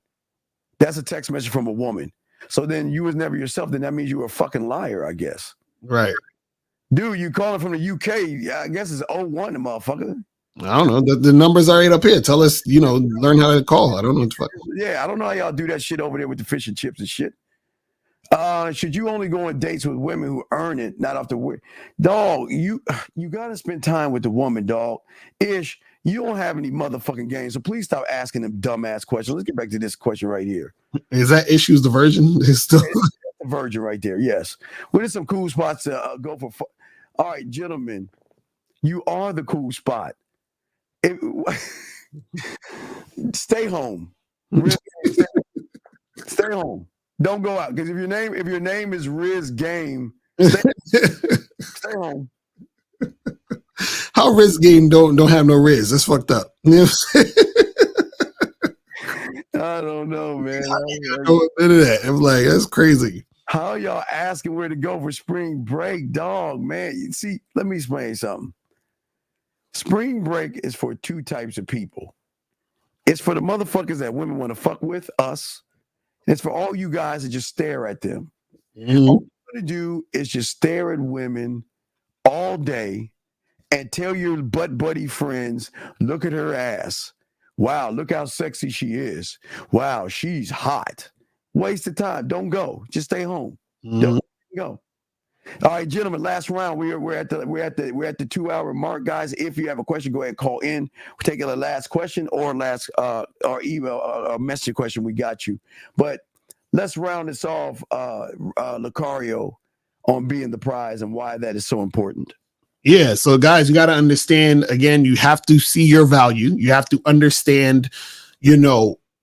That's a text message from a woman. So then you was never yourself. Then that means you were a fucking liar, I guess. Right. Dude, you calling from the UK. I guess it's 01, the motherfucker. I don't know. The numbers are right up here. Tell us, learn how to call. I don't know what the fuck. Yeah, I don't know how y'all do that shit over there with the fish and chips and shit. Should you only go on dates with women who earn it, not off the way? Dog, you got to spend time with the woman, dog. Ish, you don't have any motherfucking games, so please stop asking them dumbass questions. Let's get back to this question right here. Is that Issues the Virgin? It's still the virgin right there, yes. Well, there's some cool spots to go for. All right, gentlemen, you are the cool spot. Stay home. Really, stay home. Don't go out, because if your name is Riz Game, stay home. How Riz Game don't have no Riz? That's fucked up. I don't know, man. I'm like, that's crazy. How y'all asking where to go for spring break, dog, man? You see, let me explain something. Spring break is for two types of people. It's for the motherfuckers that women want to fuck with, us. It's for all you guys that just stare at them. Mm-hmm. All you want to do is just stare at women all day and tell your butt buddy friends, look at her ass. Wow, look how sexy she is. Wow, she's hot. Waste of time. Don't go. Just stay home. Mm-hmm. Don't go. All right, gentlemen, last round. We're at the 2-hour mark, guys. If you have a question, go ahead and call in. We're taking the last question or email or message question. We got you. But let's round this off, Lucario, on being the prize and why that is so important. Yeah. So guys, you got to understand, again, you have to see your value. You have to understand,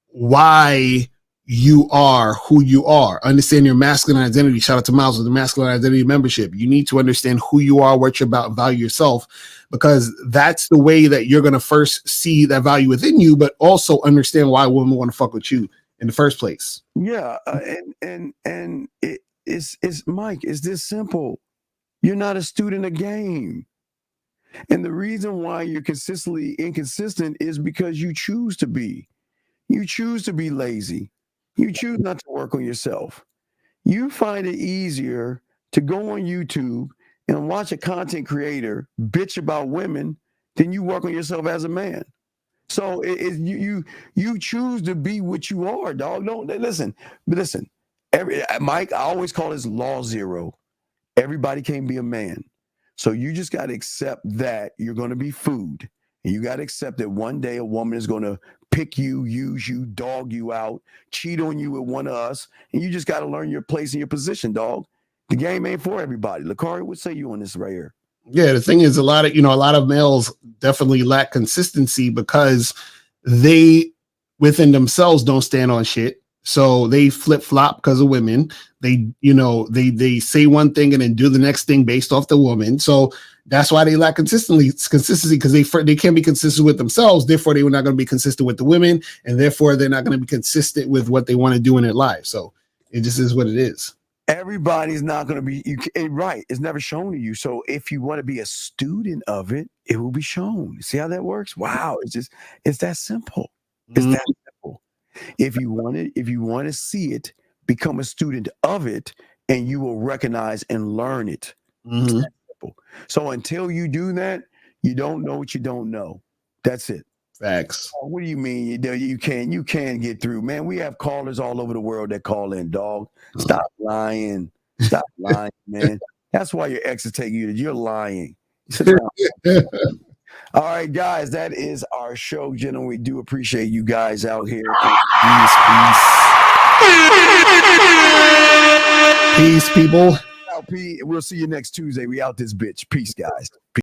why you are who you are. Understand your masculine identity. Shout out to Miles with the masculine identity membership. You need to understand who you are, what you're about, value yourself, because that's the way that you're going to first see that value within you, but also understand why women want to fuck with you in the first place. Yeah. And it's Mike, it's this simple. You're not a student of game. And the reason why you're consistently inconsistent is because you choose to be. You choose to be lazy. You choose not to work on yourself. You find it easier to go on YouTube and watch a content creator bitch about women than you work on yourself as a man. So you choose to be what you are, dog. Don't listen. Mike, I always call this law zero. Everybody can't be a man. So you just got to accept that you're going to be food. And you got to accept that one day a woman is going to pick you, use you, dog you out, cheat on you with one of us. And you just got to learn your place and your position, dog. The game ain't for everybody. Lucario, what say you on this right here? Yeah, the thing is, a lot of males definitely lack consistency because they within themselves don't stand on shit. So they flip flop because of women. They say one thing and then do the next thing based off the woman. So That's why they lack consistency because they can't be consistent with themselves. Therefore, they were not going to be consistent with the women, and therefore they're not going to be consistent with what they want to do in their life. So it just is what it is. Everybody's not going to be right. It's never shown to you. So if you want to be a student of it, it will be shown. See how that works? Wow, it's that simple. It's that simple. If you want to see it, become a student of it, and you will recognize and learn it. Mm-hmm. So until you do that, you don't know what you don't know. That's it. Facts. What do you mean you can't get through? Man, we have callers all over the world that call in, dog. Stop lying. Stop lying, man. That's why your ex is taking you. You're lying. All right, guys, that is our show, gentlemen. We do appreciate you guys out here. Peace, people. We'll see you next Tuesday. We out this bitch. Peace, guys.